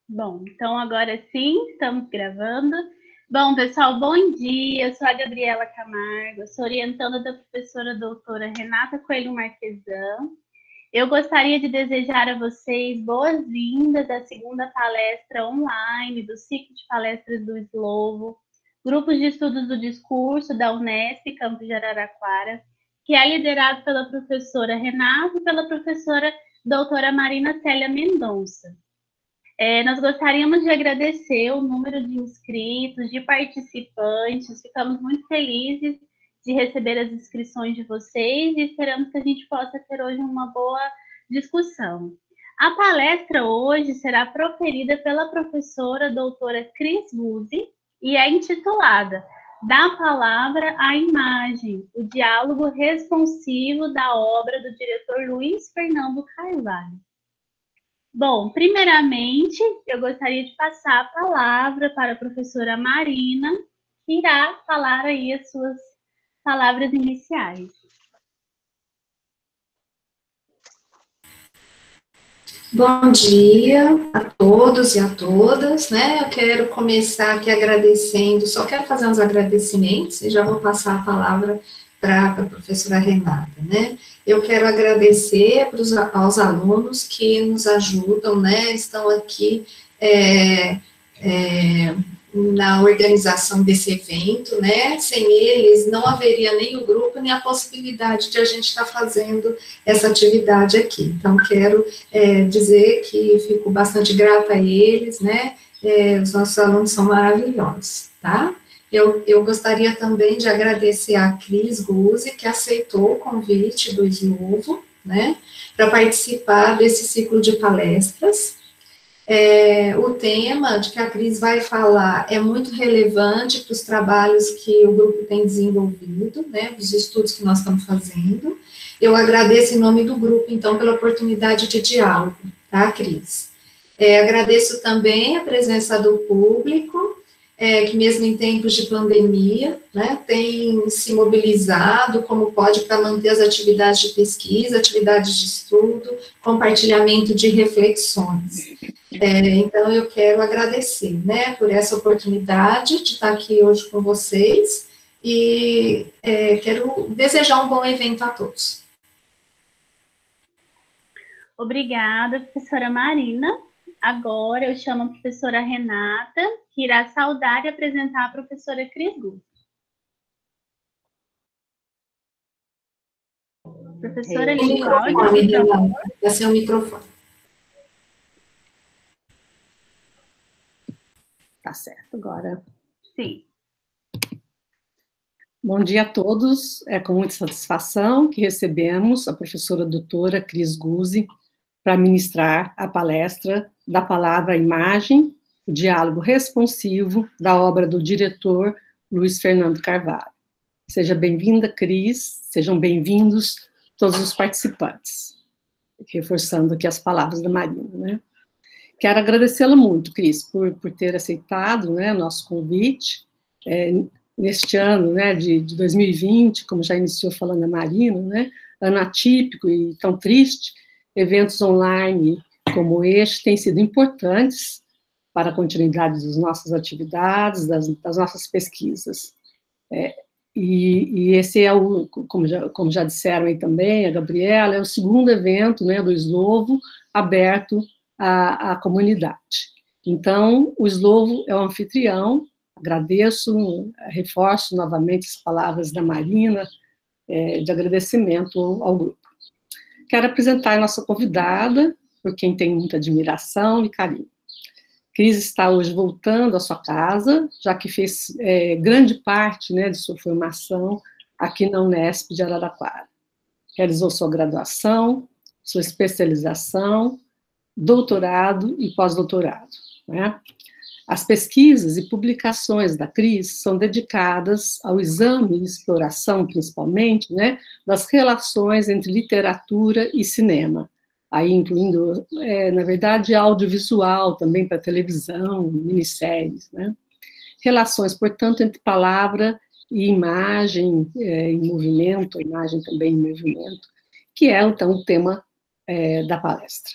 Bom, então agora sim, estamos gravando. Bom, pessoal, bom dia. Eu sou a Gabriela Camargo, sou orientanda da professora doutora Renata Coelho Marquesan. Eu gostaria de desejar a vocês boas-vindas à segunda palestra online do ciclo de palestras do Slovo, Grupos de Estudos do Discurso da Unesp, Campus de Araraquara, que é liderado pela professora Renata e pela professora doutora Marina Célia Mendonça. Nós gostaríamos de agradecer o número de inscritos, de participantes, ficamos muito felizes de receber as inscrições de vocês e esperamos que a gente possa ter hoje uma boa discussão. A palestra hoje será proferida pela professora doutora Cris Guzzi e é intitulada Da Palavra à Imagem, o diálogo responsivo da obra do diretor Luiz Fernando Carvalho. Bom, primeiramente, eu gostaria de passar a palavra para a professora Marina, que irá falar aí as suas palavras iniciais. Bom dia a todos e a todas, né? Eu quero começar aqui agradecendo, só quero fazer uns agradecimentos e já vou passar a palavra para a professora Renata, né? Eu quero agradecer aos alunos que nos ajudam, né? Estão aqui na organização desse evento, né? Sem eles não haveria nem o grupo, nem a possibilidade de a gente estar fazendo essa atividade aqui. Então, quero dizer que fico bastante grata a eles, né? Os nossos alunos são maravilhosos, tá? Eu gostaria também de agradecer a Cris Guzzi, que aceitou o convite do Slovo, né? Para participar desse ciclo de palestras. O tema de que a Cris vai falar é muito relevante para os trabalhos que o grupo tem desenvolvido, né, os estudos que nós estamos fazendo. Eu agradeço em nome do grupo, então, pela oportunidade de diálogo, tá, Cris? Agradeço também a presença do público, que mesmo em tempos de pandemia, né, tem se mobilizado como pode para manter as atividades de pesquisa, atividades de estudo, compartilhamento de reflexões. Então, eu quero agradecer, né, por essa oportunidade de estar aqui hoje com vocês e quero desejar um bom evento a todos. Obrigada, professora Marina. Agora eu chamo a professora Renata, que irá saudar e apresentar a professora Cris Guzzi. Professora, liga o áudio, por favor. Esse é o microfone. Tá certo, agora. Sim. Bom dia a todos. É com muita satisfação que recebemos a professora doutora Cris Guzzi para ministrar a palestra Da Palavra à Imagem, o diálogo responsivo da obra do diretor Luiz Fernando Carvalho. Seja bem-vinda, Cris, sejam bem-vindos todos os participantes. Reforçando aqui as palavras da Marina, né? Quero agradecê-la muito, Cris, por ter aceitado, né, nosso convite, neste ano, né, de 2020, como já iniciou falando a Marina, né, ano atípico e tão triste, eventos online como este têm sido importantes para a continuidade das nossas atividades, das nossas pesquisas. E esse é como já disseram aí também, a Gabriela, é o segundo evento, né, do Slovo aberto à comunidade. Então, o Slovo é o anfitrião. Agradeço, reforço novamente as palavras da Marina, de agradecimento ao grupo. Quero apresentar a nossa convidada, por quem tenho muita admiração e carinho. Cris está hoje voltando à sua casa, já que fez grande parte, né, de sua formação aqui na Unesp de Araraquara. Realizou sua graduação, sua especialização, doutorado e pós-doutorado, né? As pesquisas e publicações da Cris são dedicadas ao exame e exploração, principalmente, né, das relações entre literatura e cinema, aí incluindo, na verdade, audiovisual, também para televisão, minisséries, né? Relações, portanto, entre palavra e imagem em movimento, imagem também em movimento, que é, então, o tema da palestra.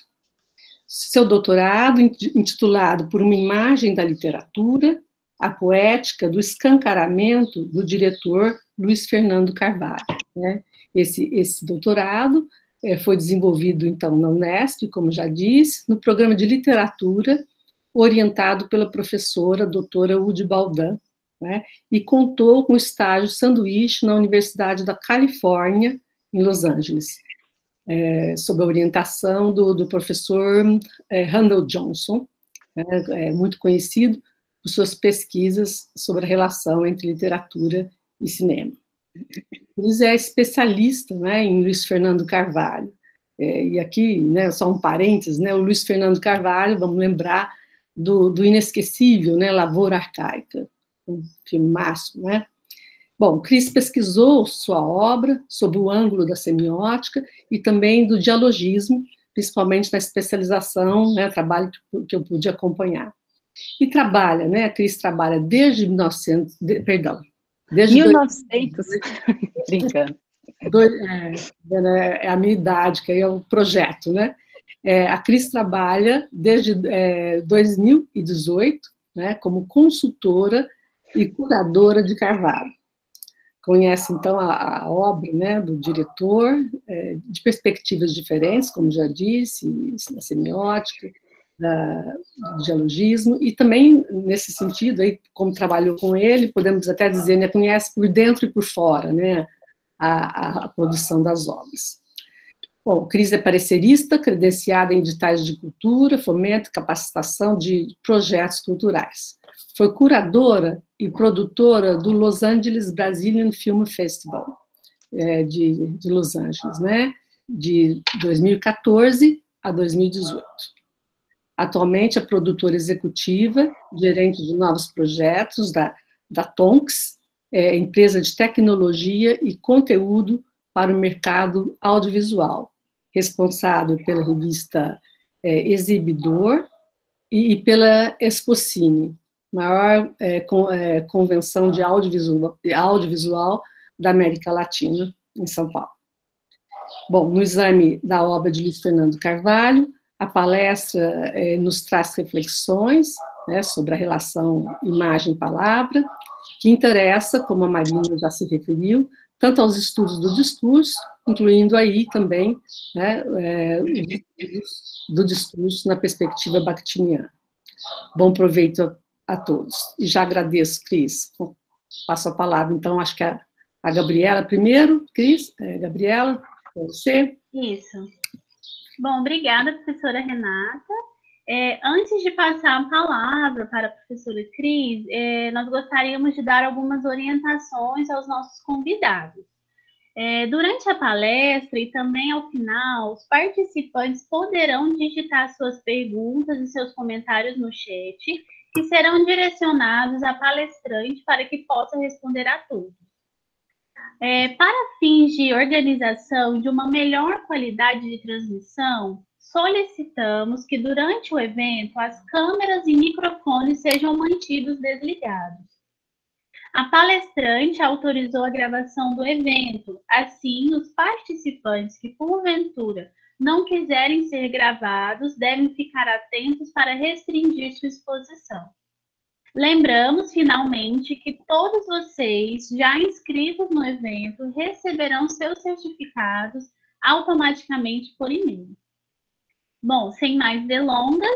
Seu doutorado, intitulado Por uma Imagem da Literatura, a Poética do Escancaramento, do diretor Luiz Fernando Carvalho, né? Esse doutorado foi desenvolvido, então, na Unesp, como já disse, no programa de literatura, orientado pela professora doutora Udi Baldan, né? E contou com estágio sanduíche na Universidade da Califórnia, em Los Angeles, sob a orientação do professor Randall Johnson, muito conhecido por suas pesquisas sobre a relação entre literatura e cinema. Luiz é especialista, né, em Luiz Fernando Carvalho. E aqui, né, só um parênteses, né, o Luiz Fernando Carvalho, vamos lembrar do inesquecível, né, Lavoura Arcaica, um filmaço, né? Bom, Cris pesquisou sua obra sob o ângulo da semiótica e também do dialogismo, principalmente na especialização, né, trabalho que eu pude acompanhar. E trabalha, né, a Cris trabalha desde 1900, desde 1900, brincando. É a minha idade, que aí é o projeto, né? A Cris trabalha desde 2018, né, como consultora e curadora de Carvalho. Conhece, então, a obra, né, do diretor, de perspectivas diferentes, como já disse, da semiótica, do dialogismo, e também, nesse sentido, aí, como trabalhou com ele, podemos até dizer, né, conhece por dentro e por fora, né, a produção das obras. Bom, Cris é parecerista, credenciada em editais de cultura, fomento e capacitação de projetos culturais. Foi curadora e produtora do Los Angeles Brazilian Film Festival, de Los Angeles, né, de 2014 a 2018. Atualmente é produtora executiva, gerente de novos projetos da Tonks, empresa de tecnologia e conteúdo para o mercado audiovisual, responsável pela revista Exibidor e pela Expocine, maior convenção de audiovisual da América Latina, em São Paulo. Bom, no exame da obra de Luiz Fernando Carvalho, a palestra nos traz reflexões, né, sobre a relação imagem-palavra, que interessa, como a Marina já se referiu, tanto aos estudos do discurso, incluindo aí também, né, do discurso na perspectiva bakhtiniana. Bom proveito a todos. E já agradeço, Cris. Passo a palavra, então, acho que a Gabriela primeiro. Cris, Gabriela, você. Isso. Bom, obrigada, professora Renata. Antes de passar a palavra para a professora Cris, nós gostaríamos de dar algumas orientações aos nossos convidados. Durante a palestra e também ao final, os participantes poderão digitar suas perguntas e seus comentários no chat, que serão direcionados à palestrante para que possa responder a todos. Para fins de organização de uma melhor qualidade de transmissão, solicitamos que durante o evento as câmeras e microfones sejam mantidos desligados. A palestrante autorizou a gravação do evento, assim, os participantes que, porventura, não quiserem ser gravados devem ficar atentos para restringir sua exposição. Lembramos, finalmente, que todos vocês, já inscritos no evento, receberão seus certificados automaticamente por e-mail. Bom, sem mais delongas,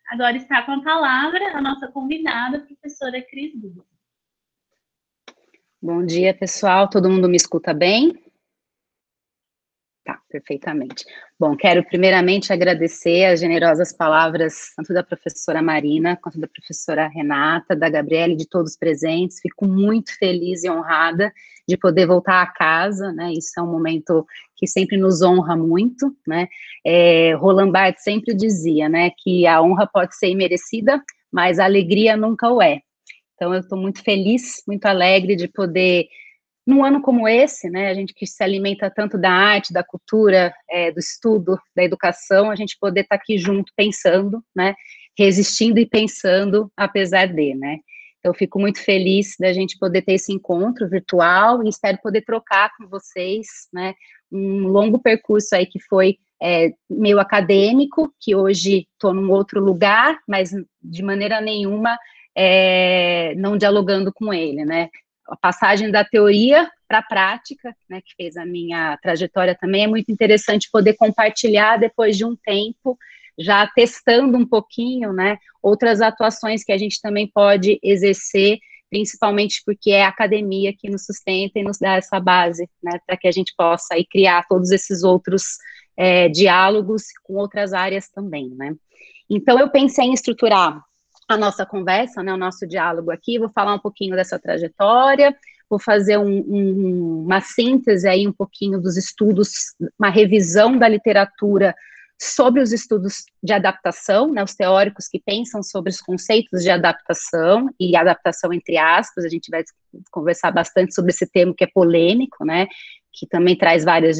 agora está com a palavra a nossa convidada, a professora Cris Guzzi. Bom dia, pessoal. Todo mundo me escuta bem? Tá, perfeitamente. Bom, quero primeiramente agradecer as generosas palavras tanto da professora Marina, quanto da professora Renata, da Gabriela e de todos os presentes. Fico muito feliz e honrada de poder voltar a casa, né? Isso é um momento que sempre nos honra muito, né? Roland Barthes sempre dizia, né, que a honra pode ser imerecida, mas a alegria nunca o é. Então, eu estou muito feliz, muito alegre de poder, num ano como esse, né, a gente que se alimenta tanto da arte, da cultura, do estudo, da educação, a gente poder estar aqui junto pensando, né, resistindo e pensando apesar de, né. Então, eu fico muito feliz da gente poder ter esse encontro virtual e espero poder trocar com vocês, né, um longo percurso aí que foi meio acadêmico, que hoje estou num outro lugar, mas de maneira nenhuma não dialogando com ele, né? A passagem da teoria para a prática, né, que fez a minha trajetória também, é muito interessante poder compartilhar depois de um tempo, já testando um pouquinho, né, outras atuações que a gente também pode exercer, principalmente porque é a academia que nos sustenta e nos dá essa base, né, para que a gente possa aí criar todos esses outros diálogos com outras áreas também, né. Então, eu pensei em estruturar a nossa conversa, né, o nosso diálogo aqui, vou falar um pouquinho dessa trajetória, vou fazer uma síntese aí um pouquinho dos estudos, uma revisão da literatura sobre os estudos de adaptação, né, os teóricos que pensam sobre os conceitos de adaptação, e adaptação entre aspas, a gente vai conversar bastante sobre esse termo que é polêmico, né, que também traz várias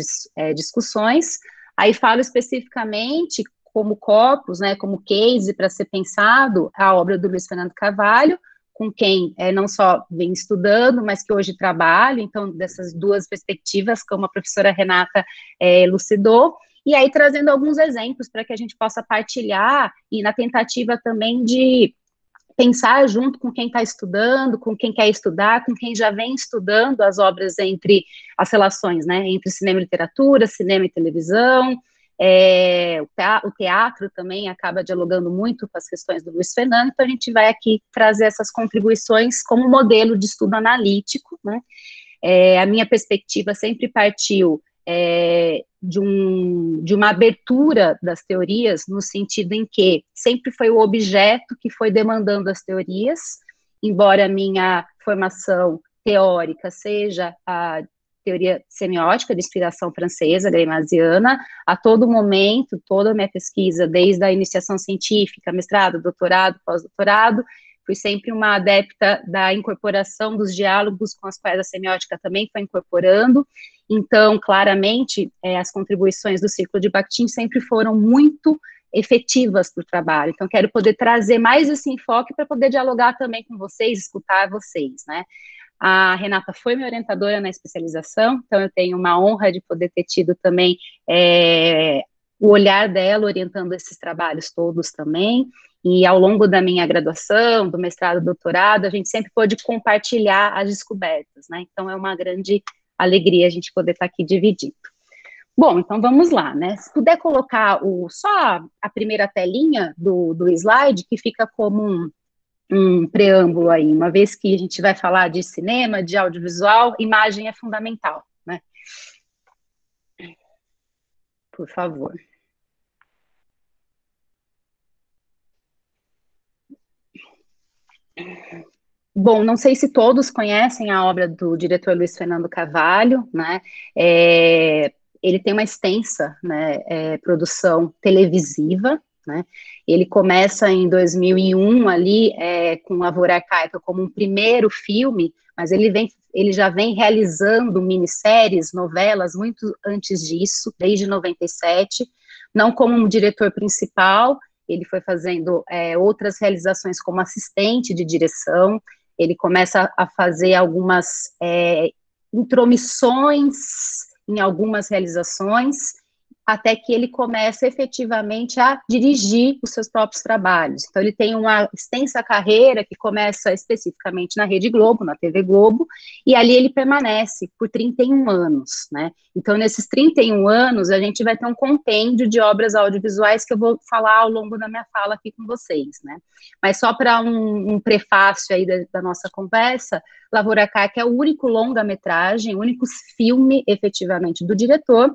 discussões. Aí falo especificamente como corpus, né, como case para ser pensado, a obra do Luiz Fernando Carvalho, com quem não só vem estudando, mas que hoje trabalho, então, dessas duas perspectivas, como a professora Renata elucidou, e aí trazendo alguns exemplos para que a gente possa partilhar, e na tentativa também de pensar junto com quem está estudando, com quem quer estudar, com quem já vem estudando as obras entre as relações, né, entre cinema e literatura, cinema e televisão. O teatro também acaba dialogando muito com as questões do Luiz Fernando, então a gente vai aqui trazer essas contribuições como modelo de estudo analítico, né? A minha perspectiva sempre partiu de uma abertura das teorias, no sentido em que sempre foi o objeto que foi demandando as teorias, embora a minha formação teórica seja a teoria semiótica de inspiração francesa, greymasiana, a todo momento, toda a minha pesquisa, desde a iniciação científica, mestrado, doutorado, pós-doutorado, fui sempre uma adepta da incorporação dos diálogos com as quais a semiótica também foi incorporando. Então, claramente, as contribuições do Círculo de Bakhtin sempre foram muito efetivas para o trabalho. Então, quero poder trazer mais esse enfoque para poder dialogar também com vocês, escutar vocês, né? A Renata foi minha orientadora na especialização, então eu tenho uma honra de poder ter tido também o olhar dela orientando esses trabalhos todos também, e ao longo da minha graduação, do mestrado, doutorado, a gente sempre pôde compartilhar as descobertas, né, então é uma grande alegria a gente poder estar aqui dividindo. Bom, então vamos lá, né, se puder colocar só a primeira telinha do slide, que fica como um preâmbulo aí, uma vez que a gente vai falar de cinema, de audiovisual, imagem é fundamental, né? Por favor. Bom, não sei se todos conhecem a obra do diretor Luiz Fernando Carvalho, né? Ele tem uma extensa, né, produção televisiva, né? Ele começa em 2001 ali com Lavoura Arcaica como um primeiro filme, mas ele já vem realizando minisséries, novelas muito antes disso, desde 97, não como um diretor principal, ele foi fazendo outras realizações como assistente de direção, ele começa a fazer algumas intromissões em algumas realizações, até que ele começa efetivamente a dirigir os seus próprios trabalhos. Então, ele tem uma extensa carreira que começa especificamente na Rede Globo, na TV Globo, e ali ele permanece por 31 anos, né? Então, nesses 31 anos, a gente vai ter um compêndio de obras audiovisuais que eu vou falar ao longo da minha fala aqui com vocês, né? Mas só para um prefácio aí da nossa conversa, Lavoura Arcaica é o único longa-metragem, o único filme, efetivamente, do diretor,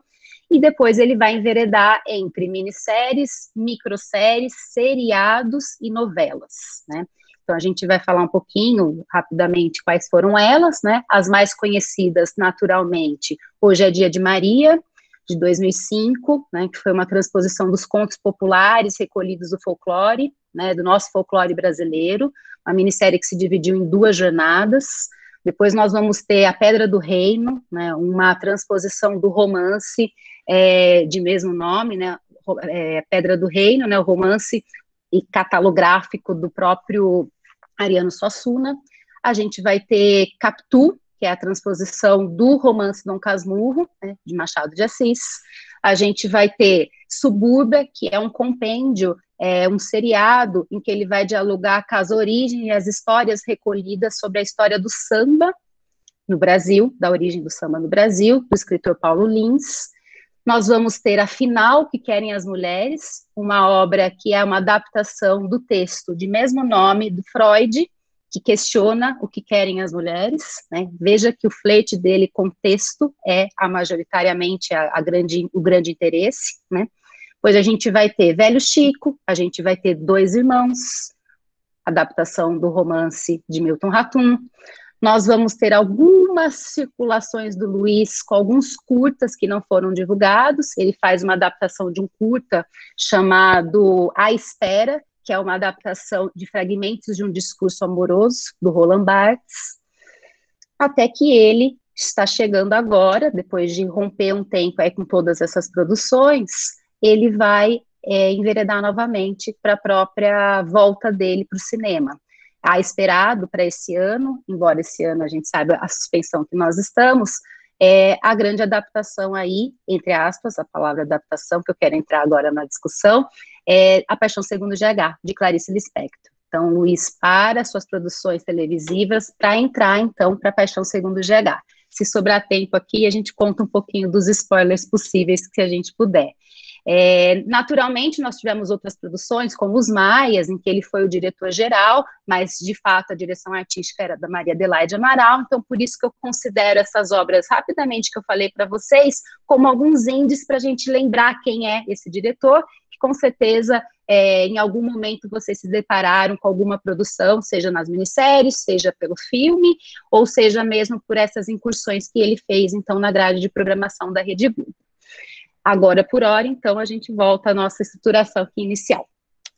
e depois ele vai enveredar entre minisséries, microséries, seriados e novelas, né? Então, a gente vai falar um pouquinho, rapidamente, quais foram elas, né? As mais conhecidas, naturalmente, Hoje é Dia de Maria, de 2005, né, que foi uma transposição dos contos populares recolhidos do folclore, né, do nosso folclore brasileiro, uma minissérie que se dividiu em 2 jornadas. Depois nós vamos ter A Pedra do Reino, né, uma transposição do romance de mesmo nome, né, Pedra do Reino, né, o romance e catalográfico do próprio Ariano Suassuna. A gente vai ter Capitu, que é a transposição do romance Dom Casmurro, né, de Machado de Assis. a gente vai ter Subúrbia, que é um compêndio, um seriado em que ele vai dialogar com as origens e as histórias recolhidas sobre a história do samba no Brasil, da origem do samba no Brasil, do escritor Paulo Lins. Nós vamos ter Afinal, que querem as mulheres, uma obra que é uma adaptação do texto de mesmo nome do Freud, que questiona o que querem as mulheres, né? Veja que o flerte dele com texto é majoritariamente o grande interesse, né? Pois a gente vai ter Velho Chico, a gente vai ter Dois Irmãos, adaptação do romance de Milton Ratum. Nós vamos ter algumas circulações do Luiz com alguns curtas que não foram divulgados. Ele faz uma adaptação de um curta chamado A Espera, que é uma adaptação de fragmentos de um discurso amoroso do Roland Barthes, até que ele está chegando agora, depois de romper um tempo aí com todas essas produções, ele vai enveredar novamente para a própria volta dele para o cinema. Há esperado para esse ano, embora esse ano a gente saiba a suspensão que nós estamos, a grande adaptação aí, entre aspas, a palavra adaptação, que eu quero entrar agora na discussão, é A Paixão Segundo GH, de Clarice Lispector. Então, Luiz para suas produções televisivas para entrar, então, para A Paixão Segundo GH. Se sobrar tempo aqui, a gente conta um pouquinho dos spoilers possíveis que a gente puder. Naturalmente, nós tivemos outras produções, como Os Maias, em que ele foi o diretor-geral, mas, de fato, a direção artística era da Maria Adelaide Amaral, então, por isso que eu considero essas obras, rapidamente, que eu falei para vocês, como alguns índices para a gente lembrar quem é esse diretor, que, com certeza, em algum momento vocês se depararam com alguma produção, seja nas minisséries, seja pelo filme, ou seja mesmo por essas incursões que ele fez, então, na grade de programação da Rede Globo. Agora, por hora, então, a gente volta à nossa estruturação aqui inicial.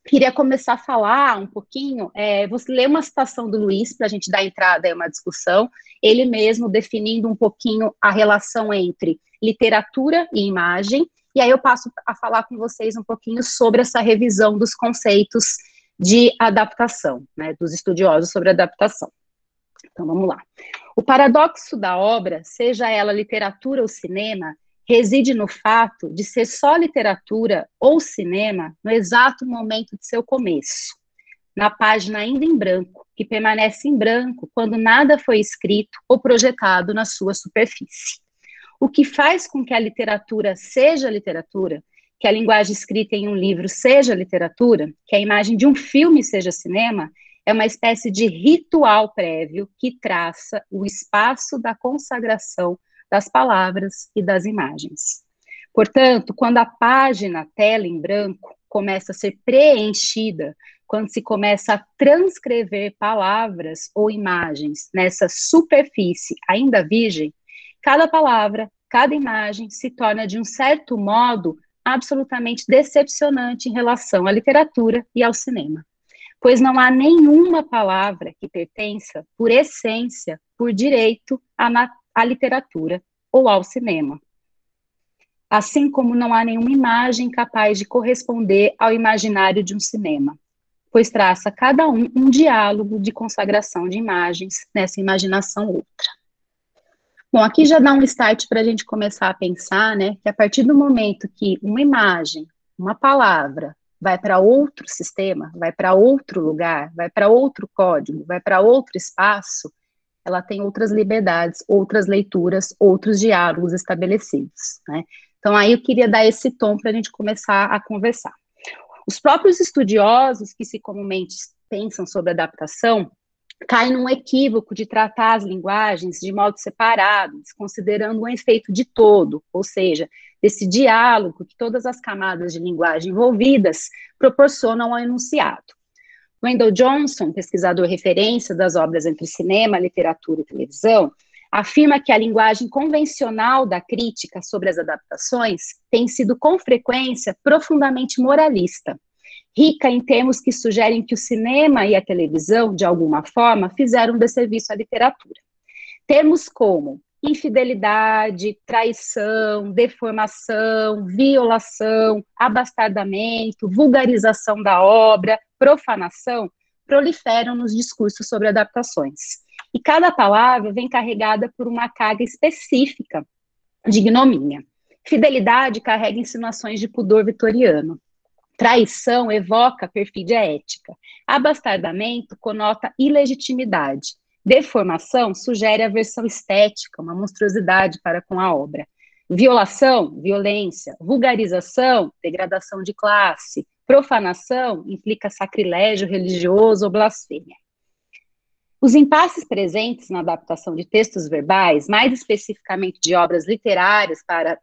Queria começar a falar um pouquinho, vou ler uma citação do Luiz, para a gente dar entrada a uma discussão, ele mesmo definindo um pouquinho a relação entre literatura e imagem, e aí eu passo a falar com vocês um pouquinho sobre essa revisão dos conceitos de adaptação, né, dos estudiosos sobre adaptação. Então, vamos lá. O paradoxo da obra, seja ela literatura ou cinema, reside no fato de ser só literatura ou cinema no exato momento de seu começo, na página ainda em branco, que permanece em branco quando nada foi escrito ou projetado na sua superfície. O que faz com que a literatura seja literatura, que a linguagem escrita em um livro seja literatura, que a imagem de um filme seja cinema, é uma espécie de ritual prévio que traça o espaço da consagração das palavras e das imagens. Portanto, quando a página, tela em branco, começa a ser preenchida, quando se começa a transcrever palavras ou imagens nessa superfície ainda virgem, cada palavra, cada imagem se torna, de um certo modo, absolutamente decepcionante em relação à literatura e ao cinema. Pois não há nenhuma palavra que pertença, por essência, por direito, à literatura ou ao cinema. Assim como não há nenhuma imagem capaz de corresponder ao imaginário de um cinema, pois traça cada um diálogo de consagração de imagens nessa imaginação outra. Bom, aqui já dá um start para a gente começar a pensar, né, que a partir do momento que uma imagem, uma palavra, vai para outro sistema, vai para outro lugar, vai para outro código, vai para outro espaço, ela tem outras liberdades, outras leituras, outros diálogos estabelecidos, né? Então, aí eu queria dar esse tom para a gente começar a conversar. Os próprios estudiosos que se comumente pensam sobre adaptação caem num equívoco de tratar as linguagens de modo separado, considerando um efeito de todo, ou seja, desse diálogo que todas as camadas de linguagem envolvidas proporcionam ao enunciado. Wendell Johnson, pesquisador referência das obras entre cinema, literatura e televisão, afirma que a linguagem convencional da crítica sobre as adaptações tem sido, com frequência, profundamente moralista, rica em termos que sugerem que o cinema e a televisão, de alguma forma, fizeram um desserviço à literatura. Termos como infidelidade, traição, deformação, violação, abastardamento, vulgarização da obra, profanação, proliferam nos discursos sobre adaptações. E cada palavra vem carregada por uma carga específica de ignomínia. Fidelidade carrega insinuações de pudor vitoriano. Traição evoca perfídia ética. Abastardamento conota ilegitimidade. Deformação sugere aversão estética, uma monstruosidade para com a obra. Violação, violência. Vulgarização, degradação de classe. Profanação implica sacrilégio religioso ou blasfêmia. Os impasses presentes na adaptação de textos verbais, mais especificamente de obras literárias para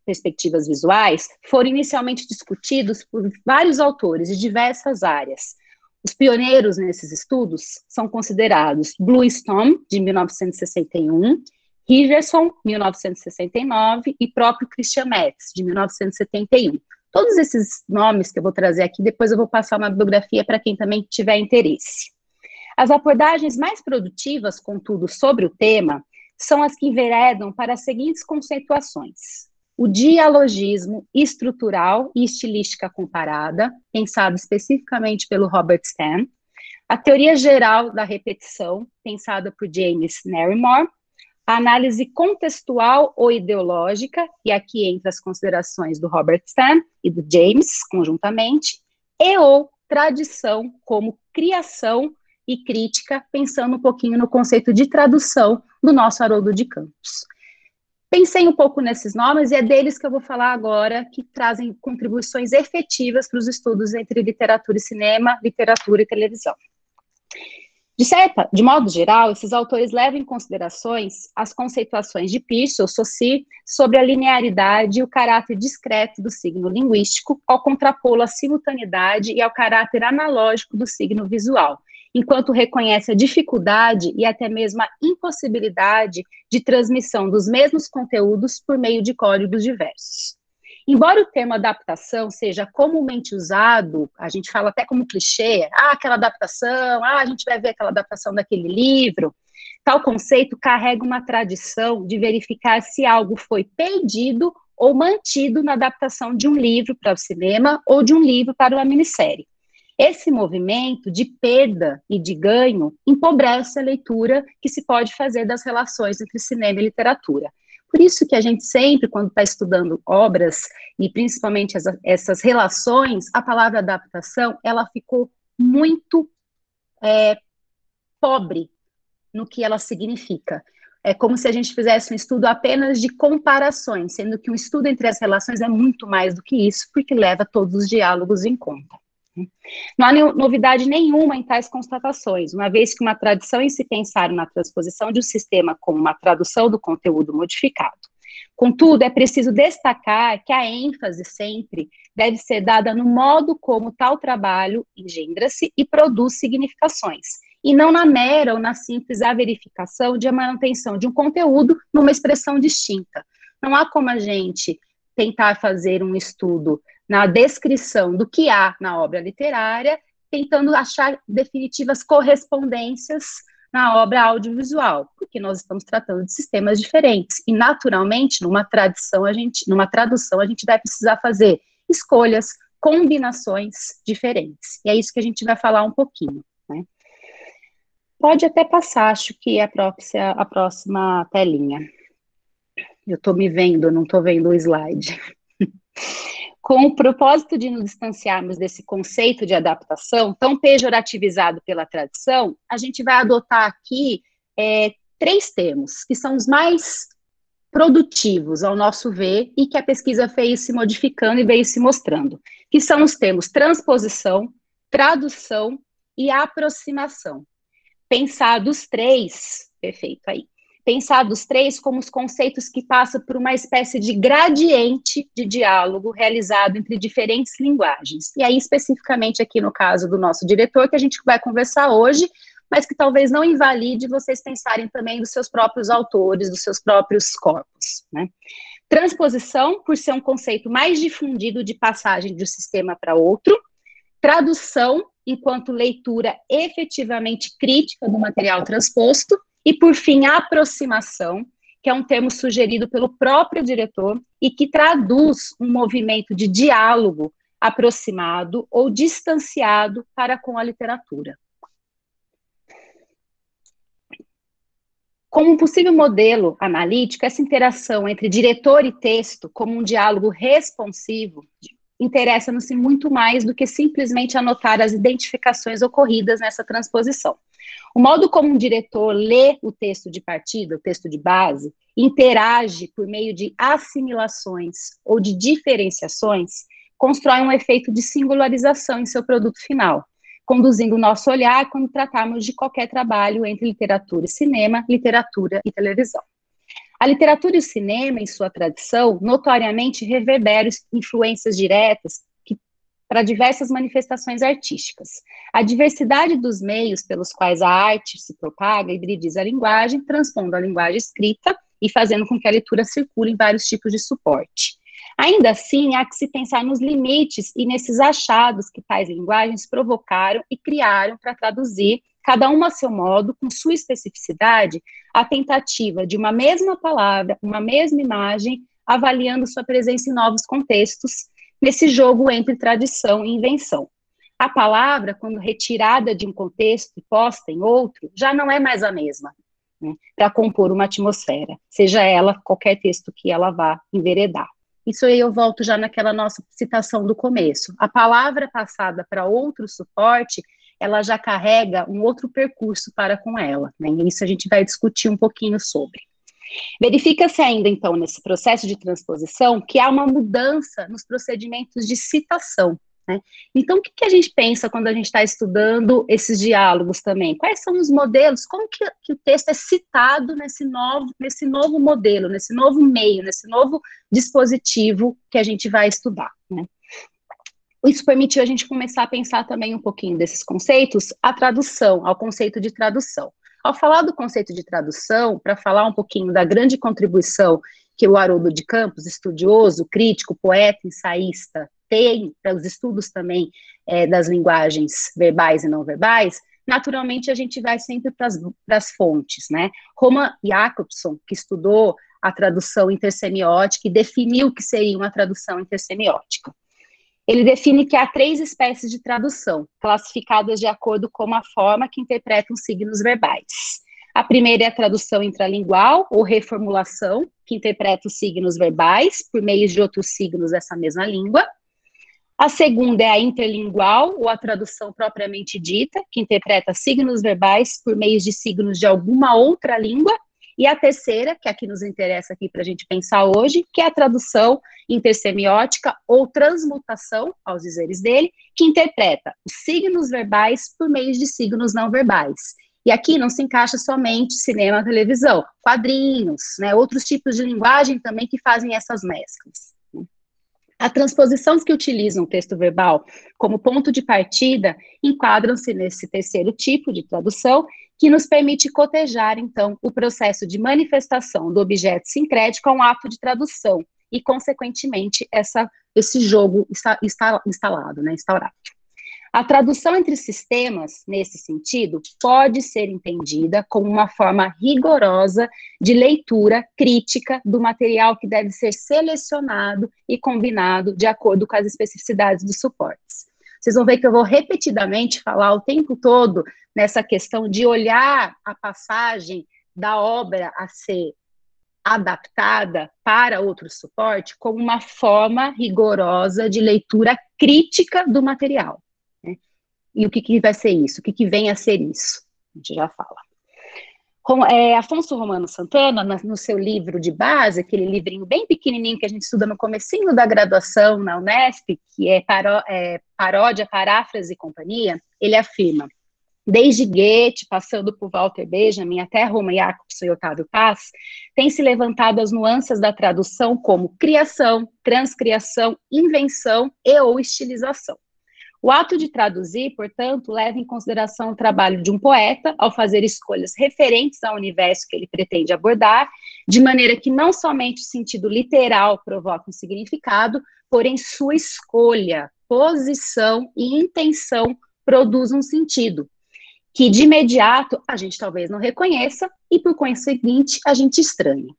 perspectivas visuais, foram inicialmente discutidos por vários autores de diversas áreas. Os pioneiros nesses estudos são considerados Bluestone, de 1961, Riverson, 1969, e próprio Christian Metz, de 1971. Todos esses nomes que eu vou trazer aqui, depois eu vou passar uma bibliografia para quem também tiver interesse. As abordagens mais produtivas, contudo, sobre o tema, são as que enveredam para as seguintes conceituações: o dialogismo estrutural e estilística comparada, pensado especificamente pelo Robert Stan, a teoria geral da repetição, pensada por James Naremore, a análise contextual ou ideológica, e aqui entra as considerações do Robert Stan e do James, conjuntamente, e ou tradição como criação e crítica, pensando um pouquinho no conceito de tradução do nosso Haroldo de Campos. Pensei um pouco nesses nomes e é deles que eu vou falar agora, que trazem contribuições efetivas para os estudos entre literatura e cinema, literatura e televisão. De modo geral, esses autores levam em considerações as conceituações de Peirce ou Saussure sobre a linearidade e o caráter discreto do signo linguístico, ao contrapô-lo à simultaneidade e ao caráter analógico do signo visual, enquanto reconhece a dificuldade e até mesmo a impossibilidade de transmissão dos mesmos conteúdos por meio de códigos diversos. Embora o termo adaptação seja comumente usado, a gente fala até como clichê, aquela adaptação, a gente vai ver aquela adaptação daquele livro, tal conceito carrega uma tradição de verificar se algo foi perdido ou mantido na adaptação de um livro para o cinema ou de um livro para uma minissérie. Esse movimento de perda e de ganho empobrece a leitura que se pode fazer das relações entre cinema e literatura. Por isso que a gente sempre, quando está estudando obras, e principalmente essas relações, a palavra adaptação, ela ficou muito pobre no que ela significa. É como se a gente fizesse um estudo apenas de comparações, sendo que um estudo entre as relações é muito mais do que isso, porque leva todos os diálogos em conta. Não há novidade nenhuma em tais constatações, uma vez que uma tradição em se pensar na transposição de um sistema como uma tradução do conteúdo modificado. Contudo, é preciso destacar que a ênfase sempre deve ser dada no modo como tal trabalho engendra-se e produz significações, e não na mera ou na simples averificação de a manutenção de um conteúdo numa expressão distinta. Não há como a gente tentar fazer um estudo na descrição do que há na obra literária, tentando achar definitivas correspondências na obra audiovisual, porque nós estamos tratando de sistemas diferentes, e naturalmente, numa tradução, a gente vai precisar fazer escolhas, combinações diferentes, e é isso que a gente vai falar um pouquinho, né? Pode até passar, acho que é a próxima telinha. Eu estou me vendo, não estou vendo o slide. Com o propósito de nos distanciarmos desse conceito de adaptação, tão pejorativizado pela tradição, a gente vai adotar aqui 3 termos, que são os mais produtivos, ao nosso ver, e que a pesquisa veio se modificando e veio se mostrando, que são os termos transposição, tradução e aproximação. Pensados 3, perfeito aí, pensados 3 como os conceitos que passam por uma espécie de gradiente de diálogo realizado entre diferentes linguagens. E aí, especificamente aqui no caso do nosso diretor, que a gente vai conversar hoje, mas que talvez não invalide vocês pensarem também dos seus próprios autores, dos seus próprios corpos, né? Transposição, por ser um conceito mais difundido de passagem de um sistema para outro. Tradução, enquanto leitura efetivamente crítica do material transposto. E, por fim, a aproximação, que é um termo sugerido pelo próprio diretor e que traduz um movimento de diálogo aproximado ou distanciado para com a literatura. Como um possível modelo analítico, essa interação entre diretor e texto, como um diálogo responsivo, interessa-nos muito mais do que simplesmente anotar as identificações ocorridas nessa transposição. O modo como um diretor lê o texto de partida, o texto de base, interage por meio de assimilações ou de diferenciações, constrói um efeito de singularização em seu produto final, conduzindo o nosso olhar quando tratarmos de qualquer trabalho entre literatura e cinema, literatura e televisão. A literatura e o cinema, em sua tradição, notoriamente reverberam influências diretas para diversas manifestações artísticas. A diversidade dos meios pelos quais a arte se propaga hibridiza a linguagem, transpondo a linguagem escrita e fazendo com que a leitura circule em vários tipos de suporte. Ainda assim, há que se pensar nos limites e nesses achados que tais linguagens provocaram e criaram para traduzir, cada uma a seu modo, com sua especificidade, a tentativa de uma mesma palavra, uma mesma imagem, avaliando sua presença em novos contextos, nesse jogo entre tradição e invenção. A palavra, quando retirada de um contexto e posta em outro, já não é mais a mesma, né, para compor uma atmosfera, seja ela qualquer texto que ela vá enveredar. Isso aí eu volto já naquela nossa citação do começo. A palavra passada para outro suporte, ela já carrega um outro percurso para com ela, né? E isso a gente vai discutir um pouquinho sobre. Verifica-se ainda, então, nesse processo de transposição, que há uma mudança nos procedimentos de citação, né? Então, o que a gente pensa quando a gente está estudando esses diálogos também? Quais são os modelos? Como que o texto é citado nesse novo modelo, nesse novo meio, nesse novo dispositivo que a gente vai estudar, né? Isso permitiu a gente começar a pensar também um pouquinho desses conceitos, a tradução, ao conceito de tradução. Ao falar do conceito de tradução, para falar um pouquinho da grande contribuição que o Haroldo de Campos, estudioso, crítico, poeta, ensaísta, tem para os estudos também das linguagens verbais e não verbais, naturalmente a gente vai sempre para as fontes, né? Roman Jakobson, que estudou a tradução intersemiótica e definiu o que seria uma tradução intersemiótica. Ele define que há 3 espécies de tradução, classificadas de acordo com a forma que interpretam signos verbais. A primeira é a tradução intralingual, ou reformulação, que interpreta os signos verbais por meio de outros signos dessa mesma língua. A segunda é a interlingual, ou a tradução propriamente dita, que interpreta signos verbais por meio de signos de alguma outra língua. E a terceira, que é a que nos interessa aqui para a gente pensar hoje, que é a tradução intersemiótica ou transmutação, aos dizeres dele, que interpreta os signos verbais por meio de signos não verbais. E aqui não se encaixa somente cinema, televisão, quadrinhos, né, outros tipos de linguagem também que fazem essas mesclas. As transposições que utilizam o texto verbal como ponto de partida enquadram-se nesse terceiro tipo de tradução, que nos permite cotejar, então, o processo de manifestação do objeto sincrético a um ato de tradução e, consequentemente, esse jogo instalado, né, instaurado. A tradução entre sistemas, nesse sentido, pode ser entendida como uma forma rigorosa de leitura crítica do material que deve ser selecionado e combinado de acordo com as especificidades dos suportes. Vocês vão ver que eu vou repetidamente falar o tempo todo nessa questão de olhar a passagem da obra a ser adaptada para outro suporte como uma forma rigorosa de leitura crítica do material. Né? E o que vai ser isso? O que vem a ser isso? A gente já fala. Afonso Romano Santana, no seu livro de base, aquele livrinho bem pequenininho que a gente estuda no comecinho da graduação na Unesp, que é Paródia, Paráfrase e Companhia, ele afirma: desde Goethe, passando por Walter Benjamin, até Roman Jakobson e Otávio Paz, tem se levantado as nuances da tradução como criação, transcriação, invenção e ou estilização. O ato de traduzir, portanto, leva em consideração o trabalho de um poeta ao fazer escolhas referentes ao universo que ele pretende abordar, de maneira que não somente o sentido literal provoca um significado, porém sua escolha, posição e intenção produz um sentido, que de imediato a gente talvez não reconheça e, por conseguinte, a gente estranha.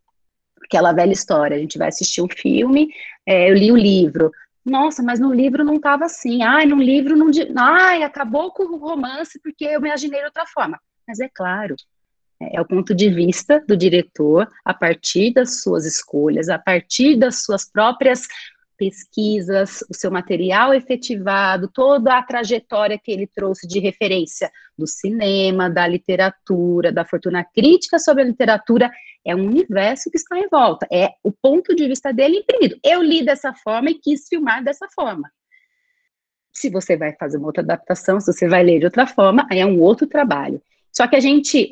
Aquela velha história, a gente vai assistir um filme, eu li o livro, nossa, mas no livro não estava assim, no livro não... acabou com o romance porque eu imaginei de outra forma. Mas é claro, É o ponto de vista do diretor, a partir das suas escolhas, a partir das suas próprias pesquisas, o seu material efetivado, toda a trajetória que ele trouxe de referência do cinema, da literatura, da fortuna crítica sobre a literatura, é um universo que está em volta, é o ponto de vista dele imprimido. Eu li dessa forma e quis filmar dessa forma. Se você vai fazer uma outra adaptação, se você vai ler de outra forma, aí é um outro trabalho. Só que a gente,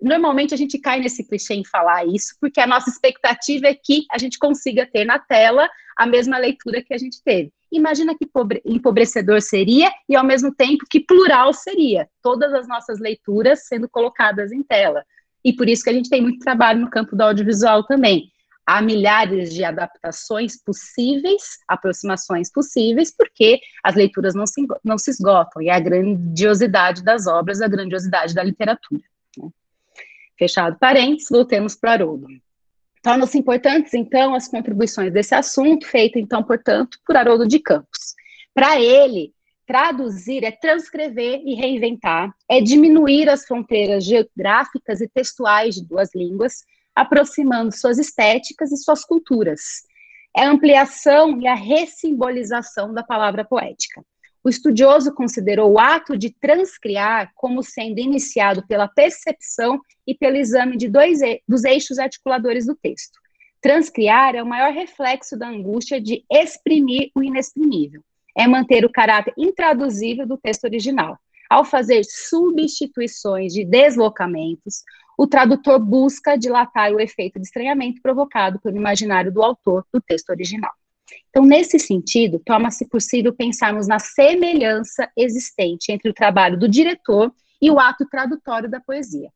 normalmente a gente cai nesse clichê em falar isso, porque a nossa expectativa é que a gente consiga ter na tela a mesma leitura que a gente teve. Imagina que empobrecedor seria e, ao mesmo tempo, que plural seria. Todas as nossas leituras sendo colocadas em tela. E por isso que a gente tem muito trabalho no campo do audiovisual também. Há milhares de adaptações possíveis, aproximações possíveis, porque as leituras não se esgotam, e é a grandiosidade das obras, a grandiosidade da literatura. Né? Fechado parênteses, voltemos para Haroldo. Tornam-se importantes, então, as contribuições desse assunto, feita, então, portanto, por Haroldo de Campos. Para ele, traduzir é transcrever e reinventar, é diminuir as fronteiras geográficas e textuais de duas línguas, aproximando suas estéticas e suas culturas. É a ampliação e a ressimbolização da palavra poética. O estudioso considerou o ato de transcriar como sendo iniciado pela percepção e pelo exame dos eixos articuladores do texto. Transcriar é o maior reflexo da angústia de exprimir o inexprimível. É manter o caráter intraduzível do texto original. Ao fazer substituições de deslocamentos, o tradutor busca dilatar o efeito de estranhamento provocado pelo imaginário do autor do texto original. Então, nesse sentido, torna-se possível pensarmos na semelhança existente entre o trabalho do diretor e o ato tradutório da poesia.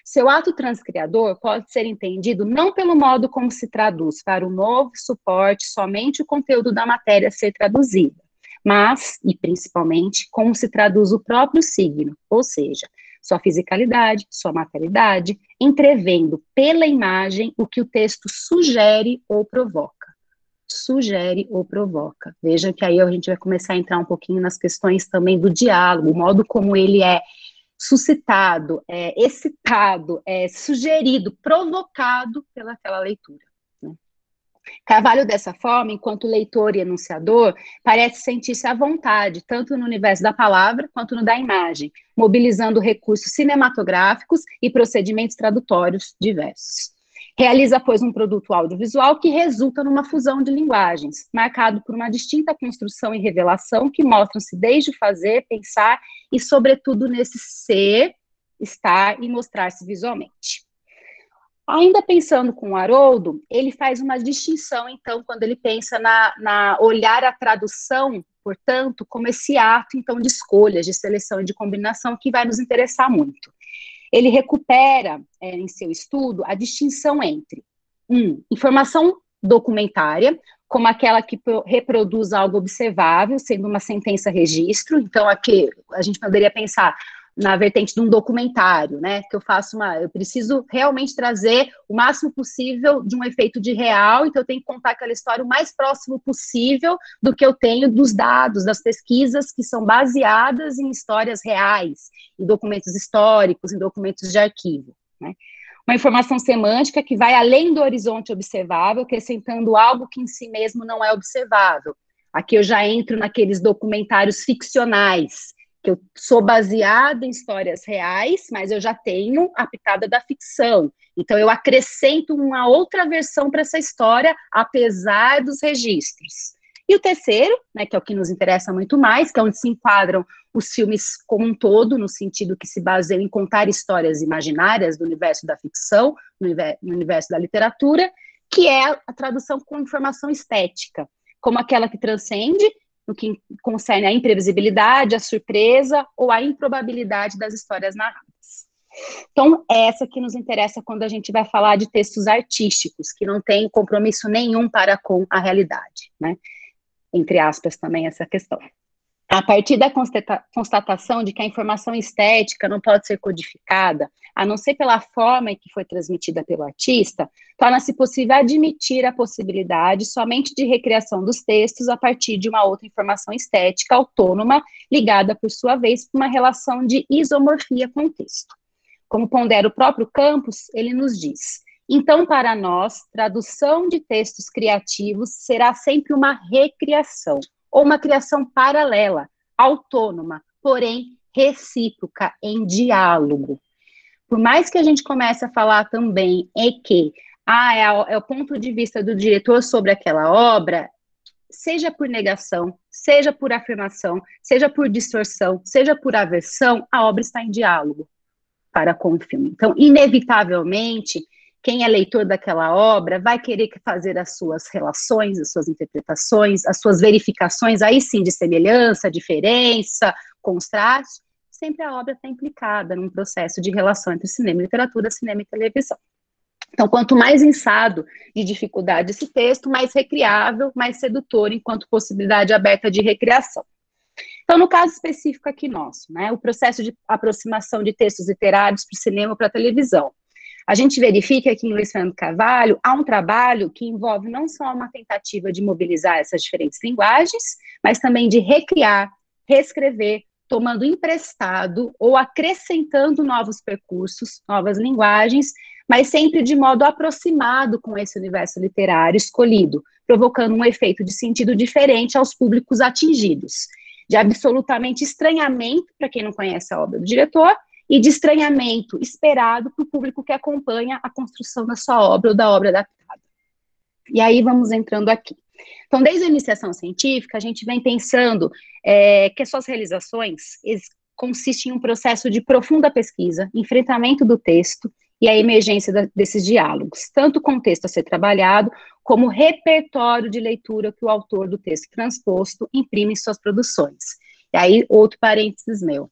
Seu ato transcriador pode ser entendido não pelo modo como se traduz para o novo suporte somente o conteúdo da matéria a ser traduzida, mas, e principalmente, como se traduz o próprio signo, ou seja, sua fisicalidade, sua materialidade, entrevendo pela imagem o que o texto sugere ou provoca. Sugere ou provoca. Veja que aí a gente vai começar a entrar um pouquinho nas questões também do diálogo, o modo como ele é suscitado, excitado, sugerido, provocado pelaquela leitura. Carvalho, dessa forma, enquanto leitor e enunciador, parece sentir-se à vontade, tanto no universo da palavra quanto no da imagem, mobilizando recursos cinematográficos e procedimentos tradutórios diversos. Realiza, pois, um produto audiovisual que resulta numa fusão de linguagens, marcado por uma distinta construção e revelação que mostram-se desde o fazer, pensar e, sobretudo, nesse ser, estar e mostrar-se visualmente. Ainda pensando com o Haroldo, ele faz uma distinção, então, quando ele pensa na olhar a tradução, portanto, como esse ato, então, de escolhas, de seleção e de combinação que vai nos interessar muito. Ele recupera, em seu estudo, a distinção entre, informação documentária, como aquela que reproduz algo observável, sendo uma sentença-registro, então, aqui a gente poderia pensar na vertente de um documentário, né, que eu preciso realmente trazer o máximo possível de um efeito de real, então eu tenho que contar aquela história o mais próximo possível do que eu tenho dos dados, das pesquisas que são baseadas em histórias reais, em documentos históricos, em documentos de arquivo, né. Uma informação semântica que vai além do horizonte observável, acrescentando algo que em si mesmo não é observável. Aqui eu já entro naqueles documentários ficcionais, que eu sou baseada em histórias reais, mas eu já tenho a pitada da ficção. Então, eu acrescento uma outra versão para essa história, apesar dos registros. E o terceiro, né, que é o que nos interessa muito mais, que é onde se enquadram os filmes como um todo, no sentido que se baseiam em contar histórias imaginárias do universo da ficção, no universo da literatura, que é a tradução com informação estética, como aquela que transcende, no que concerne a imprevisibilidade, a surpresa ou a improbabilidade das histórias narradas. Então, é essa que nos interessa quando a gente vai falar de textos artísticos, que não tem compromisso nenhum para com a realidade, né? Entre aspas também essa questão. A partir da constatação de que a informação estética não pode ser codificada, a não ser pela forma em que foi transmitida pelo artista, torna-se possível admitir a possibilidade somente de recriação dos textos a partir de uma outra informação estética autônoma, ligada, por sua vez, por uma relação de isomorfia com o texto. Como pondera o próprio Campos, ele nos diz: então, para nós, tradução de textos criativos será sempre uma recriação, ou uma criação paralela, autônoma, porém recíproca, em diálogo. Por mais que a gente comece a falar também que é o ponto de vista do diretor sobre aquela obra, seja por negação, seja por afirmação, seja por distorção, seja por aversão, a obra está em diálogo para com o filme. Então, inevitavelmente, quem é leitor daquela obra vai querer fazer as suas relações, as suas interpretações, as suas verificações, aí sim, de semelhança, diferença, contraste. Sempre a obra está implicada num processo de relação entre cinema e literatura, cinema e televisão. Então, quanto mais ensado de dificuldade esse texto, mais recriável, mais sedutor, enquanto possibilidade aberta de recriação. Então, no caso específico aqui nosso, né, o processo de aproximação de textos literários para o cinema ou para a televisão. A gente verifica que em Luiz Fernando Carvalho há um trabalho que envolve não só uma tentativa de mobilizar essas diferentes linguagens, mas também de recriar, reescrever, tomando emprestado ou acrescentando novos percursos, novas linguagens, mas sempre de modo aproximado com esse universo literário escolhido, provocando um efeito de sentido diferente aos públicos atingidos, de absolutamente estranhamento para quem não conhece a obra do diretor e de estranhamento esperado para o público que acompanha a construção da sua obra ou da obra adaptada. E aí vamos entrando aqui. Então, desde a iniciação científica, a gente vem pensando que as suas realizações consistem em um processo de profunda pesquisa, enfrentamento do texto e a emergência desses diálogos, tanto com o texto a ser trabalhado, como o repertório de leitura que o autor do texto transposto imprime em suas produções. E aí, outro parênteses meu.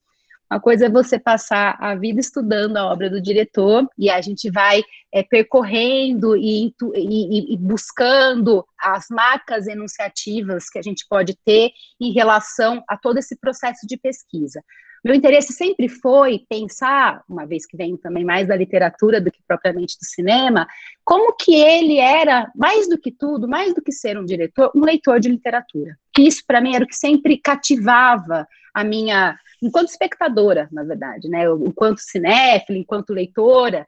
Uma coisa é você passar a vida estudando a obra do diretor, e a gente vai percorrendo e buscando as marcas enunciativas que a gente pode ter em relação a todo esse processo de pesquisa. Meu interesse sempre foi pensar, uma vez que venho também mais da literatura do que propriamente do cinema, como que ele era, mais do que tudo, mais do que ser um diretor, um leitor de literatura. Que isso, para mim, era o que sempre cativava a minha, enquanto espectadora, na verdade, né? Enquanto cinéfila, enquanto leitora,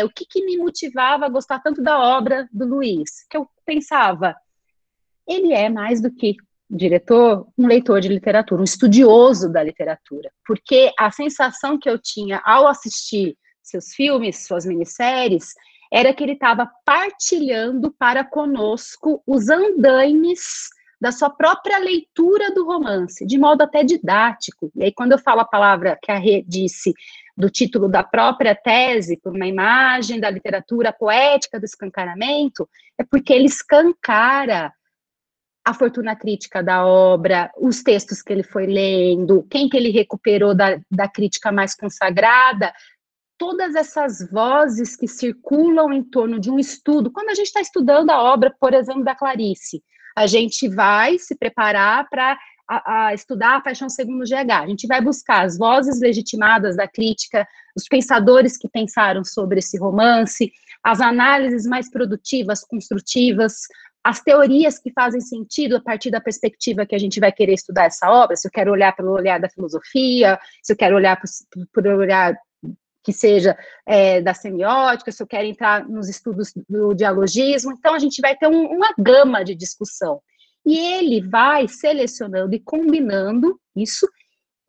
o que me motivava a gostar tanto da obra do Luiz? Que eu pensava, ele é mais do que diretor, um leitor de literatura, um estudioso da literatura, porque a sensação que eu tinha ao assistir seus filmes, suas minisséries, era que ele estava partilhando para conosco os andaimes da sua própria leitura do romance, de modo até didático. E aí, quando eu falo a palavra que a Rê disse, do título da própria tese, por uma imagem da literatura poética do escancaramento, é porque ele escancara a fortuna crítica da obra, os textos que ele foi lendo, quem que ele recuperou da crítica mais consagrada, todas essas vozes que circulam em torno de um estudo. Quando a gente está estudando a obra, por exemplo, da Clarice, a gente vai se preparar para estudar a Paixão segundo GH, a gente vai buscar as vozes legitimadas da crítica, os pensadores que pensaram sobre esse romance, as análises mais produtivas, construtivas, as teorias que fazem sentido a partir da perspectiva que a gente vai querer estudar essa obra, se eu quero olhar pelo olhar da filosofia, se eu quero olhar por olhar que seja da semiótica, se eu quero entrar nos estudos do dialogismo, então a gente vai ter uma gama de discussão. E ele vai selecionando e combinando isso,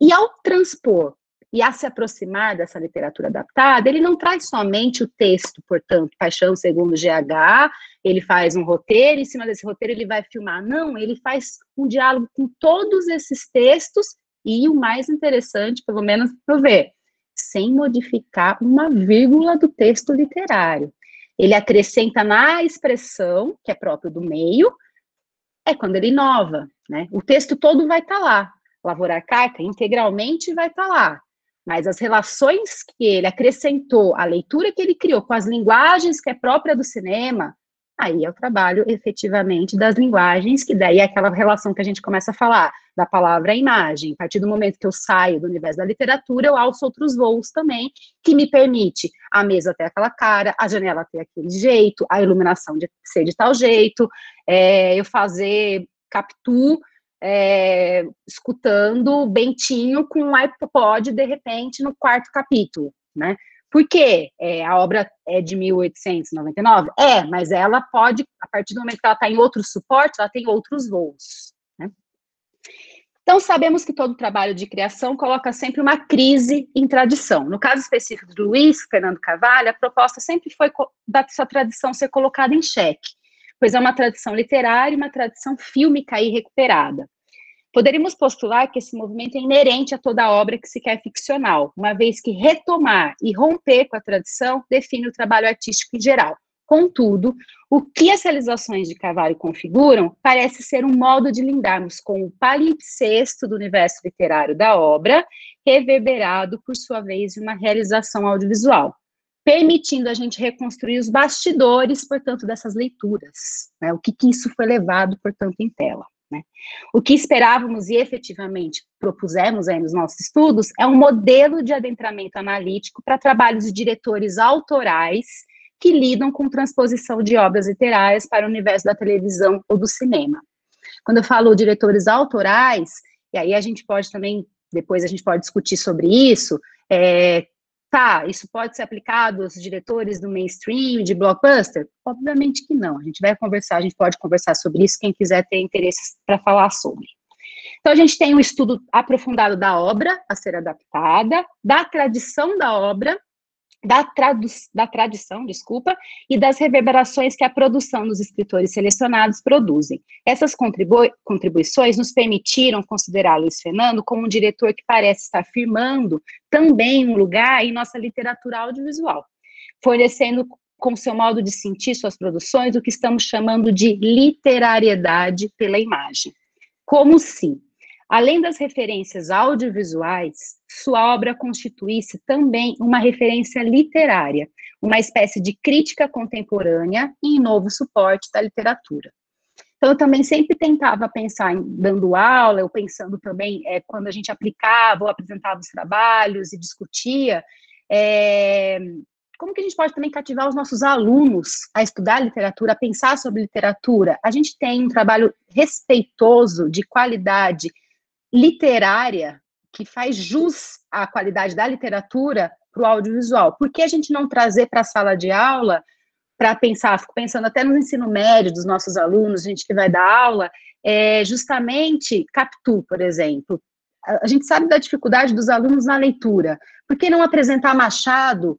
e ao transpor e a se aproximar dessa literatura adaptada, ele não traz somente o texto, portanto, Paixão segundo GH, ele faz um roteiro, em cima desse roteiro ele vai filmar. Não, ele faz um diálogo com todos esses textos, e o mais interessante, pelo menos para eu ver, sem modificar uma vírgula do texto literário. Ele acrescenta na expressão, que é próprio do meio, quando ele inova, né? O texto todo vai estar lá. Lavoura Arcaica integralmente vai estar lá. Mas as relações que ele acrescentou, a leitura que ele criou com as linguagens que é própria do cinema, aí é o trabalho, efetivamente, das linguagens, que daí é aquela relação que a gente começa a falar, da palavra à imagem. A partir do momento que eu saio do universo da literatura, eu alço outros voos também, que me permite a mesa ter aquela cara, a janela ter aquele jeito, a iluminação de ser de tal jeito, eu fazer captu, escutando Bentinho com um iPod, de repente, no quarto capítulo, né? Por quê? A obra é de 1899? Mas ela pode, a partir do momento que ela está em outros suportes, ela tem outros voos, né? Então, sabemos que todo trabalho de criação coloca sempre uma crise em tradição. No caso específico do Luiz Fernando Carvalho, a proposta sempre foi da sua tradição ser colocada em xeque, pois é uma tradição literária e uma tradição fílmica aí recuperada. Poderíamos postular que esse movimento é inerente a toda obra que se quer ficcional, uma vez que retomar e romper com a tradição define o trabalho artístico em geral. Contudo, o que as realizações de Carvalho configuram parece ser um modo de lidarmos com o palimpsesto do universo literário da obra, reverberado, por sua vez, em uma realização audiovisual, permitindo a gente reconstruir os bastidores, portanto, dessas leituras, né? O que isso foi levado, portanto, em tela, né? O que esperávamos e efetivamente propusemos aí nos nossos estudos é um modelo de adentramento analítico para trabalhos de diretores autorais que lidam com transposição de obras literárias para o universo da televisão ou do cinema. Quando eu falo diretores autorais, e aí a gente pode também, depois a gente pode discutir sobre isso, isso pode ser aplicado aos diretores do mainstream, de blockbuster? Obviamente que não, a gente pode conversar sobre isso, quem quiser ter interesse para falar sobre. Então, a gente tem um estudo aprofundado da obra a ser adaptada, da tradição da obra, da tradição, e das reverberações que a produção dos escritores selecionados produzem. Essas contribuições nos permitiram considerar Luiz Fernando como um diretor que parece estar firmando também um lugar em nossa literatura audiovisual, fornecendo com seu modo de sentir suas produções o que estamos chamando de literariedade pela imagem. Como se, além das referências audiovisuais, sua obra constituísse também uma referência literária, uma espécie de crítica contemporânea em novo suporte da literatura. Então, eu também sempre tentava pensar dando aula, eu pensando também quando a gente aplicava ou apresentava os trabalhos e discutia, como que a gente pode também cativar os nossos alunos a estudar literatura, a pensar sobre literatura. A gente tem um trabalho respeitoso, de qualidade literária, que faz jus à qualidade da literatura para o audiovisual. Por que a gente não trazer para a sala de aula, para pensar, fico pensando até no ensino médio dos nossos alunos, gente que vai dar aula, justamente Capitu, por exemplo. A gente sabe da dificuldade dos alunos na leitura. Por que não apresentar Machado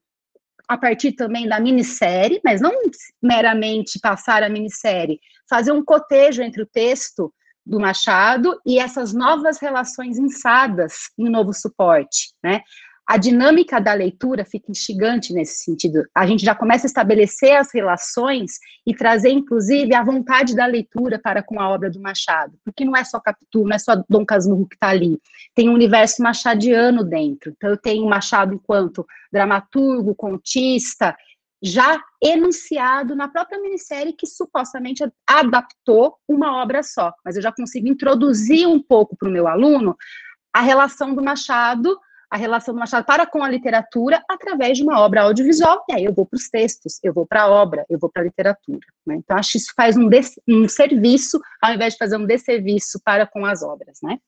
a partir também da minissérie, mas não meramente passar a minissérie, fazer um cotejo entre o texto do Machado e essas novas relações insadas em novo suporte, né? A dinâmica da leitura fica instigante nesse sentido. A gente já começa a estabelecer as relações e trazer, inclusive, a vontade da leitura para com a obra do Machado, porque não é só Capitu, não é só Dom Casmurro que está ali, tem um universo machadiano dentro. Então, eu tenho Machado enquanto dramaturgo, contista, já enunciado na própria minissérie que supostamente adaptou uma obra só, mas eu já consigo introduzir um pouco para o meu aluno a relação do Machado para com a literatura através de uma obra audiovisual, e aí eu vou para os textos, eu vou para a obra, eu vou para a literatura, né? Então, acho que isso faz um serviço, ao invés de fazer um desserviço para com as obras, né?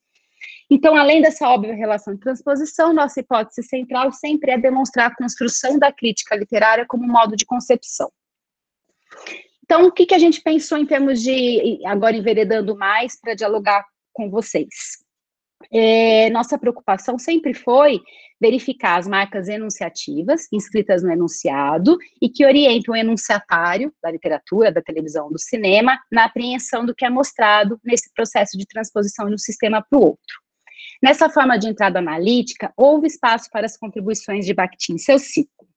Então, além dessa óbvia relação de transposição, nossa hipótese central sempre é demonstrar a construção da crítica literária como modo de concepção. Então, o que a gente pensou em termos de, agora enveredando mais para dialogar com vocês? Nossa preocupação sempre foi verificar as marcas enunciativas inscritas no enunciado e que orientam o enunciatário da literatura, da televisão, do cinema, na apreensão do que é mostrado nesse processo de transposição de um sistema para o outro. Nessa forma de entrada analítica, houve espaço para as contribuições de Bakhtin em seu ciclo.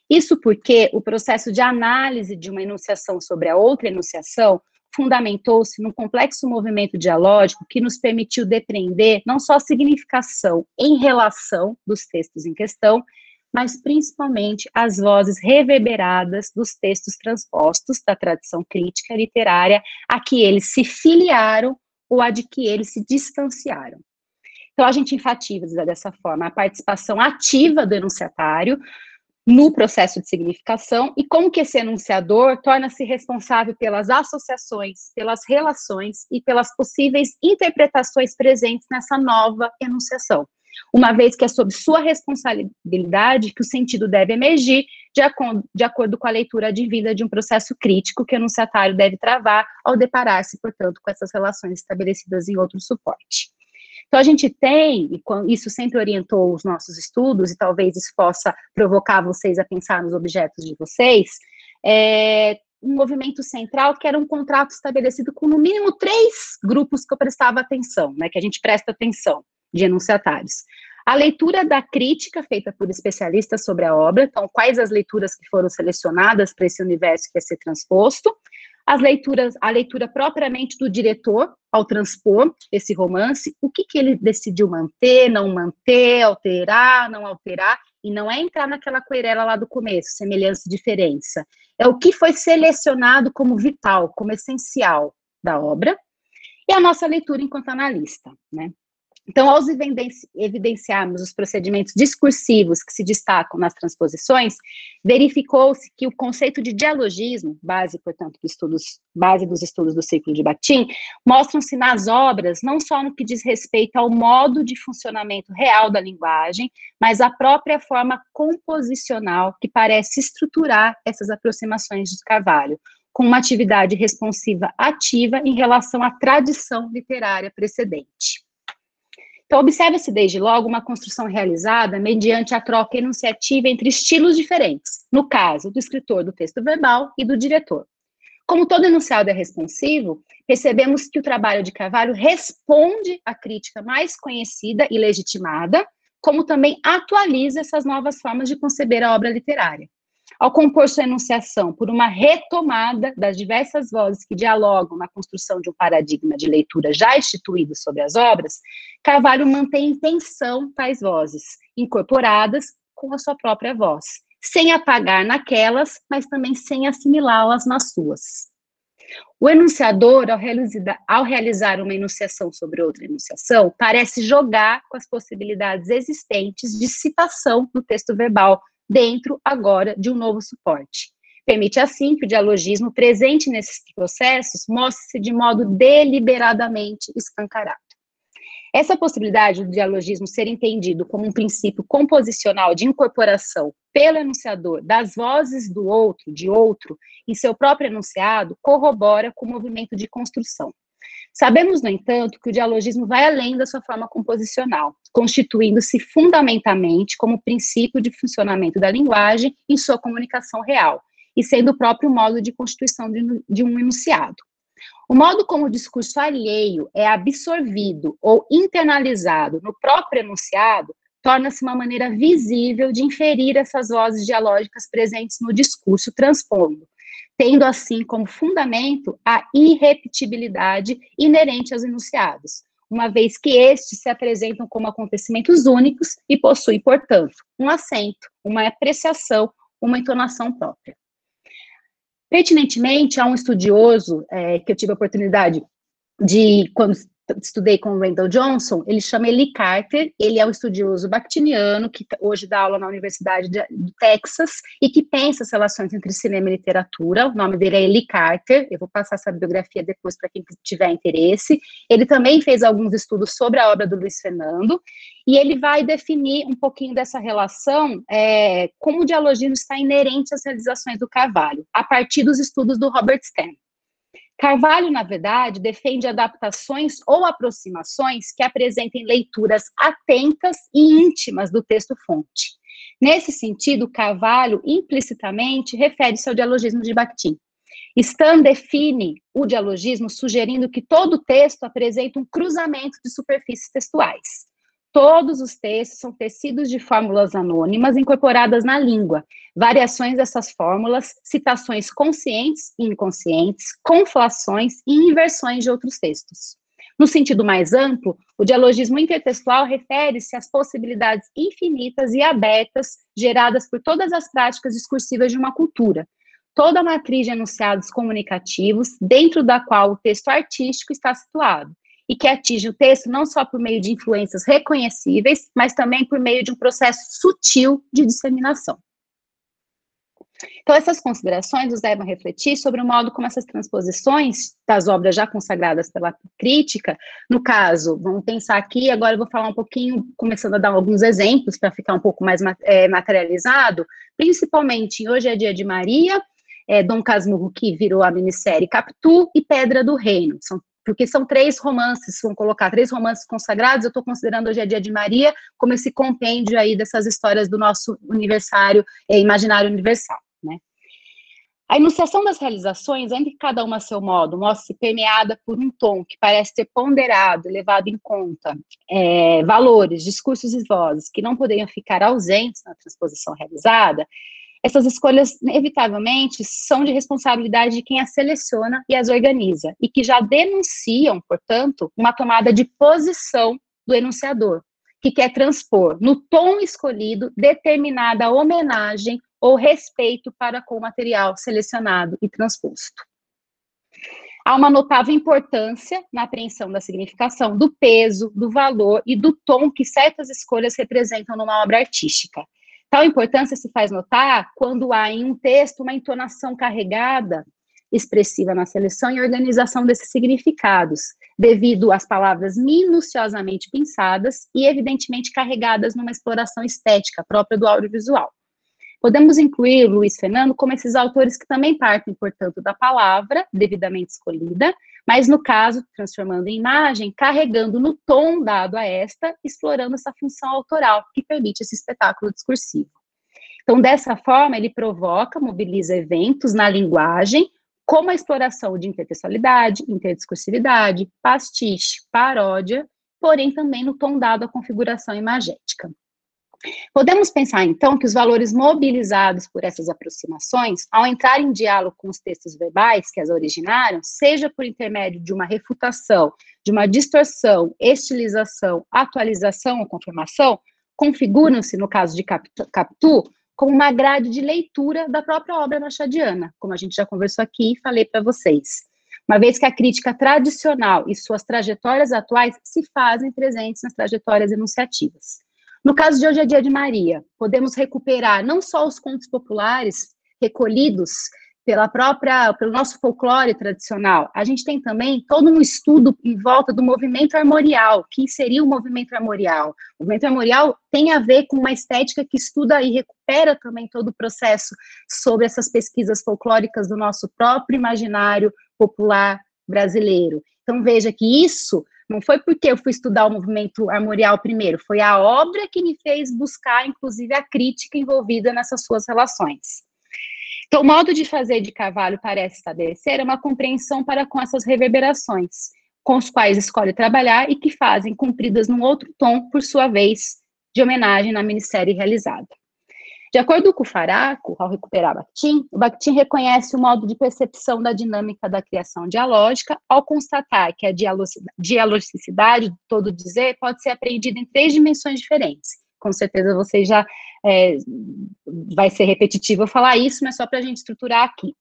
Isso porque o processo de análise de uma enunciação sobre a outra enunciação fundamentou-se num complexo movimento dialógico que nos permitiu depreender não só a significação em relação dos textos em questão, mas principalmente as vozes reverberadas dos textos transpostos da tradição crítica literária a que eles se filiaram ou a de que eles se distanciaram. Então, a gente enfatiza dessa forma a participação ativa do enunciatário no processo de significação e como que esse enunciador torna-se responsável pelas associações, pelas relações e pelas possíveis interpretações presentes nessa nova enunciação. uma vez que é sob sua responsabilidade que o sentido deve emergir de acordo com a leitura advinda de um processo crítico que o enunciatário deve travar ao deparar-se, portanto, com essas relações estabelecidas em outro suporte. Então, a gente tem, e isso sempre orientou os nossos estudos, e talvez isso possa provocar vocês a pensar nos objetos de vocês, um movimento central que era um contrato estabelecido com, no mínimo, 3 grupos que eu prestava atenção, né, que a gente presta atenção, de enunciatários. A leitura da crítica feita por especialistas sobre a obra, então, quais as leituras que foram selecionadas para esse universo que ia ser transposto, a leitura propriamente do diretor ao transpor esse romance, o que ele decidiu manter, não manter, alterar, não alterar, e não é entrar naquela querela lá do começo, semelhança e diferença, é o que foi selecionado como vital, como essencial da obra, e a nossa leitura enquanto analista, né? Então, ao evidenciarmos os procedimentos discursivos que se destacam nas transposições, verificou-se que o conceito de dialogismo, base, portanto, base dos estudos do ciclo de Bakhtin, mostram-se nas obras não só no que diz respeito ao modo de funcionamento real da linguagem, mas à própria forma composicional que parece estruturar essas aproximações de Carvalho, com uma atividade responsiva ativa em relação à tradição literária precedente. Então, observa-se desde logo uma construção realizada mediante a troca enunciativa entre estilos diferentes, no caso do escritor do texto verbal e do diretor. Como todo enunciado é responsivo, percebemos que o trabalho de Carvalho responde à crítica mais conhecida e legitimada, como também atualiza essas novas formas de conceber a obra literária. Ao compor sua enunciação por uma retomada das diversas vozes que dialogam na construção de um paradigma de leitura já instituído sobre as obras, Carvalho mantém em tensão tais vozes, incorporadas com a sua própria voz, sem apagar naquelas, mas também sem assimilá-las nas suas. O enunciador, ao realizar uma enunciação sobre outra enunciação, parece jogar com as possibilidades existentes de citação no texto verbal, dentro, agora, de um novo suporte. Permite, assim, que o dialogismo presente nesses processos mostre-se de modo deliberadamente escancarado. Essa possibilidade do dialogismo ser entendido como um princípio composicional de incorporação pelo enunciador das vozes do outro, de outro, em seu próprio enunciado, corrobora com o movimento de construção. Sabemos, no entanto, que o dialogismo vai além da sua forma composicional, constituindo-se fundamentalmente como princípio de funcionamento da linguagem em sua comunicação real, e sendo o próprio modo de constituição de um enunciado. O modo como o discurso alheio é absorvido ou internalizado no próprio enunciado torna-se uma maneira visível de inferir essas vozes dialógicas presentes no discurso transpondo, tendo assim como fundamento a irrepetibilidade inerente aos enunciados, uma vez que estes se apresentam como acontecimentos únicos e possuem, portanto, um acento, uma apreciação, uma entonação própria. Pertinentemente, há um estudioso que eu tive a oportunidade de, quando estudei com o Randall Johnson, ele chama Lee Carter, ele é um estudioso bakhtiniano, que hoje dá aula na Universidade do Texas, e que pensa as relações entre cinema e literatura. O nome dele é Lee Carter, eu vou passar essa biografia depois para quem tiver interesse. Ele também fez alguns estudos sobre a obra do Luiz Fernando, e ele vai definir um pouquinho dessa relação, como o dialogismo está inerente às realizações do Carvalho, a partir dos estudos do Robert Stem. Carvalho, na verdade, defende adaptações ou aproximações que apresentem leituras atentas e íntimas do texto-fonte. Nesse sentido, Carvalho, implicitamente, refere-se ao dialogismo de Bakhtin. Stam define o dialogismo sugerindo que todo texto apresenta um cruzamento de superfícies textuais. Todos os textos são tecidos de fórmulas anônimas incorporadas na língua, variações dessas fórmulas, citações conscientes e inconscientes, conflações e inversões de outros textos. No sentido mais amplo, o dialogismo intertextual refere-se às possibilidades infinitas e abertas geradas por todas as práticas discursivas de uma cultura, toda a matriz de enunciados comunicativos dentro da qual o texto artístico está situado, e que atinge o texto não só por meio de influências reconhecíveis, mas também por meio de um processo sutil de disseminação. Então, essas considerações nos levam a refletir sobre o modo como essas transposições das obras já consagradas pela crítica, no caso, vamos pensar aqui, agora eu vou falar um pouquinho, começando a dar alguns exemplos para ficar um pouco mais materializado, principalmente em Hoje é Dia de Maria, Dom Casmurro, que virou a minissérie Capitu, e Pedra do Reino, porque são 3 romances, vamos colocar 3 romances consagrados, eu estou considerando Hoje é Dia de Maria como esse compêndio aí dessas histórias do nosso imaginário universal, né? A enunciação das realizações, ainda que cada uma a seu modo, mostre-se permeada por um tom que parece ter ponderado, levado em conta valores, discursos e vozes que não poderiam ficar ausentes na transposição realizada. Essas escolhas, inevitavelmente, são de responsabilidade de quem as seleciona e as organiza, e que já denunciam, portanto, uma tomada de posição do enunciador, que quer transpor, no tom escolhido, determinada homenagem ou respeito para com o material selecionado e transposto. Há uma notável importância na apreensão da significação, do peso, do valor e do tom que certas escolhas representam numa obra artística. Tal importância se faz notar quando há em um texto uma entonação carregada, expressiva na seleção e organização desses significados, devido às palavras minuciosamente pensadas e evidentemente carregadas numa exploração estética própria do audiovisual. Podemos incluir Luiz Fernando como esses autores que também partem, portanto, da palavra, devidamente escolhida, mas, no caso, transformando em imagem, carregando no tom dado a esta, explorando essa função autoral que permite esse espetáculo discursivo. Então, dessa forma, ele provoca, mobiliza eventos na linguagem, como a exploração de intertextualidade, interdiscursividade, pastiche, paródia, porém também no tom dado à configuração imagética. Podemos pensar, então, que os valores mobilizados por essas aproximações, ao entrar em diálogo com os textos verbais que as originaram, seja por intermédio de uma refutação, de uma distorção, estilização, atualização ou confirmação, configuram-se, no caso de Capitu, como uma grade de leitura da própria obra machadiana, como a gente já conversou aqui e falei para vocês. Uma vez que a crítica tradicional e suas trajetórias atuais se fazem presentes nas trajetórias enunciativas. No caso de Hoje é Dia de Maria, podemos recuperar não só os contos populares recolhidos pelo nosso folclore tradicional, a gente tem também todo um estudo em volta do movimento armorial, que inseriu o movimento armorial. O movimento armorial tem a ver com uma estética que estuda e recupera também todo o processo sobre essas pesquisas folclóricas do nosso próprio imaginário popular brasileiro. Então veja que isso não foi porque eu fui estudar o movimento armorial primeiro, foi a obra que me fez buscar, inclusive, a crítica envolvida nessas suas relações. Então, o modo de fazer de Carvalho parece estabelecer uma compreensão para com essas reverberações, com os quais escolhe trabalhar e que fazem cumpridas num outro tom, por sua vez, de homenagem na minissérie realizada. De acordo com o Faraco, ao recuperar Bakhtin, o Bakhtin reconhece o modo de percepção da dinâmica da criação dialógica ao constatar que a dialogicidade do todo dizer pode ser apreendida em 3 dimensões diferentes. Com certeza vocês já vai ser repetitivo eu falar isso, mas só para a gente estruturar aqui.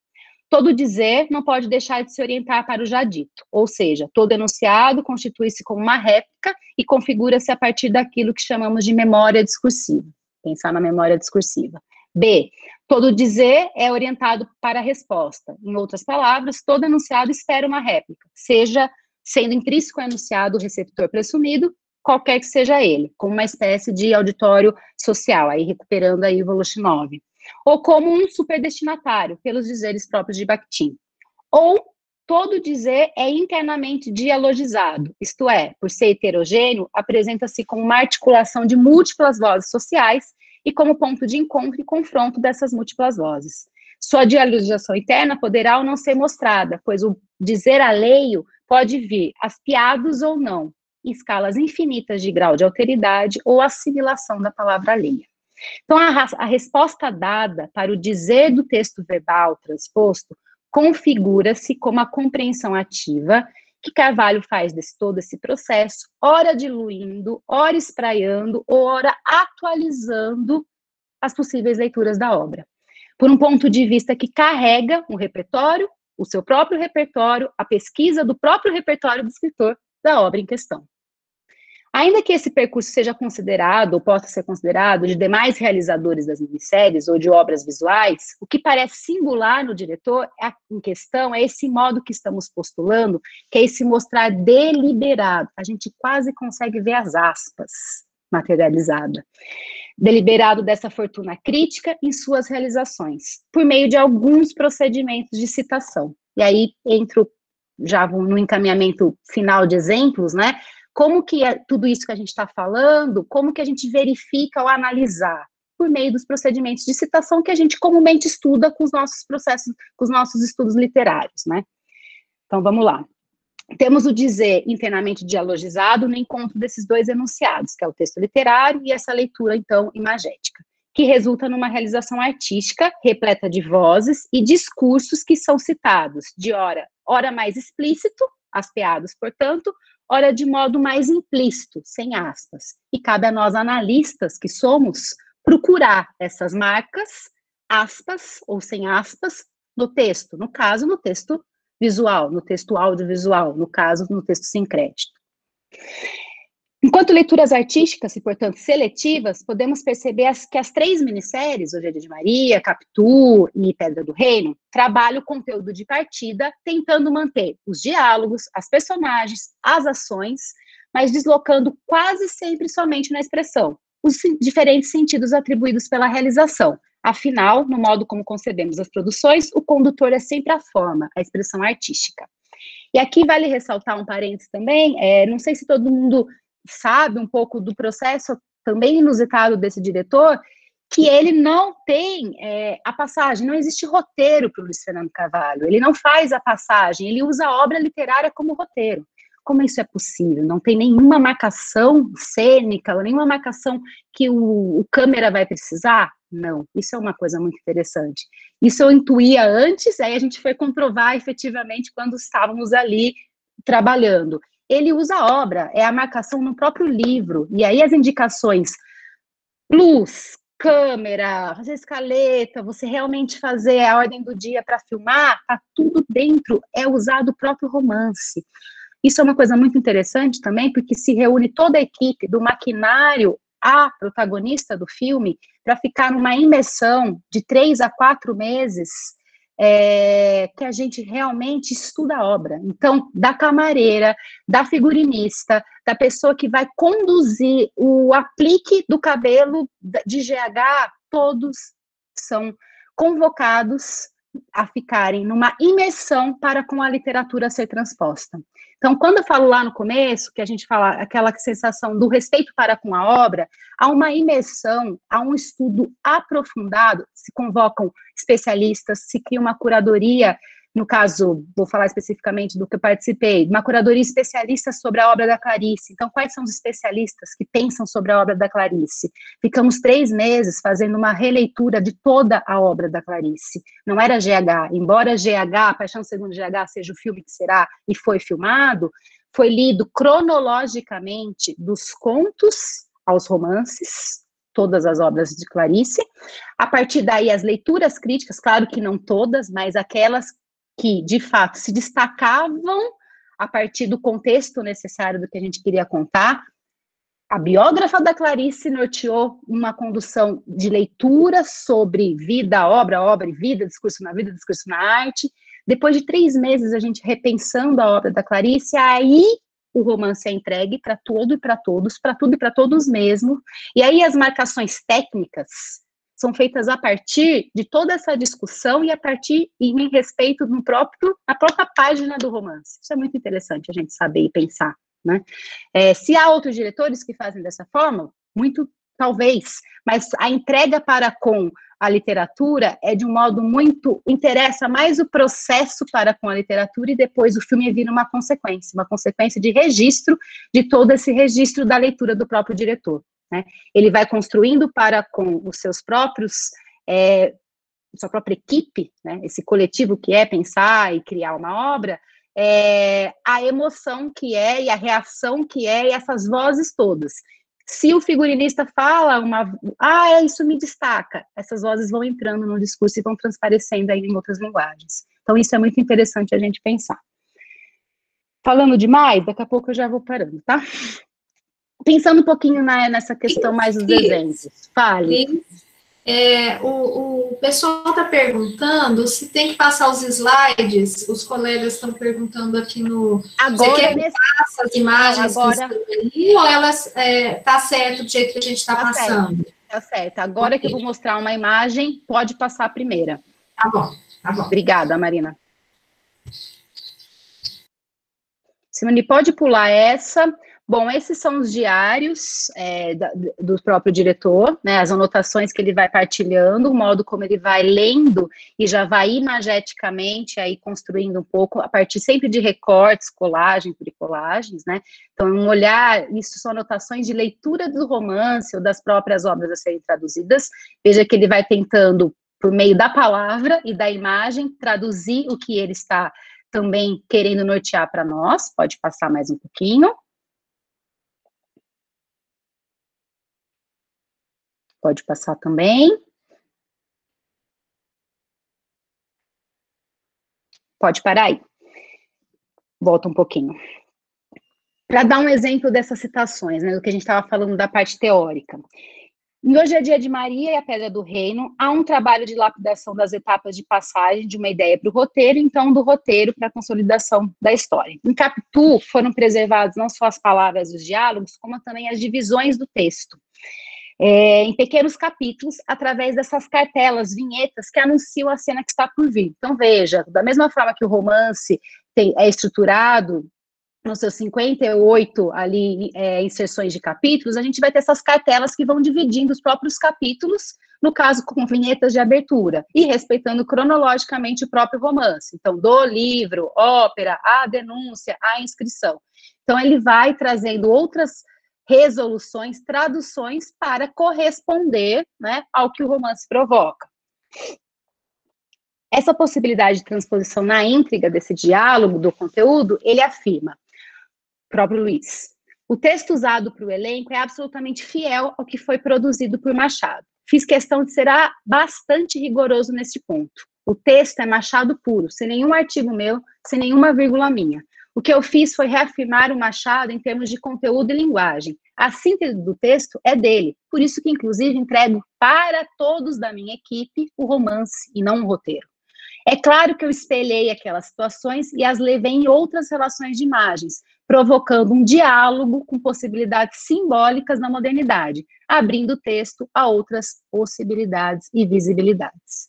Todo dizer não pode deixar de se orientar para o já dito, ou seja, todo enunciado constitui-se como uma réplica e configura-se a partir daquilo que chamamos de memória discursiva. Pensar na memória discursiva. B, todo dizer é orientado para a resposta. Em outras palavras, todo enunciado espera uma réplica, seja sendo intrínseco ao enunciado o receptor presumido, qualquer que seja ele, como uma espécie de auditório social, aí recuperando aí o Voloshinov, ou como um superdestinatário, pelos dizeres próprios de Bakhtin. Ou todo dizer é internamente dialogizado, isto é, por ser heterogêneo, apresenta-se como uma articulação de múltiplas vozes sociais e como ponto de encontro e confronto dessas múltiplas vozes. Sua dialogização interna poderá ou não ser mostrada, pois o dizer alheio pode vir aspiados ou não, em escalas infinitas de grau de alteridade ou assimilação da palavra alheia. Então, a resposta dada para o dizer do texto verbal transposto configura-se como a compreensão ativa que Carvalho faz de todo esse processo, ora diluindo, ora espraiando, ora atualizando as possíveis leituras da obra. Por um ponto de vista que carrega um repertório, o seu próprio repertório, a pesquisa do próprio repertório do escritor da obra em questão. Ainda que esse percurso seja considerado, ou possa ser considerado, de demais realizadores das minisséries ou de obras visuais, o que parece singular no diretor em questão é esse modo que estamos postulando, que é esse mostrar deliberado. A gente quase consegue ver as aspas materializada. Deliberado dessa fortuna crítica em suas realizações, por meio de alguns procedimentos de citação. E aí entro já no encaminhamento final de exemplos, né? Como que é tudo isso que a gente está falando, como que a gente verifica ou analisar? Por meio dos procedimentos de citação que a gente comumente estuda com os nossos processos, com os nossos estudos literários, né? Então, vamos lá. Temos o dizer internamente dialogizado no encontro desses dois enunciados, que é o texto literário e essa leitura, então, imagética, que resulta numa realização artística repleta de vozes e discursos que são citados, de ora mais explícito, aspeados, portanto, ora de modo mais implícito, sem aspas. E cabe a nós, analistas que somos, procurar essas marcas, aspas ou sem aspas, no texto, no caso, no texto visual, no texto audiovisual, no caso, no texto sem crédito. Enquanto leituras artísticas e, portanto, seletivas, podemos perceber que as 3 minisséries, Hoje é Dia de Maria, Capitu e Pedra do Reino, trabalham o conteúdo de partida, tentando manter os diálogos, as personagens, as ações, mas deslocando quase sempre somente na expressão, os diferentes sentidos atribuídos pela realização. Afinal, no modo como concebemos as produções, o condutor é sempre a forma, a expressão artística. E aqui vale ressaltar um parênteses também, não sei se todo mundo sabe um pouco do processo também inusitado desse diretor, que ele não tem a passagem, não existe roteiro para o Luiz Fernando Carvalho, ele não faz a passagem, ele usa a obra literária como roteiro. Como isso é possível? Não tem nenhuma marcação cênica, nenhuma marcação que o câmera vai precisar? Não, isso é uma coisa muito interessante. Isso eu intuía antes, aí a gente foi comprovar efetivamente quando estávamos ali trabalhando. Ele usa a obra, é a marcação no próprio livro, e aí as indicações, luz, câmera, fazer escaleta, você realmente fazer a ordem do dia para filmar, tá tudo dentro, é usado o próprio romance. Isso é uma coisa muito interessante também, porque se reúne toda a equipe, do maquinário à protagonista do filme, para ficar numa imersão de 3 a 4 meses, que a gente realmente estuda a obra. Então, da camareira, da figurinista, da pessoa que vai conduzir o aplique do cabelo de GH, todos são convocados a ficarem numa imersão para com a literatura ser transposta. Então, quando eu falo lá no começo, que a gente fala aquela sensação do respeito para com a obra, há uma imersão, há um estudo aprofundado, se convocam especialistas, se cria uma curadoria, no caso, vou falar especificamente do que eu participei, uma curadoria especialista sobre a obra da Clarice. Então, quais são os especialistas que pensam sobre a obra da Clarice? Ficamos 3 meses fazendo uma releitura de toda a obra da Clarice. Não era GH, embora GH, Paixão Segundo GH, seja o filme que será e foi filmado, foi lido cronologicamente dos contos aos romances, todas as obras de Clarice. A partir daí, as leituras críticas, claro que não todas, mas aquelas que, de fato, se destacavam a partir do contexto necessário do que a gente queria contar. A biógrafa da Clarice norteou uma condução de leitura sobre vida, obra e vida, discurso na vida, discurso na arte. Depois de 3 meses, a gente repensando a obra da Clarice, aí o romance é entregue para todo e para todos, para tudo e para todos mesmo. E aí as marcações técnicas são feitas a partir de toda essa discussão e a partir em respeito na própria página do romance. Isso é muito interessante a gente saber e pensar, né? Se há outros diretores que fazem dessa forma, muito talvez, mas a entrega para com a literatura é de um modo muito, interessa mais o processo para com a literatura e depois o filme vira uma consequência de registro de todo esse registro da leitura do próprio diretor. Né? Ele vai construindo para com os seus próprios, sua própria equipe, né? Esse coletivo que é pensar e criar uma obra, a emoção que é e a reação que é e essas vozes todas. Se o figurinista fala isso me destaca, essas vozes vão entrando no discurso e vão transparecendo aí em outras linguagens. Então isso é muito interessante a gente pensar. Falando demais, daqui a pouco eu já vou parando, tá? Pensando um pouquinho nessa questão mais dos exemplos. Fale. O pessoal está perguntando se tem que passar os slides, os colegas estão perguntando aqui no... Agora, você quer que passe as imagens agora, que estão aí, ou elas está certo do jeito que a gente está passando? Tá certo. Agora que eu vou mostrar uma imagem, pode passar a primeira. Tá bom, tá bom. Obrigada, Marina. Simone, pode pular essa. Bom, esses são os diários do próprio diretor, né, as anotações que ele vai partilhando, o modo como ele vai lendo e já vai imageticamente aí construindo um pouco, a partir sempre de recortes, colagem, colagens, né, então um olhar, isso são anotações de leitura do romance ou das próprias obras a serem traduzidas, veja que ele vai tentando, por meio da palavra e da imagem, traduzir o que ele está também querendo nortear para nós, pode passar mais um pouquinho. Pode passar também. Pode parar aí. Volta um pouquinho. Para dar um exemplo dessas citações, né, do que a gente estava falando da parte teórica. Em Hoje é Dia de Maria e a Pedra do Reino, há um trabalho de lapidação das etapas de passagem de uma ideia para o roteiro, então do roteiro para a consolidação da história. Em Capitu, foram preservados não só as palavras e os diálogos, como também as divisões do texto. Em pequenos capítulos, através dessas cartelas, vinhetas, que anunciam a cena que está por vir. Então, veja, da mesma forma que o romance é estruturado, nos seus 58 ali, inserções de capítulos, a gente vai ter essas cartelas que vão dividindo os próprios capítulos, no caso, com vinhetas de abertura, e respeitando cronologicamente o próprio romance. Então, do livro, ópera, a denúncia, a inscrição. Então, ele vai trazendo outras resoluções, traduções para corresponder, né, ao que o romance provoca. Essa possibilidade de transposição na íntegra desse diálogo, do conteúdo, ele afirma, próprio Luiz, o texto usado para o elenco é absolutamente fiel ao que foi produzido por Machado. Fiz questão de ser bastante rigoroso nesse ponto. O texto é Machado puro, sem nenhum artigo meu, sem nenhuma vírgula minha. O que eu fiz foi reafirmar o Machado em termos de conteúdo e linguagem. A síntese do texto é dele, por isso que, inclusive, entrego para todos da minha equipe o romance e não um roteiro. É claro que eu espelhei aquelas situações e as levei em outras relações de imagens, provocando um diálogo com possibilidades simbólicas na modernidade, abrindo o texto a outras possibilidades e visibilidades.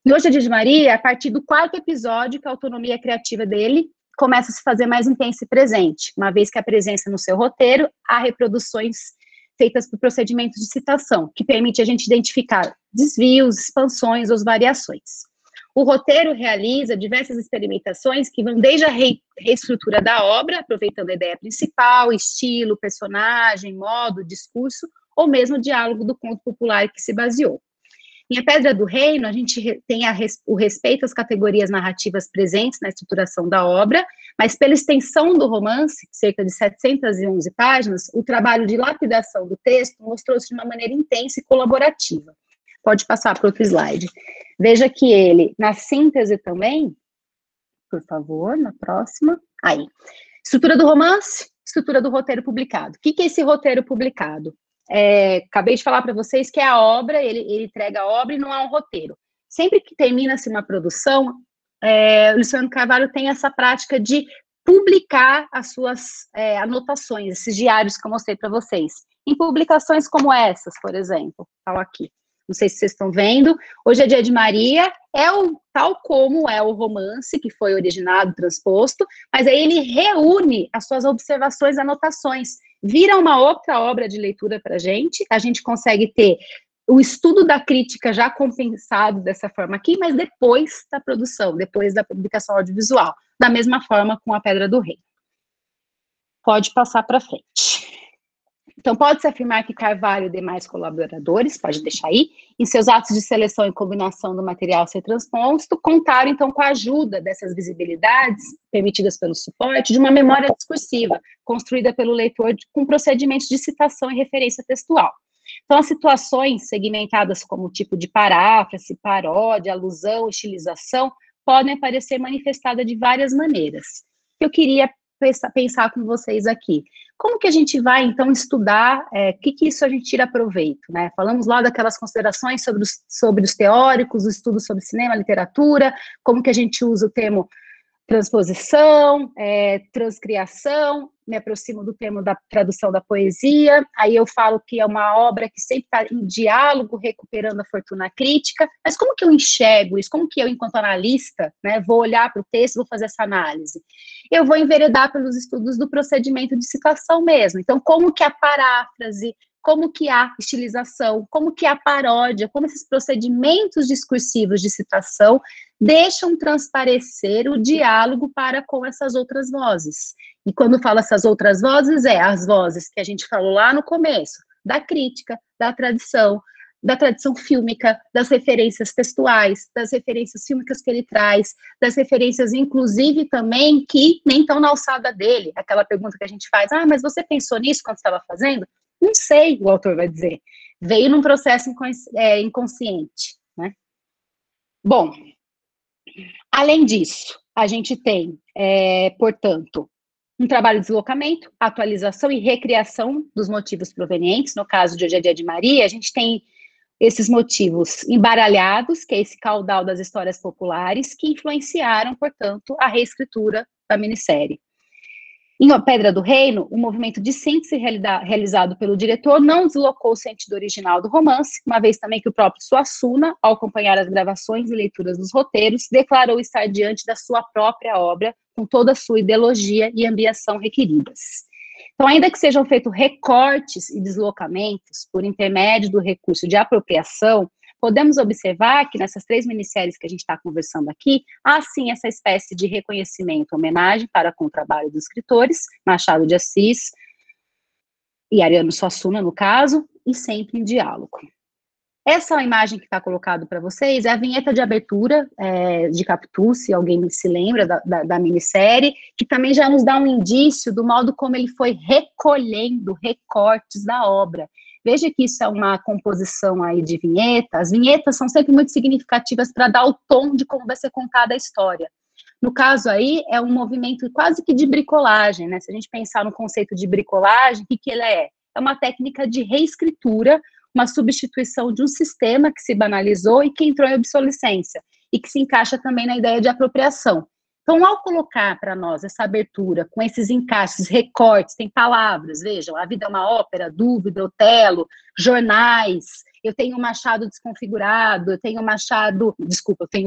E Hoje é Dia de Maria, a partir do 4º episódio, que a autonomia criativa dele começa a se fazer mais intensa e presente, uma vez que a presença no seu roteiro há reproduções feitas por procedimentos de citação, que permite a gente identificar desvios, expansões ou variações. O roteiro realiza diversas experimentações que vão desde a reestrutura da obra, aproveitando a ideia principal, estilo, personagem, modo, discurso, ou mesmo o diálogo do conto popular que se baseou. Em A Pedra do Reino, a gente tem o respeito às categorias narrativas presentes na estruturação da obra, mas pela extensão do romance, cerca de 711 páginas, o trabalho de lapidação do texto mostrou-se de uma maneira intensa e colaborativa. Pode passar para outro slide. Veja que ele, na síntese também, por favor, na próxima, aí. Estrutura do romance, estrutura do roteiro publicado. O que é esse roteiro publicado? Acabei de falar para vocês que é a obra, ele entrega a obra e não há um roteiro. Sempre que termina-se uma produção, o Luciano Carvalho tem essa prática de publicar as suas anotações, esses diários que eu mostrei para vocês. Em publicações como essas, por exemplo, tal aqui. Não sei se vocês estão vendo. Hoje é Dia de Maria, tal como é o romance que foi originado, transposto, mas aí ele reúne as suas observações, anotações, vira uma outra obra de leitura para a gente consegue ter o estudo da crítica já compensado dessa forma aqui, mas depois da produção, depois da publicação audiovisual, da mesma forma com A Pedra do Reino. Pode passar para frente. Então, pode-se afirmar que Carvalho e demais colaboradores, pode deixar aí, em seus atos de seleção e combinação do material a ser transposto, contaram, então, com a ajuda dessas visibilidades, permitidas pelo suporte, de uma memória discursiva, construída pelo leitor com procedimentos de citação e referência textual. Então, as situações segmentadas como tipo de paráfrase, paródia, alusão, estilização, podem aparecer manifestadas de várias maneiras. Eu queria pensar com vocês aqui. Como que a gente vai, então, estudar, o que isso a gente tira proveito, né? Falamos lá daquelas considerações sobre os teóricos, o estudo sobre cinema, literatura, como que a gente usa o termo transposição, transcriação, me aproximo do termo da tradução da poesia, aí eu falo que é uma obra que sempre está em diálogo, recuperando a fortuna crítica, mas como que eu enxergo isso? Como que eu, enquanto analista, né, vou olhar para o texto, vou fazer essa análise? Eu vou enveredar pelos estudos do procedimento de citação mesmo, então como que a paráfrase, como que a estilização, como que a paródia, como esses procedimentos discursivos de citação deixam transparecer o diálogo para com essas outras vozes. E quando falo essas outras vozes, as vozes que a gente falou lá no começo, da crítica, da tradição fílmica, das referências textuais, das referências fílmicas que ele traz, das referências, inclusive, também, que nem estão na alçada dele. Aquela pergunta que a gente faz, mas você pensou nisso quando estava fazendo? Não sei, o autor vai dizer. Veio num processo inconsciente, né? Bom, além disso, a gente tem, portanto, um trabalho de deslocamento, atualização e recriação dos motivos provenientes. No caso de Hoje é Dia de Maria, a gente tem esses motivos embaralhados, que é esse caudal das histórias populares, que influenciaram, portanto, a reescritura da minissérie. Em A Pedra do Reino, o movimento de síntese realizado pelo diretor não deslocou o sentido original do romance, uma vez também que o próprio Suassuna, ao acompanhar as gravações e leituras dos roteiros, declarou estar diante da sua própria obra, com toda a sua ideologia e ambição requeridas. Então, ainda que sejam feitos recortes e deslocamentos por intermédio do recurso de apropriação, podemos observar que nessas 3 minisséries que a gente está conversando aqui, há sim essa espécie de reconhecimento, homenagem para com o trabalho dos escritores, Machado de Assis e Ariano Suassuna, no caso, e sempre em diálogo. Essa imagem que está colocada para vocês é a vinheta de abertura de Capitu, se alguém se lembra da minissérie, que também já nos dá um indício do modo como ele foi recolhendo recortes da obra. Veja que isso é uma composição aí de vinheta. As vinhetas são sempre muito significativas para dar o tom de como vai ser contada a história. No caso aí, é um movimento quase que de bricolagem, né? Se a gente pensar no conceito de bricolagem, o que ele é? É uma técnica de reescritura, uma substituição de um sistema que se banalizou e que entrou em obsolescência, e que se encaixa também na ideia de apropriação. Então, ao colocar para nós essa abertura, com esses encaixes, recortes, tem palavras, vejam, A Vida é uma Ópera, Dúvida, Otelo, jornais, eu tenho Machado desconfigurado, eu tenho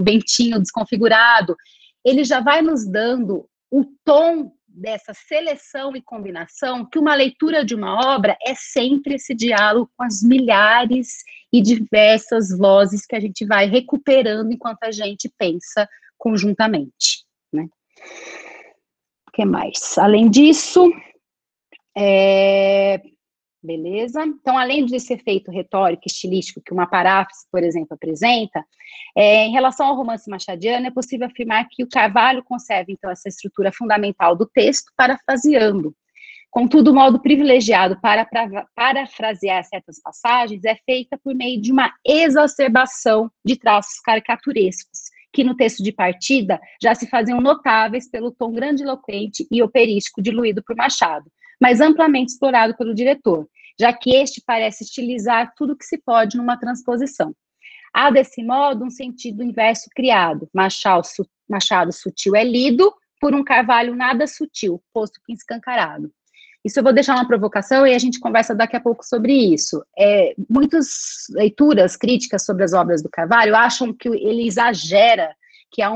Bentinho desconfigurado, ele já vai nos dando o tom dessa seleção e combinação, que uma leitura de uma obra é sempre esse diálogo com as milhares e diversas vozes que a gente vai recuperando enquanto a gente pensa conjuntamente, né? O que mais? Além disso, beleza? Então, além desse efeito retórico e estilístico que uma paráfrase, por exemplo, apresenta, em relação ao romance machadiano, é possível afirmar que o Carvalho conserva, então, essa estrutura fundamental do texto, parafraseando. Contudo, o modo privilegiado para parafrasear certas passagens é feita por meio de uma exacerbação de traços caricaturescos, que no texto de partida já se faziam notáveis pelo tom grandiloquente e operístico diluído por Machado, mas amplamente explorado pelo diretor, já que este parece estilizar tudo que se pode numa transposição. Há, desse modo, um sentido inverso criado. Machado sutil é lido por um Carvalho nada sutil, posto que escancarado. Isso eu vou deixar uma provocação e a gente conversa daqui a pouco sobre isso. Muitas leituras críticas sobre as obras do Carvalho acham que ele exagera, que há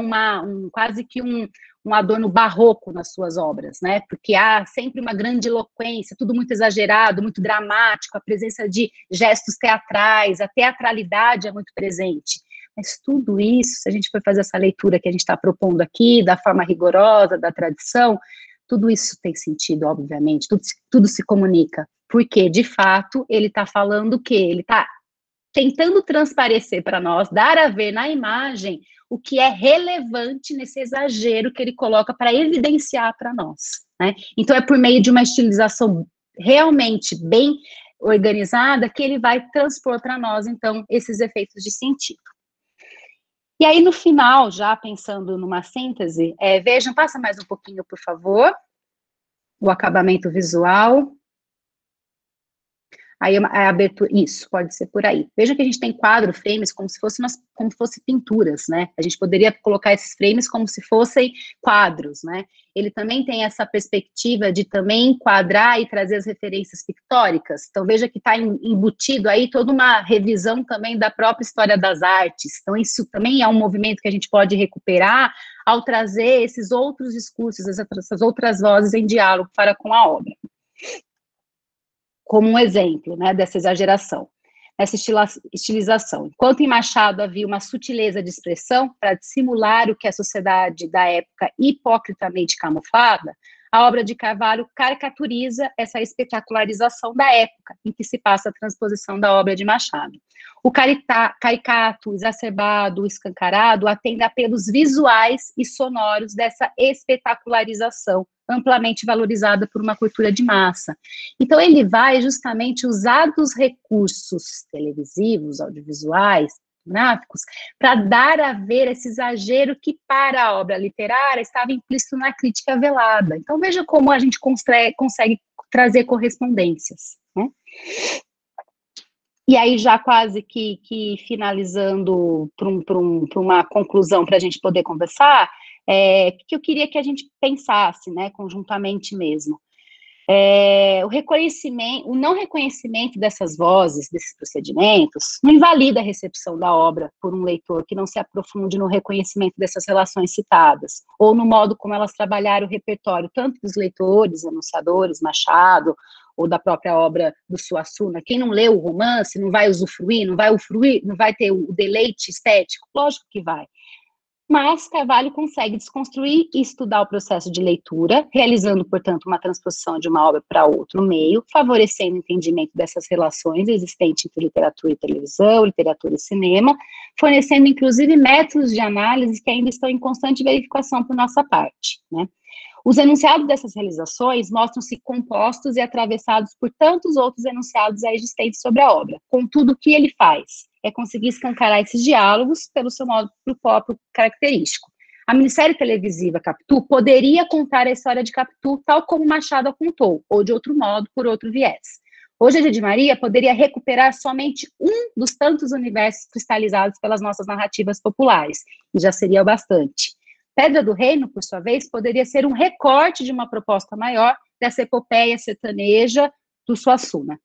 quase que um adorno barroco nas suas obras, né? Porque há sempre uma grande eloquência, tudo muito exagerado, muito dramático, a presença de gestos teatrais, a teatralidade é muito presente. Mas tudo isso, se a gente for fazer essa leitura que a gente está propondo aqui, da forma rigorosa, da tradição, tudo isso tem sentido, obviamente, tudo se comunica, porque, de fato, ele está falando o quê? Ele está tentando transparecer para nós, dar a ver na imagem o que é relevante nesse exagero que ele coloca para evidenciar para nós, né? Então, é por meio de uma estilização realmente bem organizada que ele vai transpor para nós, então, esses efeitos de sentido. E aí, no final, já pensando numa síntese, vejam, passa mais um pouquinho, por favor. o acabamento visual. Aí a abertura, isso, pode ser por aí. Veja que a gente tem quadro, frames, como se fossem pinturas, né? A gente poderia colocar esses frames como se fossem quadros, né? Ele também tem essa perspectiva de também enquadrar e trazer as referências pictóricas. Então, veja que está embutido aí toda uma revisão também da própria história das artes. Então, isso também é um movimento que a gente pode recuperar ao trazer esses outros discursos, essas outras vozes em diálogo para com a obra. Como um exemplo, né, dessa exageração, dessa estilização. Enquanto em Machado havia uma sutileza de expressão para dissimular o que a sociedade da época hipocritamente camuflava, a obra de Carvalho caricaturiza essa espetacularização da época em que se passa a transposição da obra de Machado. O caricato, exacerbado, escancarado, atende a apelos visuais e sonoros dessa espetacularização, amplamente valorizada por uma cultura de massa. Então, ele vai justamente usar dos recursos televisivos, audiovisuais, gráficos, para dar a ver esse exagero que, para a obra literária, estava implícito na crítica velada. Então, veja como a gente consegue trazer correspondências, né? E aí, já quase que finalizando para uma conclusão para a gente poder conversar, que eu queria que a gente pensasse, né, conjuntamente mesmo. O não reconhecimento dessas vozes, desses procedimentos, não invalida a recepção da obra por um leitor que não se aprofunde no reconhecimento dessas relações citadas, ou no modo como elas trabalharam o repertório, tanto dos leitores, enunciadores, Machado, ou da própria obra do Suassuna. Quem não leu o romance não vai usufruir, não vai ter o deleite estético? Lógico que vai. Mas Carvalho consegue desconstruir e estudar o processo de leitura, realizando, portanto, uma transposição de uma obra para outro meio, favorecendo o entendimento dessas relações existentes entre literatura e televisão, literatura e cinema, fornecendo, inclusive, métodos de análise que ainda estão em constante verificação por nossa parte, né? Os enunciados dessas realizações mostram-se compostos e atravessados por tantos outros enunciados já existentes sobre a obra. Contudo, o que ele faz é conseguir escancarar esses diálogos pelo seu modo próprio característico. A minissérie televisiva Capitu poderia contar a história de Capitu tal como Machado a contou, ou de outro modo, por outro viés. Hoje, a de Maria poderia recuperar somente um dos tantos universos cristalizados pelas nossas narrativas populares, e já seria o bastante. Pedra do Reino, por sua vez, poderia ser um recorte de uma proposta maior dessa epopeia sertaneja do Suassuna.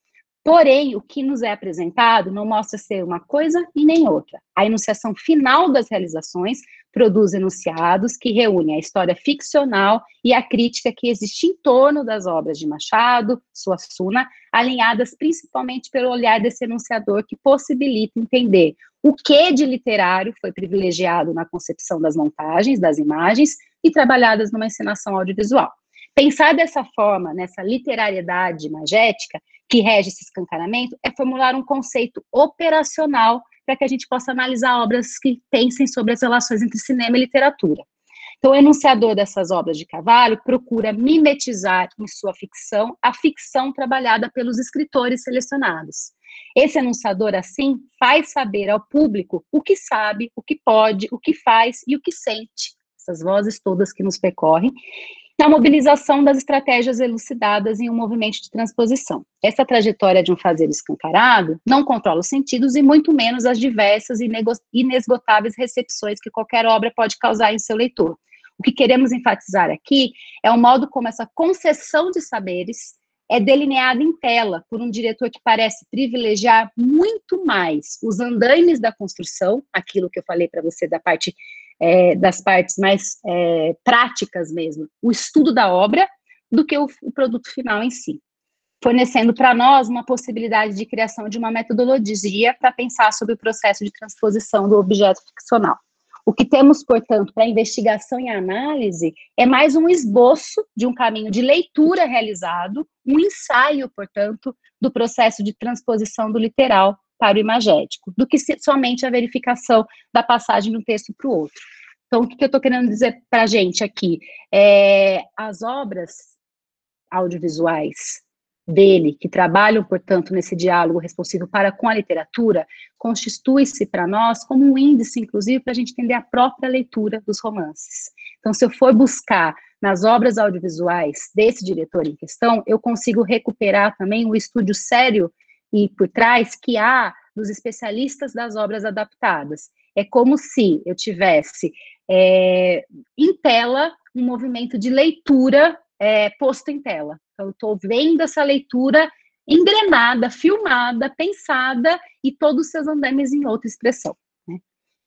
Porém, o que nos é apresentado não mostra ser uma coisa e nem outra. A enunciação final das realizações produz enunciados que reúnem a história ficcional e a crítica que existe em torno das obras de Machado, Suassuna, alinhadas principalmente pelo olhar desse enunciador que possibilita entender o que de literário foi privilegiado na concepção das montagens, das imagens e trabalhadas numa encenação audiovisual. Pensar dessa forma, nessa literariedade imagética, que rege esse escancaramento, é formular um conceito operacional para que a gente possa analisar obras que pensem sobre as relações entre cinema e literatura. Então, o enunciador dessas obras de Carvalho procura mimetizar em sua ficção a ficção trabalhada pelos escritores selecionados. Esse enunciador, assim, faz saber ao público o que sabe, o que pode, o que faz e o que sente, essas vozes todas que nos percorrem, na mobilização das estratégias elucidadas em um movimento de transposição. Essa trajetória de um fazer escancarado não controla os sentidos e muito menos as diversas e inesgotáveis recepções que qualquer obra pode causar em seu leitor. O que queremos enfatizar aqui é o modo como essa concessão de saberes é delineada em tela por um diretor que parece privilegiar muito mais os andaimes da construção, aquilo que eu falei para você da parte das partes mais práticas mesmo, o estudo da obra, do que o produto final em si, fornecendo para nós uma possibilidade de criação de uma metodologia para pensar sobre o processo de transposição do objeto ficcional. O que temos, portanto, para investigação e análise é mais um esboço de um caminho de leitura realizado, um ensaio, portanto, do processo de transposição do literal para o imagético, do que somente a verificação da passagem de um texto para o outro. Então, o que eu estou querendo dizer para a gente aqui? As obras audiovisuais dele, que trabalham, portanto, nesse diálogo responsivo para com a literatura, constitui-se para nós como um índice, inclusive, para a gente entender a própria leitura dos romances. Então, se eu for buscar nas obras audiovisuais desse diretor em questão, eu consigo recuperar também o estudo sério e por trás que há dos especialistas das obras adaptadas. É como se eu tivesse em tela um movimento de leitura posto em tela. Então, eu estou vendo essa leitura engrenada, filmada, pensada e todos os seus andames em outra expressão, né?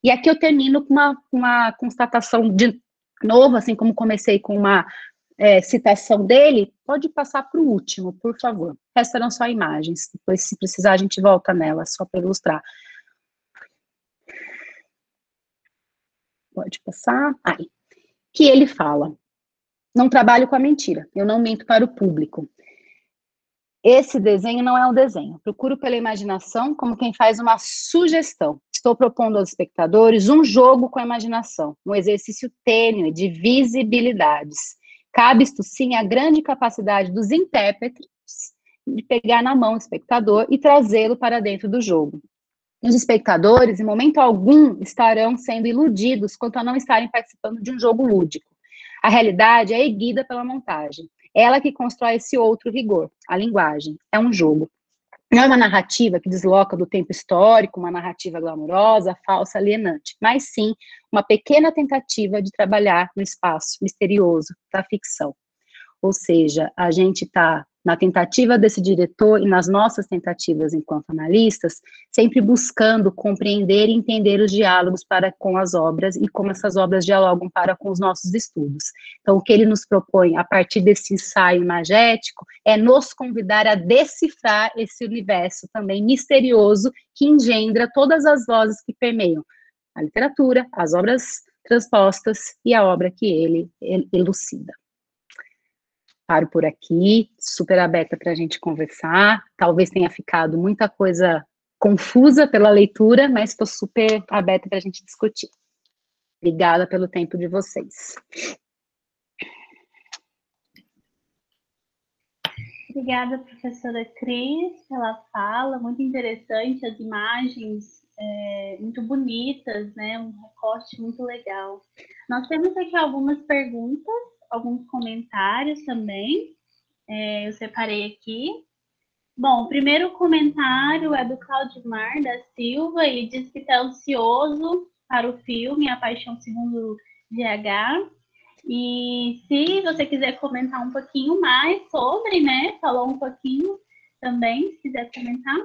E aqui eu termino com uma constatação de novo, assim como comecei com uma citação dele. Pode passar para o último, por favor. Restarão só imagens, depois, se precisar, a gente volta nela, só para ilustrar. Pode passar. Aí. Que ele fala: não trabalho com a mentira, eu não minto para o público. Esse desenho não é um desenho. Procuro pela imaginação como quem faz uma sugestão. Estou propondo aos espectadores um jogo com a imaginação, um exercício tênue de visibilidades. Cabe isto sim à grande capacidade dos intérpretes de pegar na mão o espectador e trazê-lo para dentro do jogo. Os espectadores, em momento algum, estarão sendo iludidos quanto a não estarem participando de um jogo lúdico. A realidade é erguida pela montagem. Ela que constrói esse outro rigor, a linguagem. É um jogo. Não é uma narrativa que desloca do tempo histórico, uma narrativa glamurosa, falsa, alienante, mas sim uma pequena tentativa de trabalhar no espaço misterioso da ficção. Ou seja, a gente está na tentativa desse diretor e nas nossas tentativas enquanto analistas, sempre buscando compreender e entender os diálogos para com as obras e como essas obras dialogam para com os nossos estudos. Então, o que ele nos propõe a partir desse ensaio imagético é nos convidar a decifrar esse universo também misterioso que engendra todas as vozes que permeiam a literatura, as obras transpostas e a obra que ele elucida. Paro por aqui, super aberta para a gente conversar. Talvez tenha ficado muita coisa confusa pela leitura, mas estou super aberta para a gente discutir. Obrigada pelo tempo de vocês. Obrigada, professora Cris, pela fala, muito interessante, as imagens muito bonitas, né? Um recorte muito legal. Nós temos aqui algumas perguntas, alguns comentários também, eu separei aqui. Bom, o primeiro comentário é do Claudimar da Silva, ele diz que está ansioso para o filme A Paixão Segundo GH, e se você quiser comentar um pouquinho mais sobre, né, falou um pouquinho também, se quiser comentar.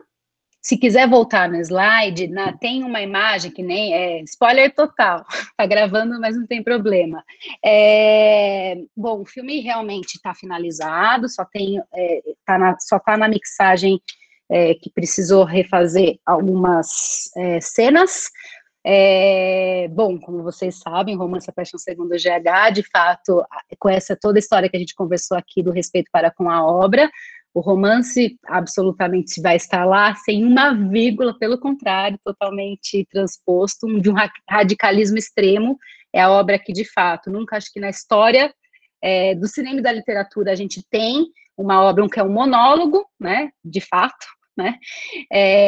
Se quiser voltar no slide, tem uma imagem que nem spoiler total, tá gravando, mas não tem problema. Bom, o filme realmente está finalizado, só tá na mixagem que precisou refazer algumas cenas. Bom, como vocês sabem, Romance A Paixão Segundo GH, de fato, com toda a história que a gente conversou aqui do respeito para com a obra, o romance absolutamente vai estar lá, sem uma vírgula, pelo contrário, totalmente transposto, de um radicalismo extremo. É a obra que, de fato, nunca acho que na história do cinema e da literatura a gente tem uma obra que é um monólogo, né, de fato, né?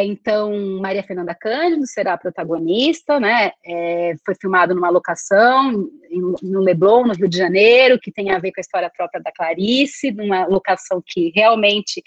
Então, Maria Fernanda Cândido será a protagonista, né? Foi filmado numa locação no Leblon, no Rio de Janeiro, que tem a ver com a história própria da Clarice, numa locação que realmente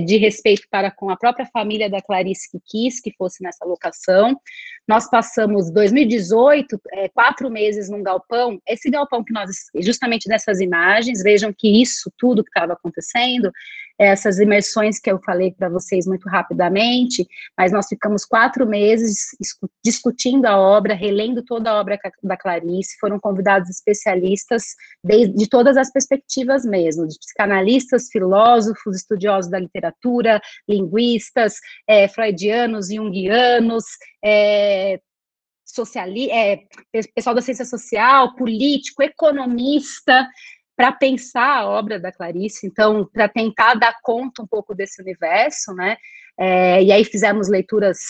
de respeito para com a própria família da Clarice, que quis que fosse nessa locação. Nós passamos 2018, 4 meses num galpão, esse galpão que nós, justamente nessas imagens, vejam que isso tudo que estava acontecendo, essas imersões que eu falei para vocês muito rapidamente, mas nós ficamos 4 meses discutindo a obra, relendo toda a obra da Clarice, foram convidados especialistas de todas as perspectivas mesmo, de psicanalistas, filósofos, estudiosos da literatura, linguistas, freudianos, junguianos, pessoal da ciência social, político, economista, para pensar a obra da Clarice, então, para tentar dar conta um pouco desse universo, né? E aí fizemos leituras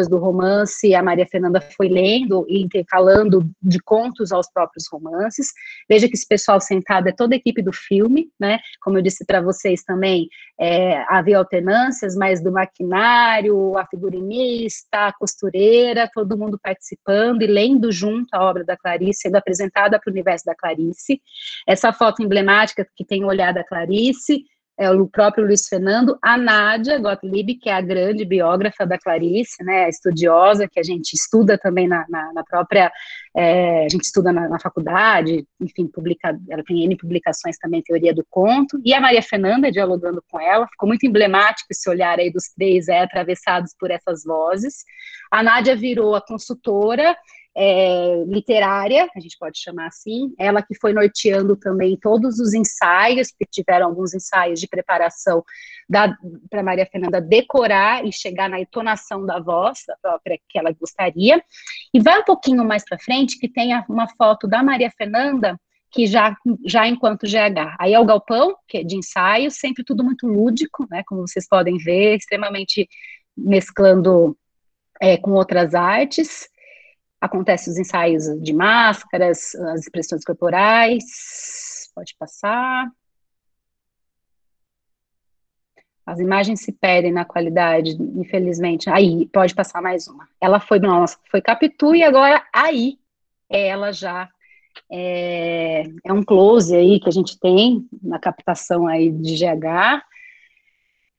do romance, a Maria Fernanda foi lendo e intercalando de contos aos próprios romances. Veja que esse pessoal sentado é toda a equipe do filme, né? Como eu disse para vocês também, havia alternâncias, mas do maquinário, a figurinista, a costureira, todo mundo participando e lendo junto a obra da Clarice, sendo apresentada para o universo da Clarice. Essa foto emblemática que tem o olhar da Clarice, é o próprio Luiz Fernando, a Nádia Gottlieb, que é a grande biógrafa da Clarice, né, a estudiosa, que a gente estuda também na própria, a gente estuda na faculdade, enfim, ela tem N publicações também, Teoria do Conto, e a Maria Fernanda dialogando com ela, ficou muito emblemático esse olhar aí dos três, atravessados por essas vozes. A Nádia virou a consultora, literária, a gente pode chamar assim, ela que foi norteando também todos os ensaios, porque tiveram alguns ensaios de preparação para Maria Fernanda decorar e chegar na entonação da voz, da própria que ela gostaria, e vai um pouquinho mais para frente, que tem uma foto da Maria Fernanda, que já enquanto GH, aí é o galpão, que é de ensaio, sempre tudo muito lúdico, né, como vocês podem ver, extremamente mesclando com outras artes. Acontecem os ensaios de máscaras, as expressões corporais. Pode passar. As imagens se perdem na qualidade, infelizmente. Aí, pode passar mais uma. Ela foi Capitu e agora aí ela já é um close aí que a gente tem na captação aí de GH.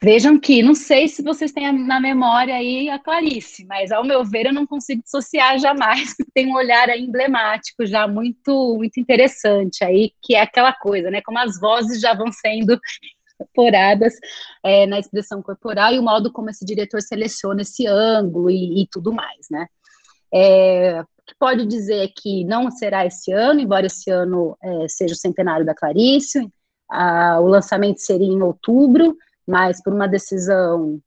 Vejam que, não sei se vocês têm na memória aí a Clarice, mas ao meu ver eu não consigo dissociar jamais, tem um olhar aí emblemático já muito, muito interessante aí, que é aquela coisa, né, como as vozes já vão sendo incorporadas na expressão corporal e o modo como esse diretor seleciona esse ângulo e tudo mais, né. O que pode dizer que não será esse ano, embora esse ano seja o centenário da Clarice, o lançamento seria em outubro, mas por uma decisão,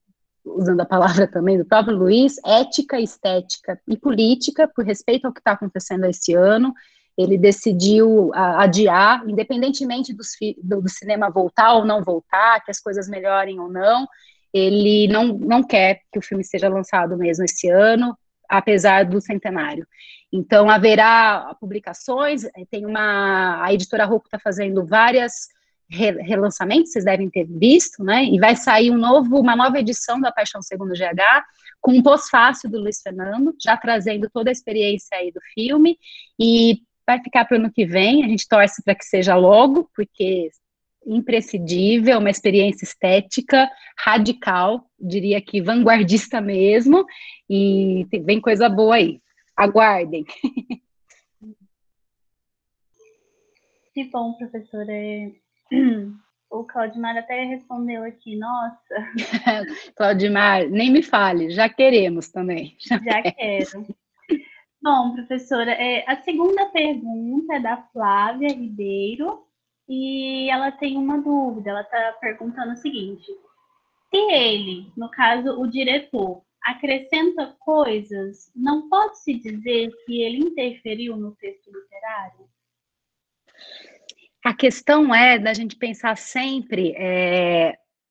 usando a palavra também do próprio Luiz, ética, estética e política, por respeito ao que está acontecendo esse ano, ele decidiu adiar, independentemente do cinema voltar ou não voltar, que as coisas melhorem ou não, ele não quer que o filme seja lançado mesmo esse ano, apesar do centenário. Então, haverá publicações, a editora Rocco está fazendo várias relançamentos, vocês devem ter visto, né, e vai sair uma nova edição da Paixão Segundo GH, com um pós-fácil do Luiz Fernando, já trazendo toda a experiência aí do filme, e vai ficar para o ano que vem, a gente torce para que seja logo, porque imprescindível, uma experiência estética radical, diria que vanguardista mesmo, e vem coisa boa aí, aguardem. Que bom, professora. O Claudimar até respondeu aqui, nossa. Claudimar, nem me fale, já queremos também. Já quero. Bom, professora, a segunda pergunta é da Flávia Ribeiro, e ela tem uma dúvida, ela está perguntando o seguinte: se ele, no caso o diretor, acrescenta coisas, não pode-se dizer que ele interferiu no texto literário? A questão é da gente pensar sempre,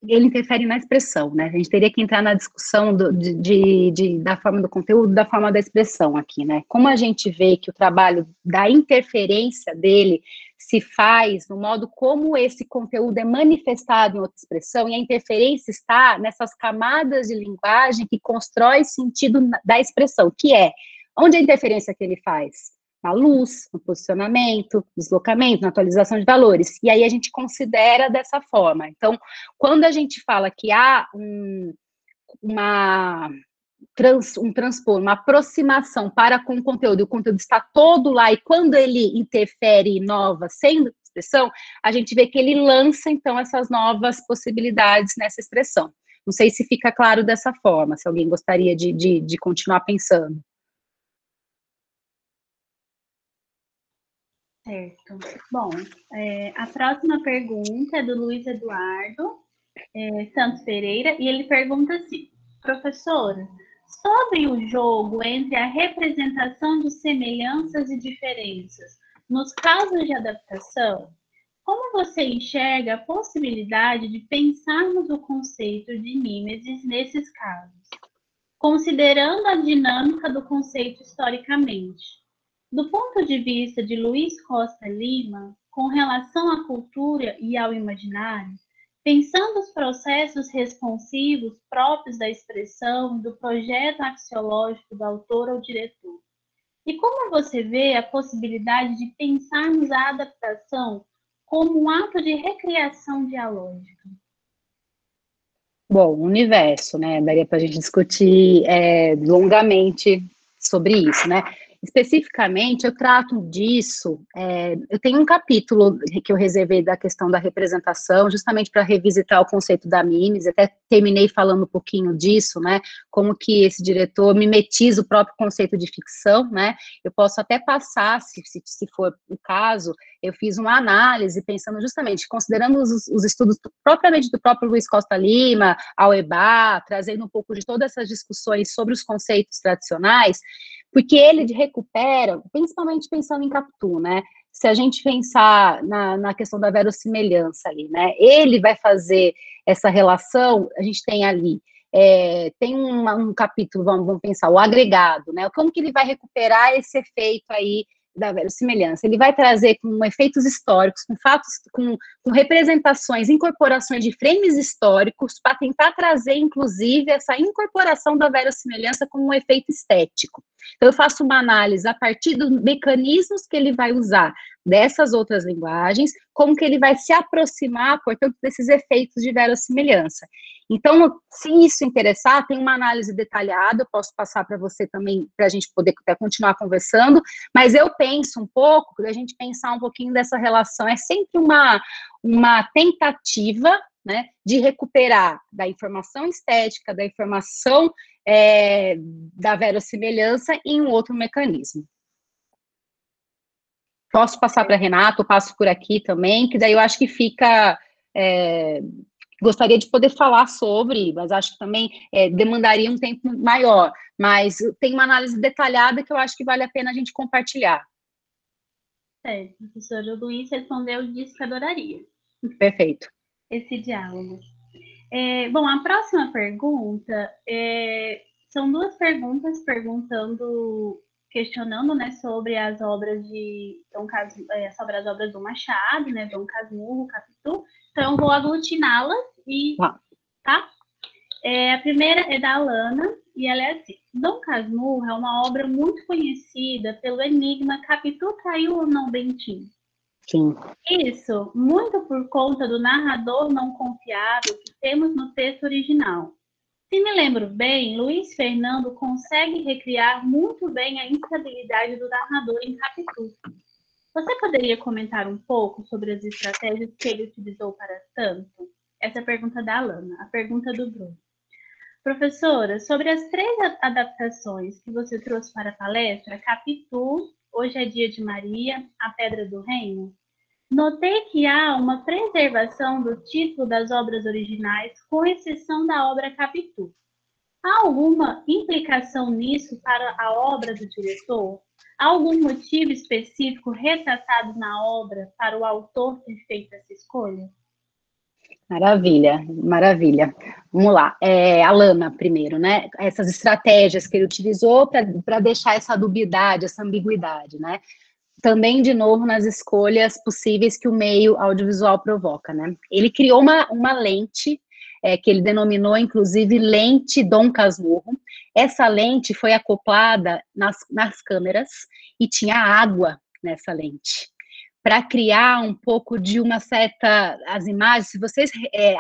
ele interfere na expressão, né? A gente teria que entrar na discussão da forma do conteúdo, da forma da expressão aqui, né? Como a gente vê que o trabalho da interferência dele se faz no modo como esse conteúdo é manifestado em outra expressão, e a interferência está nessas camadas de linguagem que constrói sentido da expressão, que é onde a interferência que ele faz? Na luz, no posicionamento, no deslocamento, na atualização de valores. E aí a gente considera dessa forma. Então, quando a gente fala que há uma aproximação para com o conteúdo, e o conteúdo está todo lá, e quando ele interfere e inova sem expressão, a gente vê que ele lança, então, essas novas possibilidades nessa expressão. Não sei se fica claro dessa forma, se alguém gostaria de continuar pensando. Certo. Bom, a próxima pergunta é do Luiz Eduardo Santos Pereira, e ele pergunta assim: professora, sobre o jogo entre a representação de semelhanças e diferenças, nos casos de adaptação, como você enxerga a possibilidade de pensarmos o conceito de mimesis nesses casos, considerando a dinâmica do conceito historicamente? Do ponto de vista de Luiz Costa Lima, com relação à cultura e ao imaginário, pensando os processos responsivos próprios da expressão e do projeto axiológico do autor ou diretor. E como você vê a possibilidade de pensarmos a adaptação como um ato de recriação dialógica? Bom, universo, né? Daria para a gente discutir longamente sobre isso, né? Especificamente, eu trato disso, eu tenho um capítulo que eu reservei da questão da representação, justamente para revisitar o conceito da mimes, até terminei falando um pouquinho disso, né, como que esse diretor mimetiza o próprio conceito de ficção, né, eu posso até passar, se for o caso, eu fiz uma análise pensando justamente, considerando os estudos propriamente do próprio Luiz Costa Lima, Auerbach, trazendo um pouco de todas essas discussões sobre os conceitos tradicionais, porque ele recupera, principalmente pensando em Capitu, né? Se a gente pensar na questão da verossimilhança ali, né? Ele vai fazer essa relação, a gente tem ali, tem um capítulo, vamos pensar, o agregado, né? Como que ele vai recuperar esse efeito aí da verossimilhança? Ele vai trazer com efeitos históricos, com fatos, com representações, incorporações de frames históricos, para tentar trazer, inclusive, essa incorporação da verossimilhança como um efeito estético. Então, eu faço uma análise a partir dos mecanismos que ele vai usar dessas outras linguagens, como que ele vai se aproximar, portanto, desses efeitos de verossimilhança. Então, se isso interessar, tem uma análise detalhada, eu posso passar para você também, para a gente poder até continuar conversando, mas eu penso um pouco, da gente pensar um pouquinho dessa relação, é sempre uma tentativa, né, de recuperar da informação estética, da informação da verossimilhança em um outro mecanismo. Posso passar para Renato, passo por aqui também, que daí eu acho que fica... gostaria de poder falar sobre, mas acho que também demandaria um tempo maior, mas tem uma análise detalhada que eu acho que vale a pena a gente compartilhar. O professor Luiz respondeu e disse que adoraria. Perfeito. Esse diálogo. Bom, a próxima pergunta são duas perguntas questionando, né, sobre as obras sobre as obras do Machado, né, Dom Casmurro, Capitu. Então, eu vou aglutiná-las e, tá? A primeira é da Alana, e ela é assim: Dom Casmurro é uma obra muito conhecida pelo enigma Capitu traiu ou não Bentinho? Sim. Isso, muito por conta do narrador não confiável que temos no texto original. Se me lembro bem, Luiz Fernando consegue recriar muito bem a instabilidade do narrador em Capitu. Você poderia comentar um pouco sobre as estratégias que ele utilizou para tanto? Essa é a pergunta da Alana. A pergunta do Bruno. Professora, sobre as 3 adaptações que você trouxe para a palestra, Capitu, Hoje é Dia de Maria, A Pedra do Reino, notei que há uma preservação do título das obras originais, com exceção da obra Capitu. Há alguma implicação nisso para a obra do diretor? Há algum motivo específico retratado na obra para o autor ter feito essa escolha? Maravilha, maravilha. Vamos lá. Alana, primeiro, né? Essas estratégias que ele utilizou para deixar essa dubiedade, essa ambiguidade, né? Também, de novo, nas escolhas possíveis que o meio audiovisual provoca, né? Ele criou uma lente, que ele denominou, inclusive, lente Dom Casmurro. Essa lente foi acoplada nas câmeras e tinha água nessa lente, para criar um pouco de uma certa... As imagens, se vocês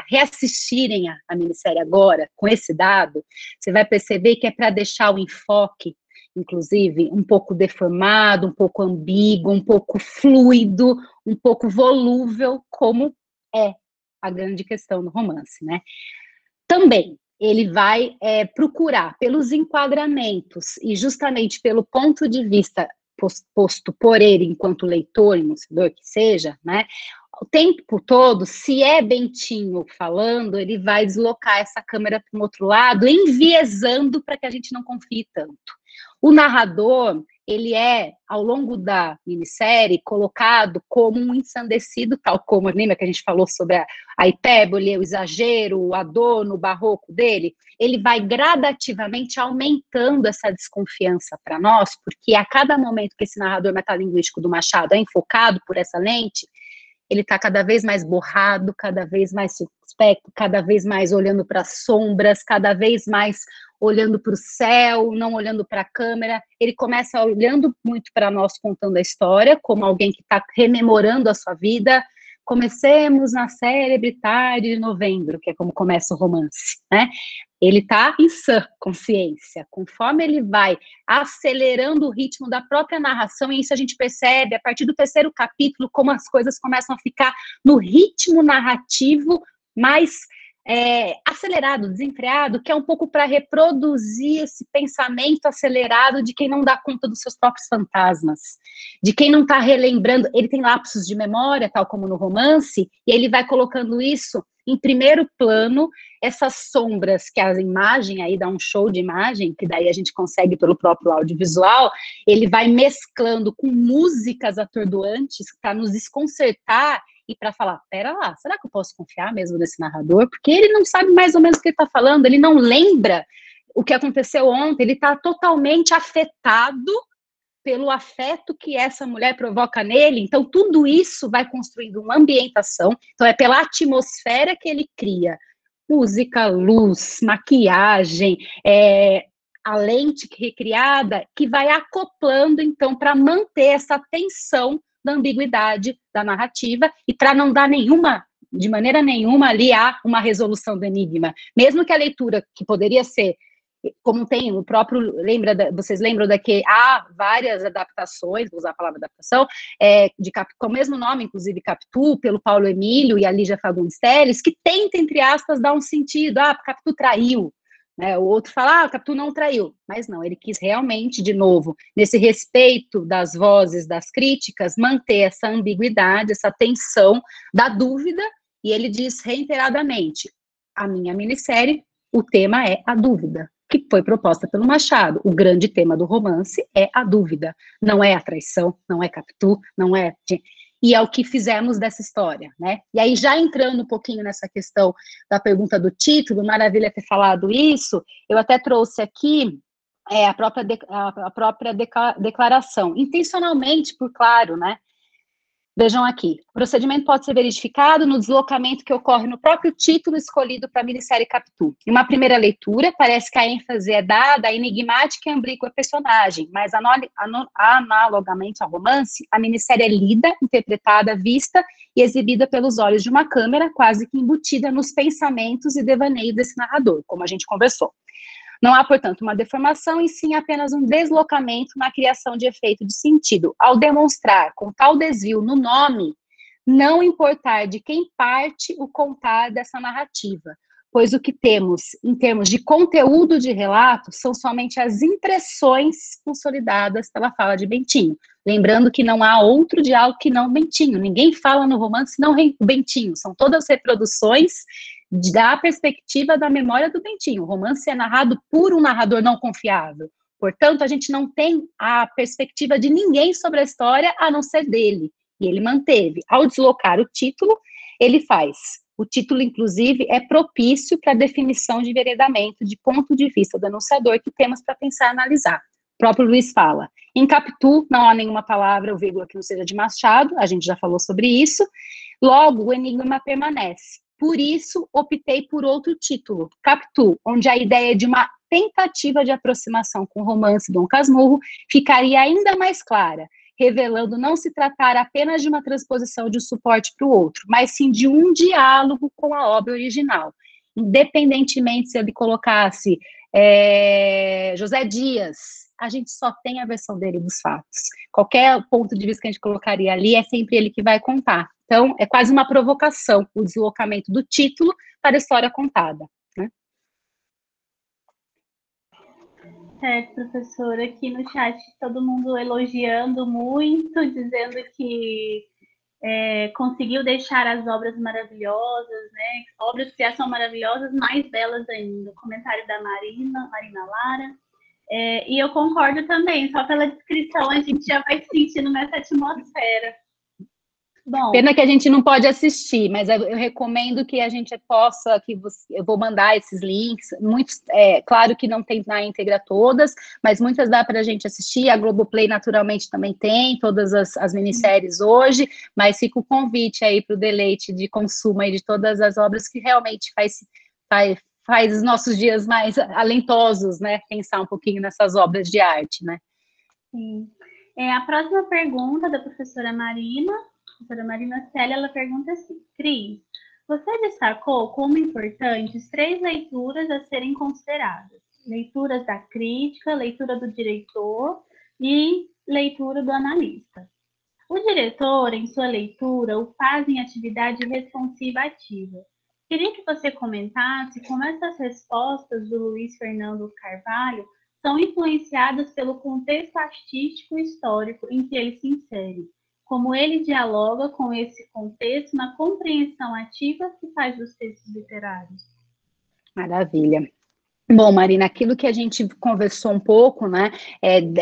reassistirem a minissérie agora, com esse dado, você vai perceber que é para deixar o enfoque, inclusive, um pouco deformado, um pouco ambíguo, um pouco fluido, um pouco volúvel, como é a grande questão do romance, né? Também, ele vai procurar pelos enquadramentos e justamente pelo ponto de vista posto por ele enquanto leitor, enunciador que seja, né? O tempo todo, se é Bentinho falando, ele vai deslocar essa câmera para um outro lado, enviesando para que a gente não confie tanto. O narrador, ele é, ao longo da minissérie, colocado como um ensandecido, tal como, lembra que a gente falou sobre a hipérbole, o exagero, o adorno, o barroco dele? Ele vai gradativamente aumentando essa desconfiança para nós, porque a cada momento que esse narrador metalinguístico do Machado é enfocado por essa lente, ele está cada vez mais borrado, cada vez mais suspecto, cada vez mais olhando para as sombras, cada vez mais olhando para o céu, não olhando para a câmera. Ele começa olhando muito para nós, contando a história, como alguém que está rememorando a sua vida. Comecemos na célebre tarde de novembro, que é como começa o romance, né? Ele está em sã consciência. Conforme ele vai acelerando o ritmo da própria narração, e isso a gente percebe a partir do 3º capítulo, como as coisas começam a ficar no ritmo narrativo mais acelerado, desenfreado, que é um pouco para reproduzir esse pensamento acelerado de quem não dá conta dos seus próprios fantasmas, de quem não está relembrando. Ele tem lapsos de memória, tal como no romance, e ele vai colocando isso em primeiro plano, essas sombras que a imagem aí dá um show de imagem, que daí a gente consegue pelo próprio audiovisual, ele vai mesclando com músicas atordoantes para nos desconcertar e para falar, pera lá, será que eu posso confiar mesmo nesse narrador? Porque ele não sabe mais ou menos o que ele está falando, ele não lembra o que aconteceu ontem, ele está totalmente afetado pelo afeto que essa mulher provoca nele. Então tudo isso vai construindo uma ambientação, então é pela atmosfera que ele cria, música, luz, maquiagem, a lente recriada, que vai acoplando então para manter essa tensão da ambiguidade da narrativa e para não dar de maneira nenhuma, ali há uma resolução do enigma. Mesmo que a leitura, que poderia ser, como tem o próprio, vocês lembram que há várias adaptações, vou usar a palavra adaptação, com o mesmo nome, inclusive Capitu, pelo Paulo Emílio e a Lígia Fagundes Telles, que tenta, entre aspas, dar um sentido, Capitu traiu, né? O outro fala, o Capitu não traiu, mas não, ele quis realmente, de novo, nesse respeito das vozes, das críticas, manter essa ambiguidade, essa tensão da dúvida, e ele diz reiteradamente, a minha minissérie, o tema é a dúvida, que foi proposta pelo Machado. O grande tema do romance é a dúvida, não é a traição, não é Capitu, não é... E é o que fizemos dessa história, né? E aí, já entrando um pouquinho nessa questão da pergunta do título, maravilha ter falado isso, eu até trouxe aqui a própria declaração, intencionalmente, por claro, né? Vejam aqui, o procedimento pode ser verificado no deslocamento que ocorre no próprio título escolhido para a minissérie Capitu. Em uma primeira leitura, parece que a ênfase é dada à enigmática e ambígua personagem, mas analogamente ao romance, a minissérie é lida, interpretada, vista e exibida pelos olhos de uma câmera, quase que embutida nos pensamentos e devaneios desse narrador, como a gente conversou. Não há, portanto, uma deformação, e sim apenas um deslocamento na criação de efeito de sentido, ao demonstrar, com tal desvio no nome, não importar de quem parte o contar dessa narrativa, pois o que temos, em termos de conteúdo de relato, são somente as impressões consolidadas pela fala de Bentinho. Lembrando que não há outro diálogo que não Bentinho, ninguém fala no romance não o Bentinho, são todas reproduções da perspectiva da memória do Bentinho. O romance é narrado por um narrador não confiável. Portanto, a gente não tem a perspectiva de ninguém sobre a história, a não ser dele. E ele manteve. Ao deslocar o título, ele faz. O título, inclusive, é propício para a definição de enveredamento de ponto de vista do enunciador que temos para pensar e analisar. O próprio Luiz fala, em Capitu não há nenhuma palavra ou vírgula que não seja de Machado, a gente já falou sobre isso, logo o enigma permanece. Por isso, optei por outro título, Capitu, onde a ideia de uma tentativa de aproximação com o romance Dom Casmurro ficaria ainda mais clara, revelando não se tratar apenas de uma transposição de um suporte para o outro, mas sim de um diálogo com a obra original. Independentemente se ele colocasse José Dias, a gente só tem a versão dele dos fatos. Qualquer ponto de vista que a gente colocaria ali, é sempre ele que vai contar. Então, é quase uma provocação, o deslocamento do título para a história contada, né? Certo, professora. Aqui no chat, todo mundo elogiando muito, dizendo que conseguiu deixar as obras maravilhosas, né? Obras que já são maravilhosas, mais belas ainda. O comentário da Marina Lara. E eu concordo também, só pela descrição a gente já vai se sentindo nessa atmosfera. Bom, pena que a gente não pode assistir, mas eu recomendo que a gente possa, eu vou mandar esses links, muitos, claro que não tem na íntegra todas, mas muitas dá para a gente assistir, a Globoplay naturalmente também tem, todas as minisséries hoje, mas fica o convite aí para o deleite de consumo aí de todas as obras que realmente faz os nossos dias mais alentosos, né, pensar um pouquinho nessas obras de arte, né. Sim. A próxima pergunta da professora Marina Célia, ela pergunta assim: Cris, você destacou como importantes 3 leituras a serem consideradas: leituras da crítica, leitura do diretor e leitura do analista. O diretor, em sua leitura, o faz em atividade responsiva ativa. Queria que você comentasse como essas respostas do Luiz Fernando Carvalho são influenciadas pelo contexto artístico e histórico em que ele se insere, como ele dialoga com esse contexto na compreensão ativa que faz dos textos literários. Maravilha. Bom, Marina, aquilo que a gente conversou um pouco, né,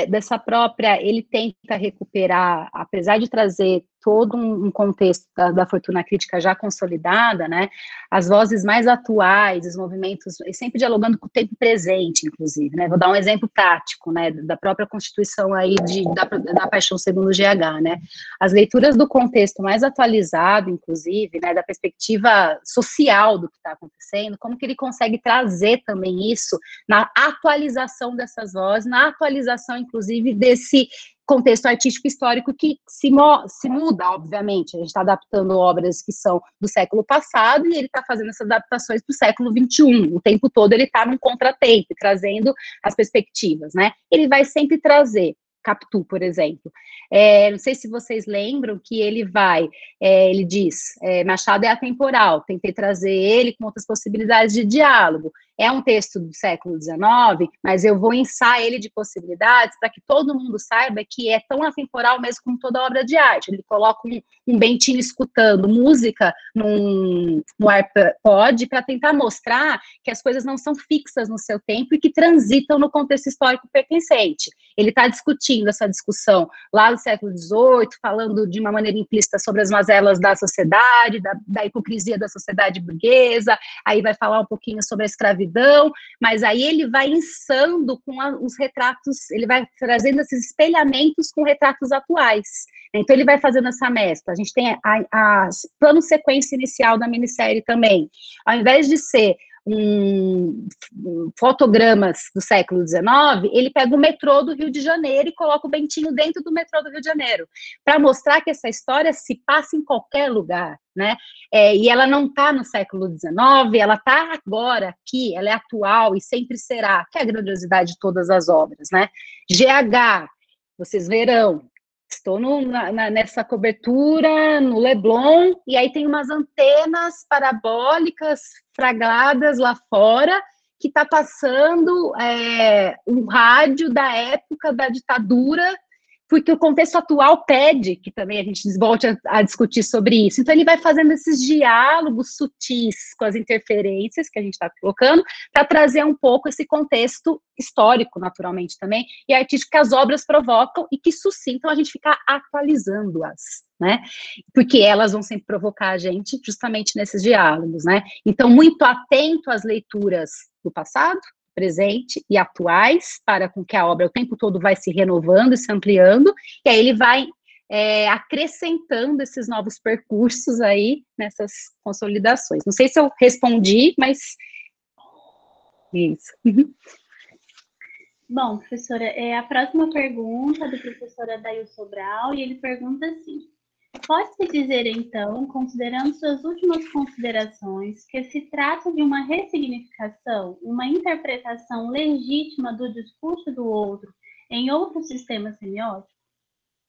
dessa própria, ele tenta recuperar, apesar de trazer todo um contexto da fortuna crítica já consolidada, né, as vozes mais atuais, os movimentos, sempre dialogando com o tempo presente, inclusive, né, vou dar um exemplo prático, né, da própria constituição aí da Paixão segundo o GH, né, as leituras do contexto mais atualizado, inclusive, né, da perspectiva social do que está acontecendo, como que ele consegue trazer também isso na atualização dessas vozes, na atualização, inclusive, desse contexto artístico histórico que se muda, obviamente. A gente está adaptando obras que são do século passado e ele está fazendo essas adaptações para o século XXI. O tempo todo ele está num contratempo, trazendo as perspectivas, né? Ele vai sempre trazer Capitu, por exemplo. Não sei se vocês lembram que ele diz, Machado é atemporal, tentei trazer ele com outras possibilidades de diálogo. É um texto do século XIX, mas eu vou ensar ele de possibilidades para que todo mundo saiba que é tão atemporal mesmo como toda obra de arte. Ele coloca um Bentinho escutando música no AirPod para tentar mostrar que as coisas não são fixas no seu tempo e que transitam no contexto histórico pertencente. Ele está discutindo essa discussão lá do século XVIII, falando de uma maneira implícita sobre as mazelas da sociedade, da hipocrisia da sociedade burguesa, aí vai falar um pouquinho sobre a escravidão, mas aí ele vai insando com os retratos, ele vai trazendo esses espelhamentos com retratos atuais. Então ele vai fazendo essa mescla. A gente tem a plano sequência inicial da minissérie também. Ao invés de ser fotogramas do século XIX, ele pega o metrô do Rio de Janeiro e coloca o Bentinho dentro do metrô do Rio de Janeiro, para mostrar que essa história se passa em qualquer lugar, né? E ela não está no século XIX, ela está agora aqui, ela é atual e sempre será, que é a grandiosidade de todas as obras, né? GH, vocês verão, estou nessa cobertura, no Leblon, e aí tem umas antenas parabólicas fragladas lá fora, que está passando um rádio da época da ditadura, porque o contexto atual pede que também a gente volte a discutir sobre isso. Então, ele vai fazendo esses diálogos sutis com as interferências que a gente está colocando, para trazer um pouco esse contexto histórico, naturalmente, também, e artístico que as obras provocam e que suscitam a gente ficar atualizando-as, né? Porque elas vão sempre provocar a gente justamente nesses diálogos, né? Então, muito atento às leituras do passado, presente e atuais, para com que a obra o tempo todo vai se renovando e se ampliando, e aí ele vai acrescentando esses novos percursos aí nessas consolidações. Não sei se eu respondi, mas isso. Bom, professora, a próxima pergunta do professor Adail Sobral, e ele pergunta assim: pode-se dizer, então, considerando suas últimas considerações, que se trata de uma ressignificação, uma interpretação legítima do discurso do outro em outro sistema semiótico?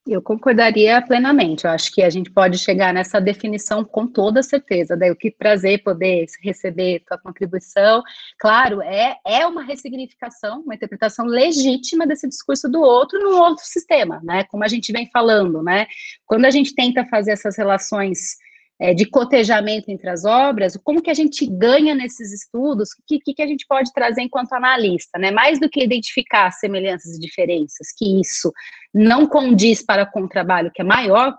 Eu concordaria plenamente, eu acho que a gente pode chegar nessa definição com toda certeza, daí que prazer poder receber tua contribuição. Claro, é uma ressignificação, uma interpretação legítima desse discurso do outro num outro sistema, né, como a gente vem falando, né, quando a gente tenta fazer essas relações de cotejamento entre as obras, como que a gente ganha nesses estudos, o que a gente pode trazer enquanto analista, né? Mais do que identificar semelhanças e diferenças, que isso não condiz para com o trabalho que é maior,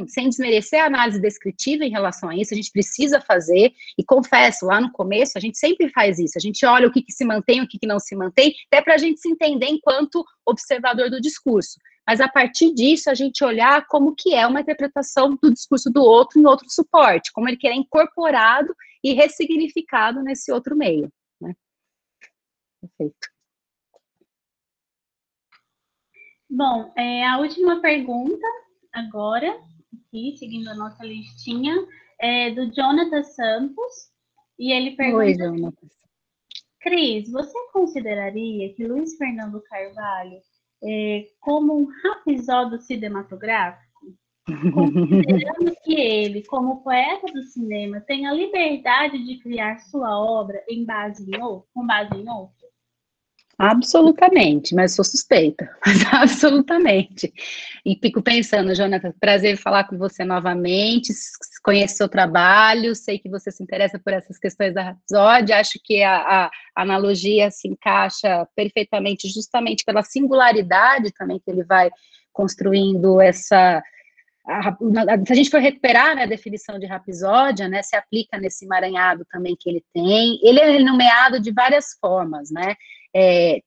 sem desmerecer a análise descritiva em relação a isso, a gente precisa fazer, e confesso, lá no começo, a gente sempre faz isso, a gente olha o que se mantém, o que não se mantém, até para a gente se entender enquanto observador do discurso. Mas a partir disso, a gente olhar como que é uma interpretação do discurso do outro em outro suporte, como ele que é incorporado e ressignificado nesse outro meio, né? Perfeito. Bom, a última pergunta agora, aqui, seguindo a nossa listinha, é do Jonathan Santos, e ele pergunta... Oi, Jonathan. Cris, você consideraria que Luiz Fernando Carvalho como um rapisódio cinematográfico? Considerando que ele, como poeta do cinema, tem a liberdade de criar sua obra com base em outro? Absolutamente, mas sou suspeita, mas absolutamente. E fico pensando, Jonathan, prazer falar com você novamente, conheço seu trabalho, sei que você se interessa por essas questões da Rhapsody, acho que a analogia se encaixa perfeitamente, justamente pela singularidade também que ele vai construindo essa... se a gente for recuperar, né, a definição de rapsódia, né, se aplica nesse emaranhado também que ele tem, ele é enumerado de várias formas, né,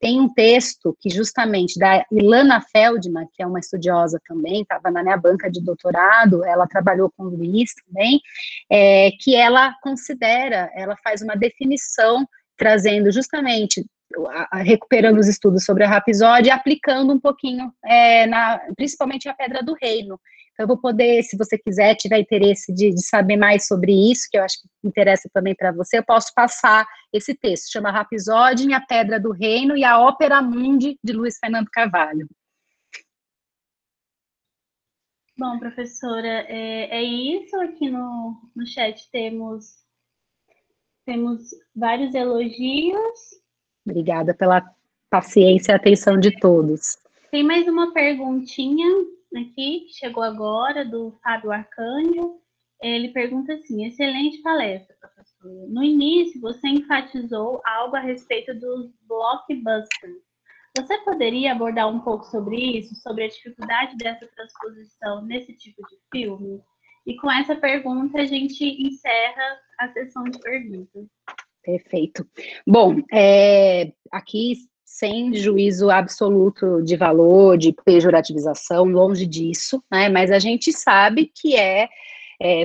tem um texto que justamente da Ilana Feldman, que é uma estudiosa também, estava na minha banca de doutorado, ela trabalhou com o Luiz também, que ela considera, ela faz uma definição, trazendo justamente, recuperando os estudos sobre a rapsódia e aplicando um pouquinho, principalmente a Pedra do Reino. Então, eu vou poder, se você quiser, tiver interesse de saber mais sobre isso, que eu acho que interessa também para você, eu posso passar esse texto, chama Rhapsody, a Pedra do Reino e a Ópera Mundi, de Luiz Fernando Carvalho. Bom, professora, é isso. Aqui no chat temos vários elogios. Obrigada pela paciência e atenção de todos. Tem mais uma perguntinha aqui, que chegou agora, do Fábio Arcânio. Ele pergunta assim: excelente palestra, professora. No início, você enfatizou algo a respeito dos blockbusters. Você poderia abordar um pouco sobre isso, sobre a dificuldade dessa transposição nesse tipo de filme? E com essa pergunta, a gente encerra a sessão de perguntas. Perfeito. Bom, aqui, sem juízo absoluto de valor, de pejorativização, longe disso, né? Mas a gente sabe que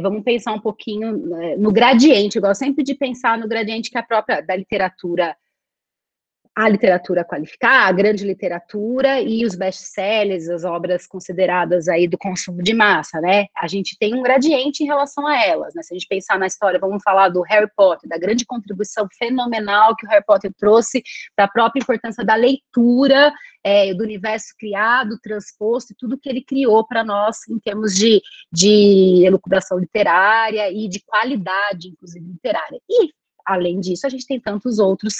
vamos pensar um pouquinho no gradiente, eu gosto sempre de pensar no gradiente que a própria da literatura, a literatura qualificada, a grande literatura e os best-sellers, as obras consideradas aí do consumo de massa, né? A gente tem um gradiente em relação a elas, né? Se a gente pensar na história, vamos falar do Harry Potter, da grande contribuição fenomenal que o Harry Potter trouxe, da própria importância da leitura, do universo criado, transposto, e tudo que ele criou para nós em termos de elucubração literária e de qualidade, inclusive, literária. E além disso, a gente tem tantos outros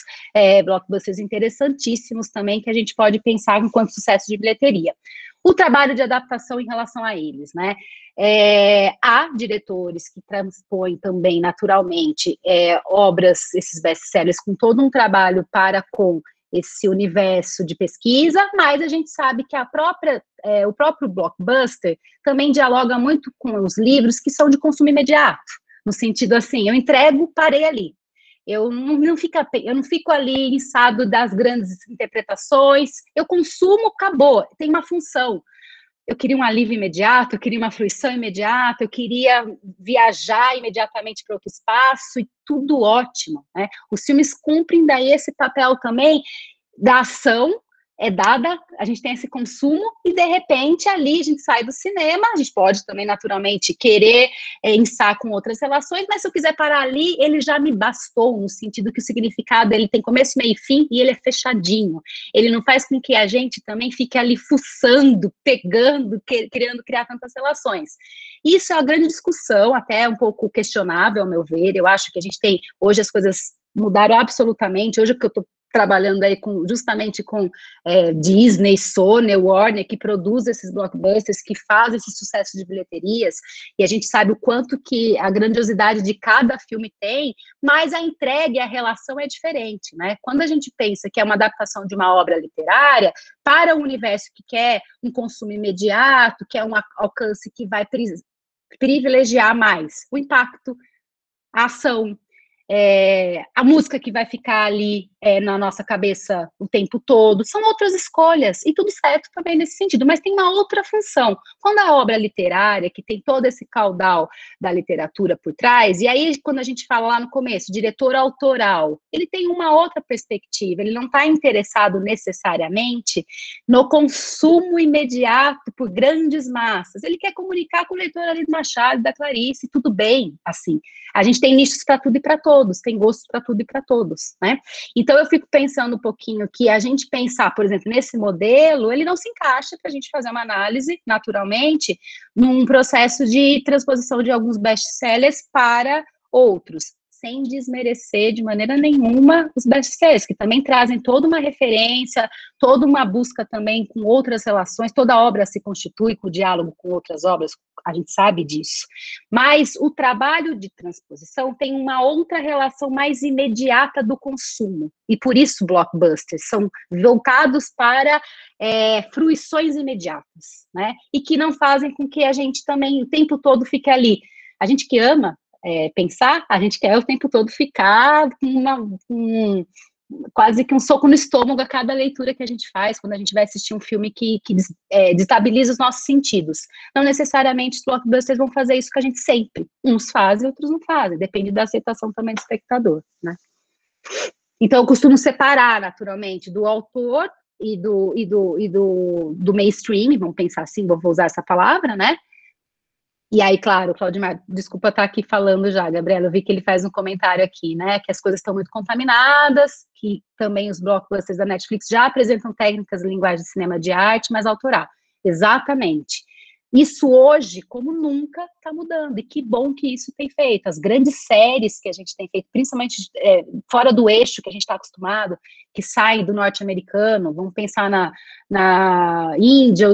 blockbusters interessantíssimos também que a gente pode pensar enquanto sucesso de bilheteria. O trabalho de adaptação em relação a eles, né? Há diretores que transpõem também naturalmente obras, esses best-sellers, com todo um trabalho para com esse universo de pesquisa, mas a gente sabe que o próprio blockbuster também dialoga muito com os livros que são de consumo imediato, no sentido assim, eu entrego, parei ali. Eu não fico ali ençado das grandes interpretações, eu consumo, acabou, tem uma função. Eu queria um alívio imediato, eu queria uma fruição imediata, eu queria viajar imediatamente para outro espaço, e tudo ótimo, né? Os filmes cumprem daí esse papel também da ação, dada, a gente tem esse consumo, e de repente ali a gente sai do cinema, a gente pode também naturalmente querer ensar com outras relações, mas se eu quiser parar ali, ele já me bastou, no sentido que o significado, ele tem começo, meio e fim, e ele é fechadinho, ele não faz com que a gente também fique ali fuçando, pegando, querendo criar tantas relações. Isso é uma grande discussão, até um pouco questionável, ao meu ver. Eu acho que a gente tem, hoje as coisas mudaram absolutamente, hoje o que eu estou trabalhando aí justamente com Disney, Sony, Warner, que produz esses blockbusters, que faz esse sucesso de bilheterias, e a gente sabe o quanto que a grandiosidade de cada filme tem, mas a entrega e a relação é diferente, né? Quando a gente pensa que é uma adaptação de uma obra literária, para o universo que quer um consumo imediato, que é um alcance que vai privilegiar mais o impacto, a ação, a música que vai ficar ali na nossa cabeça o tempo todo, são outras escolhas, e tudo certo também nesse sentido, mas tem uma outra função. Quando a obra literária, que tem todo esse caudal da literatura por trás, e aí quando a gente fala lá no começo, diretor autoral, ele tem uma outra perspectiva, ele não está interessado necessariamente no consumo imediato por grandes massas, ele quer comunicar com o leitor ali do Machado, da Clarice, tudo bem, assim. A gente tem nichos para tudo e para todos, tem gostos para tudo e para todos, né? Então, eu fico pensando um pouquinho que a gente pensar, por exemplo, nesse modelo, ele não se encaixa para a gente fazer uma análise, naturalmente, num processo de transposição de alguns best-sellers para outros, sem desmerecer de maneira nenhuma os best-sellers, que também trazem toda uma referência, toda uma busca também com outras relações, toda obra se constitui com o diálogo com outras obras, a gente sabe disso. Mas o trabalho de transposição tem uma outra relação mais imediata do consumo, e por isso blockbusters são voltados para fruições imediatas, né? E que não fazem com que a gente também o tempo todo fique ali. A gente que ama pensar, a gente quer o tempo todo ficar com quase que um soco no estômago a cada leitura que a gente faz, quando a gente vai assistir um filme que destabiliza os nossos sentidos. Não necessariamente os blockbusters vão fazer isso com a gente sempre. Uns fazem, outros não fazem, depende da aceitação também do espectador, né? Então, eu costumo separar, naturalmente, do autor e do mainstream, vamos pensar assim, vou usar essa palavra, né? E aí, claro, Claudimar, desculpa estar aqui falando já, Gabriela, eu vi que ele faz um comentário aqui, né, que as coisas estão muito contaminadas, que também os blockbusters da Netflix já apresentam técnicas de linguagem de cinema de arte, mas autoral. Exatamente. Isso hoje, como nunca, está mudando, e que bom que isso tem feito. As grandes séries que a gente tem feito, principalmente fora do eixo que a gente está acostumado, que saem do norte-americano, vamos pensar na Índia,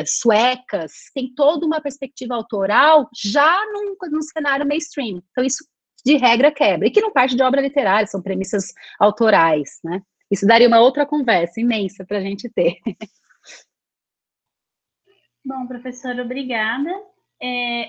suecas, tem toda uma perspectiva autoral já num cenário mainstream. Então, isso, de regra, quebra. E que não parte de obra literária, são premissas autorais, né? Isso daria uma outra conversa imensa para a gente ter. Bom, professora, obrigada.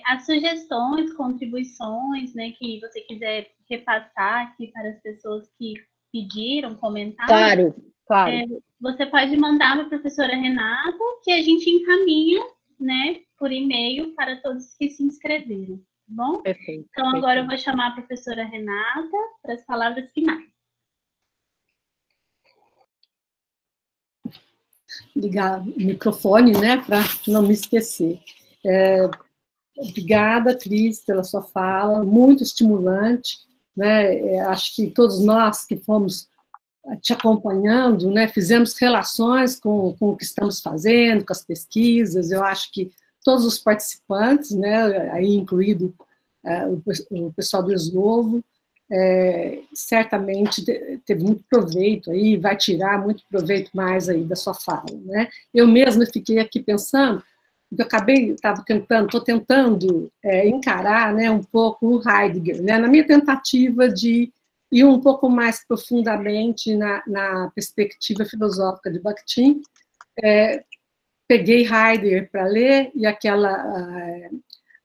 As sugestões, contribuições, né, que você quiser repassar aqui para as pessoas que pediram, comentaram. Claro. Você pode mandar para a professora Renata, que a gente encaminha, né, por e-mail para todos que se inscreveram, tá bom? Perfeito. Então, agora eu vou chamar a professora Renata para as palavras finais. Ligar o microfone, né, para não me esquecer. Obrigada, Cris, pela sua fala, muito estimulante, né, acho que todos nós que fomos te acompanhando, né, fizemos relações com o que estamos fazendo, com as pesquisas, eu acho que todos os participantes, né, aí incluído o pessoal do Slovo, certamente teve muito proveito aí, vai tirar muito proveito mais aí da sua fala, né? Eu mesma fiquei aqui pensando, estou tentando encarar, né, um pouco o Heidegger, né, na minha tentativa de ir um pouco mais profundamente na perspectiva filosófica de Bakhtin, peguei Heidegger para ler e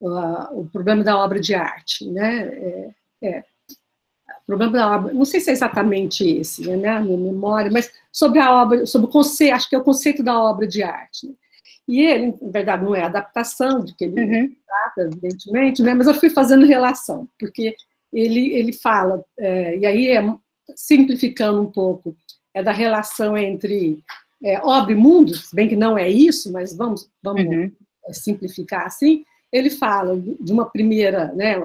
o problema da obra de arte, né? O problema da obra, não sei se é exatamente esse, né, na minha memória, mas sobre a obra, sobre o conceito, acho que é o conceito da obra de arte. Né? E ele, na verdade, não é adaptação de que ele trata, evidentemente, né, mas eu fui fazendo relação, porque ele fala, e aí simplificando um pouco, da relação entre obra e mundo, se bem que não é isso, mas vamos simplificar assim. Ele fala de uma primeira, né,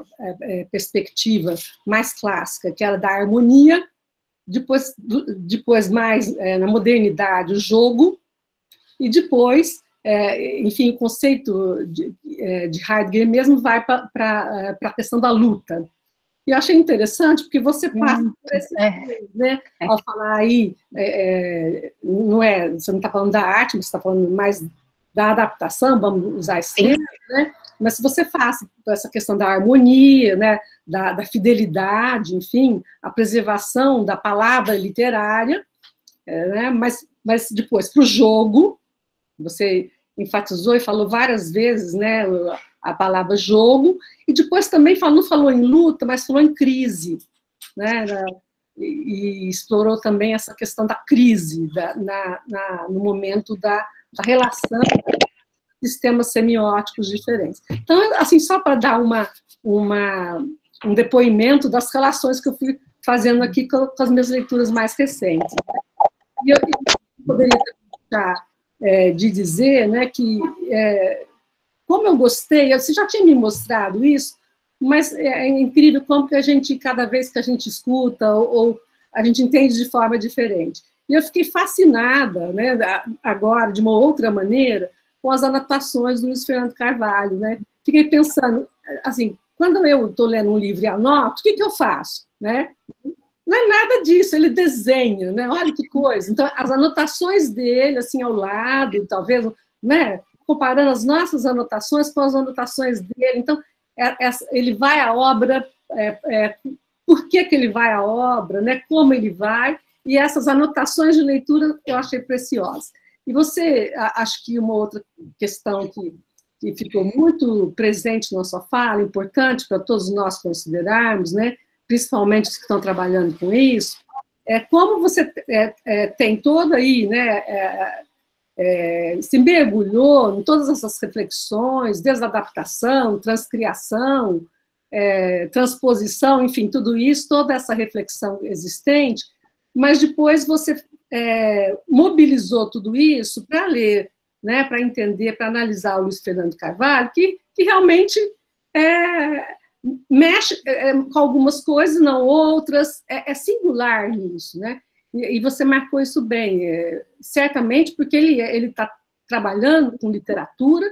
perspectiva mais clássica, que era da harmonia, depois mais na modernidade, o jogo, e depois, enfim, o conceito de Heidegger mesmo vai para a questão da luta. E eu achei interessante, porque você passa por esse né? Ao falar aí, você não está falando da arte, você está falando mais da adaptação, vamos usar esse termo, né? Mas se você faz essa questão da harmonia, né? Da fidelidade, enfim, a preservação da palavra literária, né? Mas depois, para o jogo, você enfatizou e falou várias vezes, né? A palavra jogo, e depois também não falou em luta, mas falou em crise, né? E explorou também essa questão da crise no momento da relação de sistemas semióticos diferentes. Então, assim, só para dar um depoimento das relações que eu fui fazendo aqui com as minhas leituras mais recentes. E eu poderia deixar de dizer, né, que como eu gostei, você já tinha me mostrado isso, mas é incrível como que a gente, cada vez que a gente escuta, ou a gente entende de forma diferente. E eu fiquei fascinada, né, agora, de uma outra maneira, com as anotações do Luiz Fernando Carvalho, né? Fiquei pensando, assim, quando eu estou lendo um livro e anoto, o que eu faço, né? Não é nada disso, ele desenha, né? Olha que coisa. Então, as anotações dele, assim, ao lado, talvez, né? Comparando as nossas anotações com as anotações dele. Então, ele vai à obra, por que ele vai à obra, né? Como ele vai, e essas anotações de leitura eu achei preciosas. E você, acho que uma outra questão que ficou muito presente na sua fala, importante para todos nós considerarmos, né? Principalmente os que estão trabalhando com isso, é como você tem toda aí, né? Se mergulhou em todas essas reflexões, desde a adaptação, transcriação, transposição, enfim, tudo isso, toda essa reflexão existente, mas depois você mobilizou tudo isso para ler, né, para entender, para analisar o Luiz Fernando Carvalho, que realmente mexe com algumas coisas, não outras, é singular nisso, né? E você marcou isso bem, certamente porque ele está trabalhando com literatura,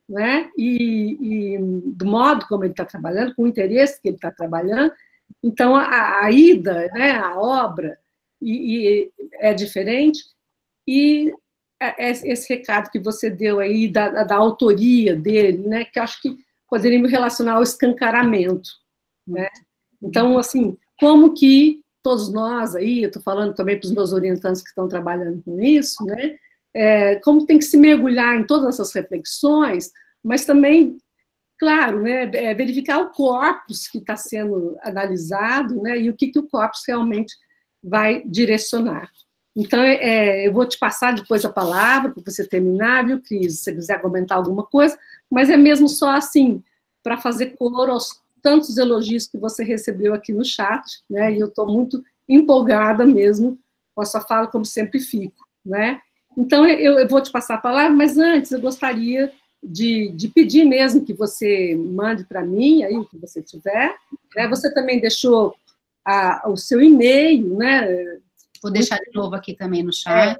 né? E do modo como ele está trabalhando, com o interesse que ele está trabalhando. Então, a ida, né, a obra, é diferente, e esse recado que você deu aí da autoria dele, né, que acho que poderíamos relacionar ao escancaramento, né? Então, assim, como que todos nós aí, eu estou falando também para os meus orientantes que estão trabalhando com isso, né, como tem que se mergulhar em todas essas reflexões, mas também, claro, né, verificar o corpus que está sendo analisado, né, e o que o corpus realmente vai direcionar. Então, eu vou te passar depois a palavra para você terminar, viu, Cris, se você quiser comentar alguma coisa, mas é mesmo só assim, para fazer coro aos tantos elogios que você recebeu aqui no chat, né, e eu estou muito empolgada mesmo com a sua fala, como sempre fico, né. Então, eu vou te passar a palavra, mas antes eu gostaria de pedir mesmo que você mande para mim, aí o que você tiver, né, você também deixou o seu e-mail, né? Vou deixar de novo aqui também no chat.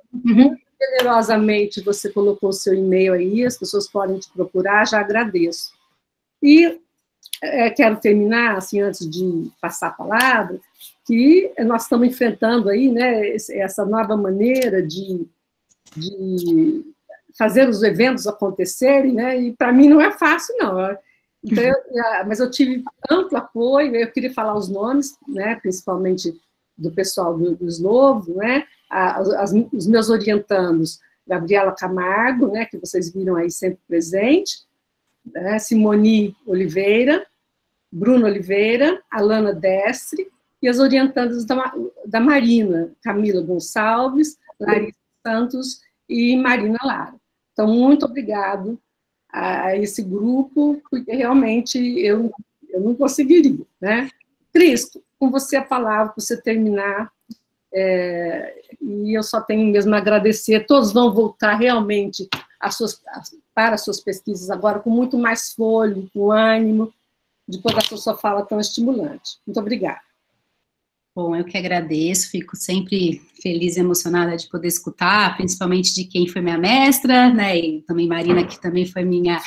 Generosamente você colocou o seu e-mail aí, as pessoas podem te procurar, já agradeço. E quero terminar, assim, antes de passar a palavra, que nós estamos enfrentando aí, né, essa nova maneira de fazer os eventos acontecerem, né, e para mim não é fácil, não. Então, mas eu tive amplo apoio, eu queria falar os nomes, né, principalmente do pessoal do Slovo, né, os meus orientandos, Gabriela Camargo, né, que vocês viram aí sempre presente, né, Simone Oliveira, Bruno Oliveira, Alana Destre, e as orientandas da Marina, Camila Gonçalves, Larissa Santos e Marina Lara. Então, muito obrigado a esse grupo, porque realmente eu não conseguiria, né? Cristo, com você a palavra, para você terminar, e eu só tenho mesmo a agradecer, todos vão voltar realmente para as suas pesquisas agora com muito mais fôlego, com ânimo, depois da sua fala tão estimulante. Muito obrigada. Bom, eu que agradeço, fico sempre feliz e emocionada de poder escutar, principalmente de quem foi minha mestra, né, e também Marina, que também foi minha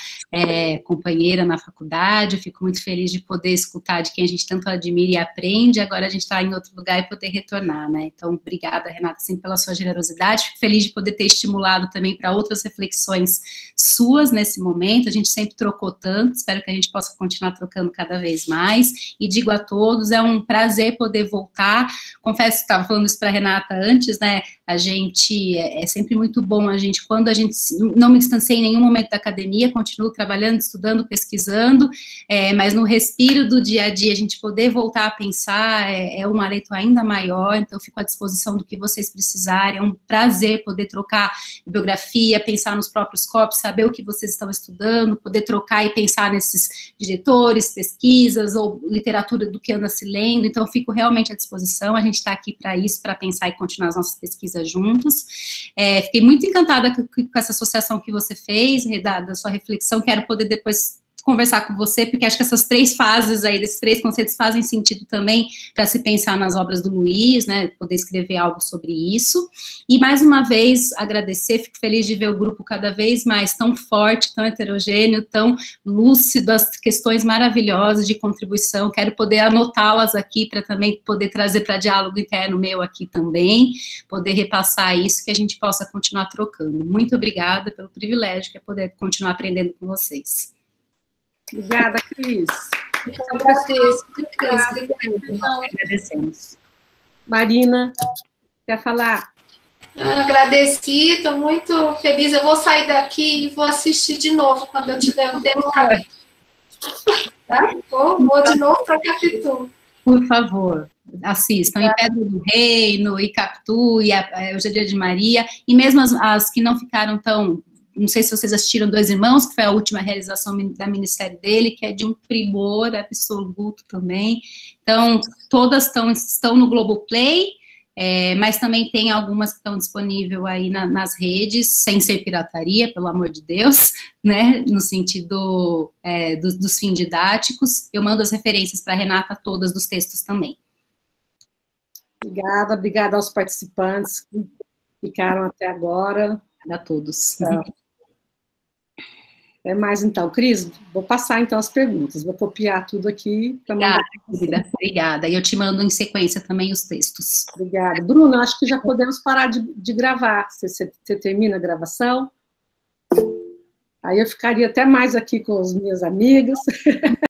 companheira na faculdade. Eu fico muito feliz de poder escutar de quem a gente tanto admira e aprende, agora a gente está em outro lugar e poder retornar, né. Então, obrigada, Renata, sempre pela sua generosidade. Fico feliz de poder ter estimulado também para outras reflexões suas nesse momento. A gente sempre trocou tanto, espero que a gente possa continuar trocando cada vez mais, e digo a todos, é um prazer poder voltar. Confesso que estava falando isso para a Renata antes, né, a gente, é sempre muito bom a gente, quando a gente, não me distanciei em nenhum momento da academia, continuo trabalhando, estudando, pesquisando, mas no respiro do dia a dia, a gente poder voltar a pensar, um alento ainda maior, então fico à disposição do que vocês precisarem, é um prazer poder trocar bibliografia, pensar nos próprios corpos, saber o que vocês estão estudando, poder trocar e pensar nesses diretores, pesquisas, ou literatura do que anda se lendo, então eu fico realmente à disposição, a gente está aqui para isso, para pensar e continuar as nossas pesquisas juntos. Fiquei muito encantada com essa associação que você fez, da sua reflexão, quero poder depois conversar com você, porque acho que essas 3 fases aí, desses 3 conceitos fazem sentido também para se pensar nas obras do Luiz, né, poder escrever algo sobre isso, e mais uma vez agradecer, fico feliz de ver o grupo cada vez mais tão forte, tão heterogêneo, tão lúcido, as questões maravilhosas de contribuição, quero poder anotá-las aqui para também poder trazer para diálogo interno meu aqui também, poder repassar isso, que a gente possa continuar trocando. Muito obrigada pelo privilégio que é poder continuar aprendendo com vocês. Obrigada, Cris. Agradecemos. Marina, quer falar? Agradeci, estou muito feliz. Eu vou sair daqui e vou assistir de novo quando eu tiver um tempo. Tá? Vou de novo para Capitu. Por favor, assistam. Em Pedra do Reino, e Capitu, e Hoje é Dia de Maria, e mesmo as que não ficaram tão... Não sei se vocês assistiram Dois Irmãos, que foi a última realização da minissérie dele, que é de um primor absoluto também. Então, todas estão no Globoplay, mas também tem algumas que estão disponíveis aí nas redes, sem ser pirataria, pelo amor de Deus, né, no sentido dos fins didáticos. Eu mando as referências para a Renata, todas dos textos também. Obrigada aos participantes que ficaram até agora. A todos. É mais então, Cris, vou passar então as perguntas, vou copiar tudo aqui para mandar. Obrigada, e eu te mando em sequência também os textos. Obrigada. Bruno, acho que já podemos parar de gravar, você termina a gravação, aí eu ficaria até mais aqui com as minhas amigas.